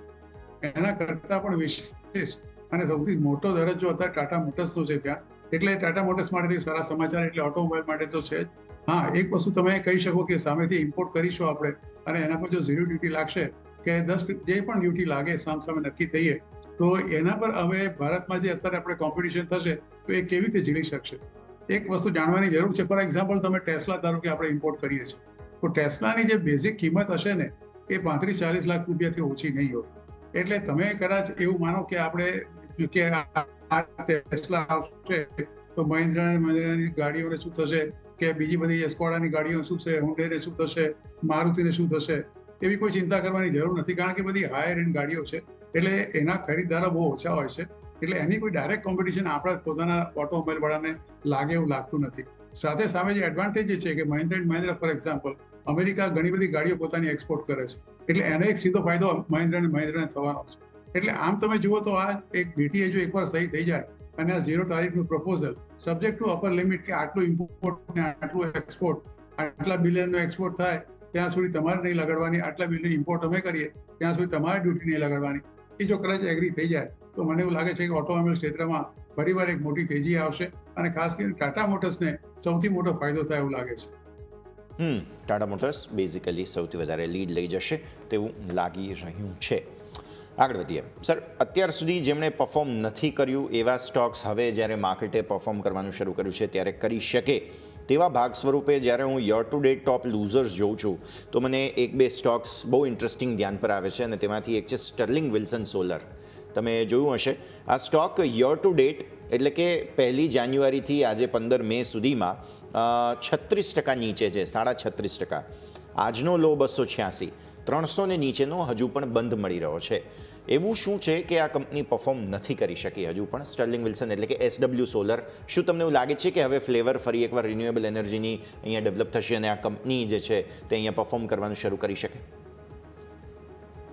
એના કરતાં પણ વિશેષ અને સૌથી મોટો દરજ્જો અત્યારે ટાટા મોટર્સનો છે ત્યાં. એટલે ટાટા મોટર્સ માટે સારા સમાચાર એટલે ઓટોમોબાઈલ માટે તો છે જ. હા, એક વસ્તુ તમે કહી શકો કે સામેથી ઇમ્પોર્ટ કરીશું આપણે અને એના પર જો ઝીરો ડ્યુટી લાગશે કે 10 જે પણ ડ્યુટી લાગે સામે નક્કી થઈએ તો એના પર હવે ભારતમાં જે અત્યારે આપણે કોમ્પિટિશન થશે તો એ કેવી રીતે ઝીલી શકશે. એક વસ્તુ જાણવાની જરૂર છે. ફોર એક્ઝામ્પલ તમે ટેસ્લા ધારો કે આપણે ઇમ્પોર્ટ કરીએ છીએ તો ટેસ્લાની જે બેઝિક કિંમત હશે ને એ 35-40 લાખ રૂપિયાથી ઓછી નહીં હોય. એટલે તમે કદાચ એવું માનો કે આપણે કે આ ટેસ્લા આવશે તો મહિન્દ્રાની ગાડીઓને શું થશે કે બીજી બધી સ્કોડાની ગાડીઓ શું છે, હુન્ડઈને શું થશે, મારુતિને શું થશે, એવી કોઈ ચિંતા કરવાની જરૂર નથી કારણ કે બધી હાયર એન્ડ ગાડીઓ છે એટલે એના ખરીદદારો બહુ ઓછા હોય છે. એટલે એની કોઈ ડાયરેક્ટ કોમ્પિટિશન આપણા પોતાના ઓટોમોબાઈલ વાળાને લાગે એવું લાગતું નથી. સાથે સામે જે એડવાન્ટેજ છે કે Mahindra and Mahindra for example America ઘણી બધી ગાડીઓ પોતાની એક્સપોર્ટ કરે છે એટલે એને એક સીધો ફાયદો મહિન્દ્રા અને મહિન્દ્રાને થવાનો છે. એટલે આમ તમે જુઓ તો આ એક બીટીએ જો એકવાર સહી થઈ જાય અને આ ઝીરો ટારિફનું proposal subject to upper limit કે આટલું ઇમ્પોર્ટ ને આટલું એક્સપોર્ટ આટલા બિલિયનનો એક્સપોર્ટ થાય ત્યાં સુધી તમારે નહીં લગાડવાની, આટલા બિલિયન ઇમ્પોર્ટ અમે કરીએ ત્યાં સુધી તમારે ડ્યુટી નહીં લગાડવાની. એ જો કદાચ એગ્રી થઈ જાય તો મને એવું લાગે છે કે ઓટોમોબાઈલ ક્ષેત્રમાં ફરીવાર એક મોટી તેજી આવશે અને ખાસ કરીને ટાટા મોટર્સને સૌથી મોટો ફાયદો થાય એવું લાગે છે. ટાટા મોટર્સ બેઝિકલી સૌથી વધારે લીડ લઈ જશે તેવું લાગી રહ્યું છે. આગળ વધીએ સર, અત્યાર સુધી જેમણે પરફોર્મ નથી કર્યું એવા સ્ટોક્સ હવે જ્યારે માર્કેટે પરફોર્મ કરવાનું શરૂ કર્યું છે ત્યારે કરી શકે તેવા ભાગ સ્વરૂપે જ્યારે હું year to date top losers જોઉં છું તો મને 1-2 સ્ટોક્સ બહુ ઇન્ટરેસ્ટિંગ ધ્યાન પર આવે છે અને તેમાંથી એક છે સ્ટર્લિંગ વિલ્સન સોલર. તમે જોયું હશે આ સ્ટોક યર ટુ ડેટ એટલે કે 1 જાન્યુઆરીથી આજે 15 મે સુધીમાં 36% નીચે છે, 36.5%. આજનો લો 286, 300 ને નીચેનો હજુ પણ બંધ મળી રહ્યો છે. એવું શું છે કે આ કંપની પરફોર્મ નથી કરી શકી હજુ પણ સ્ટર્લિંગ વિલ્સન એટલે કે SW સોલર? શું તમને એવું લાગે છે કે હવે ફ્લેવર ફરી એકવાર રિન્યુએબલ એનર્જીની અહીંયા ડેવલપ થશે અને આ કંપની જે છે તે અહીંયા પરફોર્મ કરવાનું શરૂ કરી શકે?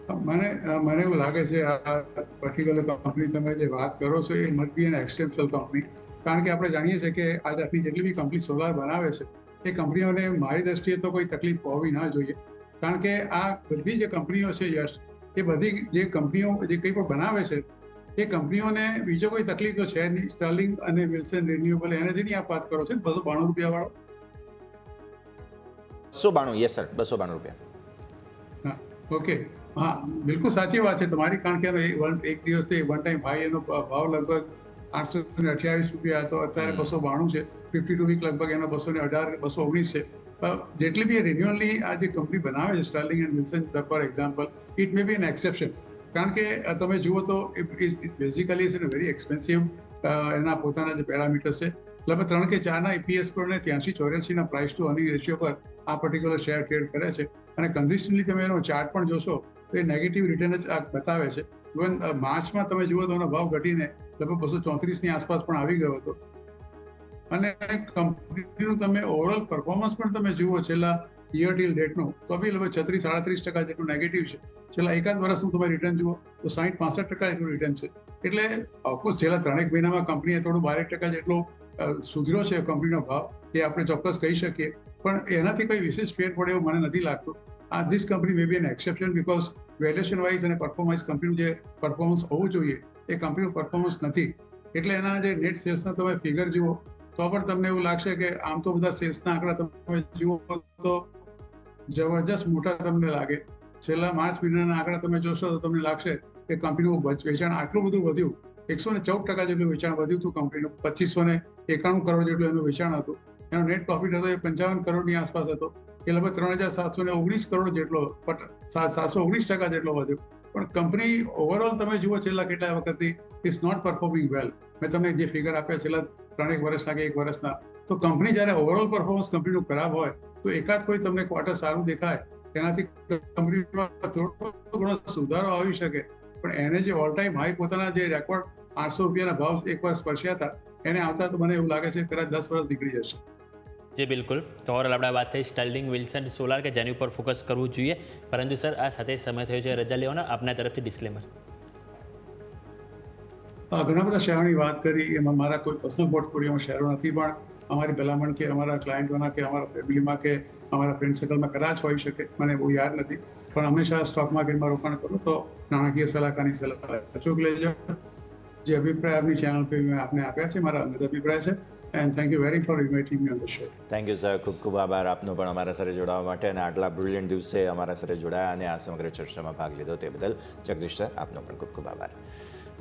મને એવું લાગે છે આ પર્ટિક્યુલર કંપની તમે જે વાત કરો છો એ મત બી એન એક્સટેન્શનલ કંપની, કારણ કે આપણે જાણીએ છીએ કે આજે આટલી જેટલી બી કંપની સોલાર બનાવે છે એ કંપનીઓને મારી દ્રષ્ટિએ તો કોઈ તકલીફ હોવી ના જોઈએ, કારણ કે આ બધી જે કંપનીઓ છે યશ, એ બધી જે કંપનીઓ જે કંઈ પણ બનાવે છે એ કંપનીઓને બીજો કોઈ તકલીફ તો છે નહીં. સ્ટર્લિંગ અને વિલ્સન રિન્યુએબલ એનર્જીની આપ વાત કરો છો ₹292 વાળો? 292, યસ સર, ₹292. હા, ઓકે, હા, બિલકુલ સાચી વાત છે તમારી, કારણ કે એક દિવસ વન ટાઈમ હાઈ એનો ભાવ લગભગ ₹828 હતો, અત્યારે 292 છે. 52 વીક લગભગ એનો 218, 219 છે. જેટલી બી રિન્યુઅલની આ જે કંપની બનાવે છે Sterling and Wilson for example, it may be an exception, કારણ કે તમે જુઓ તો બેઝિકલી ઇઝ વેરી એક્સપેન્સિવ. એના પોતાના જે પેરામીટર્સ છે, લગભગ 3 કે 4ના EPS પર અને 83-84ના પ્રાઇસ ટુ અર્નિંગ રેશિયો પર આ પર્ટિક્યુલર શેર ટ્રેડ કરે છે, અને કન્સિસ્ટન્ટલી તમે એનો ચાર્ટ પણ જોશો તો એ નેગેટિવ રિટર્ન જ આ બતાવે છે. ઇવન માર્ચમાં તમે જુઓ તો એનો ભાવ ઘટીને લગભગ 234ની આસપાસ પણ આવી ગયો હતો. અને કંપનીનું તમે ઓવરઓલ પરફોર્મન્સ પણ તમે જુઓ છેલ્લા યર ટીલ ડેટનું, તો બી લગભગ 36-37% જેટલું નેગેટિવ છે. છેલ્લા એકાદ વર્ષનું તમે રિટર્ન જુઓ તો 60-65% જેટલું રિટર્ન છે. એટલે ઓફકોર્સ છેલ્લા 3 મહિનામાં કંપનીએ થોડું 12% જેટલો સુધર્યો છે કંપનીનો ભાવ, એ આપણે ચોક્કસ કહી શકીએ, પણ એનાથી કોઈ વિશેષ ફેર પડે એવું મને નથી લાગતું. This company may be an exception, because valuation wise અને પરફોર્મન્સ કંપનીનું જે પરફોર્મન્સ હોવું જોઈએ એ કંપનીનું પરફોર્મન્સ નથી. એટલે એના જે નેટ સેલ્સના તમે ફિગર જુઓ તો પણ તમને એવું લાગશે કે આમ તો બધા સેલ્સના આંકડા તમે જુઓ તો જબરજસ્ત મોટા તમને લાગે. છેલ્લા માર્ચ મહિનાના આંકડા તમે જોશો તો તમને લાગશે કે કંપનીનું વેચાણ આટલું બધું વધ્યું, 114% જેટલું વેચાણ વધ્યું હતું કંપનીનું, 2591 કરોડ જેટલું એનું વેચાણ હતું. એનો નેટ પ્રોફિટ હતો એ 55 કરોડની આસપાસ હતો, એ લગભગ 3719 કરોડ જેટલો, 719% જેટલો વધ્યો. પણ કંપની ઓવરઓલ તમે જુઓ છેલ્લા કેટલા વખતથી ઇઝ નોટ પરફોર્મિંગ વેલ. મેં તમને જે ફિગર આપ્યા છેલ્લા 3 વર્ષના કે 1 વર્ષના, તો કંપની જ્યારે ઓવરઓલ પરફોર્મન્સ કંપનીનું ખરાબ હોય તો એકાદ કોઈ તમને ક્વાર્ટર સારું દેખાય તેનાથી કંપનીમાં થોડો ઘણો સુધારો આવી શકે, પણ એને જે ઓલ ટાઈમ હાઈ પોતાના જે રેકોર્ડ ₹800ના ભાવ એક વર્ષ સ્પર્શ્યા હતા એને આવતા તો મને એવું લાગે છે કદાચ 10 વર્ષ નીકળી જશે. જી બિલકુલ. તો ઓવરઓલ આપણે વાત થઈ સ્ટર્લિંગ વિલ્સન સોલાર કે જેની ઉપર ફોકસ કરવું જોઈએ, પરંતુ સર આ સાથે સમય થયો છે રજા લેવાનો, આપના તરફથી ડિસ્ક્લેમર. ઘણા બધા શેરોની વાત કરી, એમાં મારા કોઈ પર્સનલ પોર્ટફોલિયોમાં શેરો નથી, પણ અમારી ભલામણ કે અમારા ક્લાયન્ટોના કે અમારા ફેમિલીમાં કે અમારા ફ્રેન્ડ સર્કલમાં કદાચ હોઈ શકે, મને બહુ યાદ નથી, પણ હંમેશા સ્ટોક માર્કેટમાં રોકાણ કરું તો નાણાકીય સલાહકારની સલાહ અચૂક લેજો. જે અભિપ્રાય આપની ચેનલ પર મેં આપને આપ્યા છે મારા અંગત અભિપ્રાય છે. And thank you very four inviting me on the show. Thank you sir, ખૂબ ખૂબ આભાર આપનો પણ અમારા સાથે જોડાવા માટે, અને આટલા બ્રિલિયન્ટ દિવસે અમારા સાથે જોડાયા અને આ સમગ્ર ચર્ચામાં ભાગ લીધો તે બદલ જગદીશ સર આપનો પણ ખૂબ ખૂબ આભાર.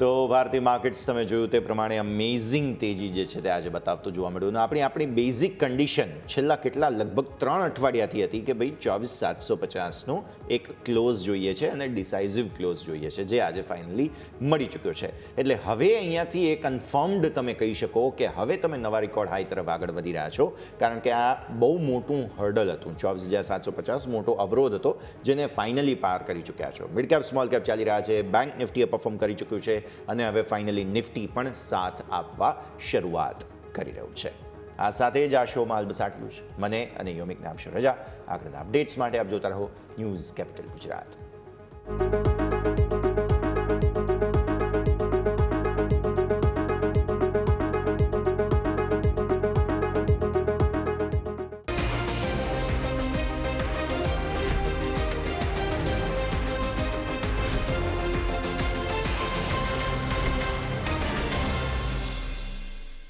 તો ભારતીય માર્કેટ્સ તમે જોયું તે પ્રમાણે અમેઝિંગ તેજી જે છે તે આજે બતાવતું જોવા મળ્યું. અને આપણી બેઝિક કન્ડિશન છેલ્લા કેટલા લગભગ 3 અઠવાડિયાથી હતી કે ભાઈ 24,750નો એક ક્લોઝ જોઈએ છે અને ડિસાઇઝિવ ક્લોઝ જોઈએ છે, જે આજે ફાઇનલી મળી ચૂક્યો છે. એટલે હવે અહીંયાથી એ કન્ફર્મડ તમે કહી શકો કે હવે તમે નવા રેકોર્ડ હાઈ તરફ આગળ વધી રહ્યા છો, કારણ કે આ બહુ મોટું હર્ડલ હતું. 24,750 મોટો અવરોધ હતો જેને ફાઇનલી પાર કરી ચૂક્યા છો. મિડ કેપ સ્મોલ કેપ ચાલી રહ્યા છે, બેંક નિફ્ટીએ પરફોર્મ કરી ચૂક્યું છે, અને હવે ફાઇનલી નિફ્ટી પણ સાથ આપવા શરૂઆત કરી રહ્યું છે. આ સાથે જ આ શોમાં બસ આટલું જ. મને અને યોમિકને આપશે રજા. આગળના અપડેટ્સ માટે આપ જોતા રહો ન્યૂઝ કેપિટલ ગુજરાત.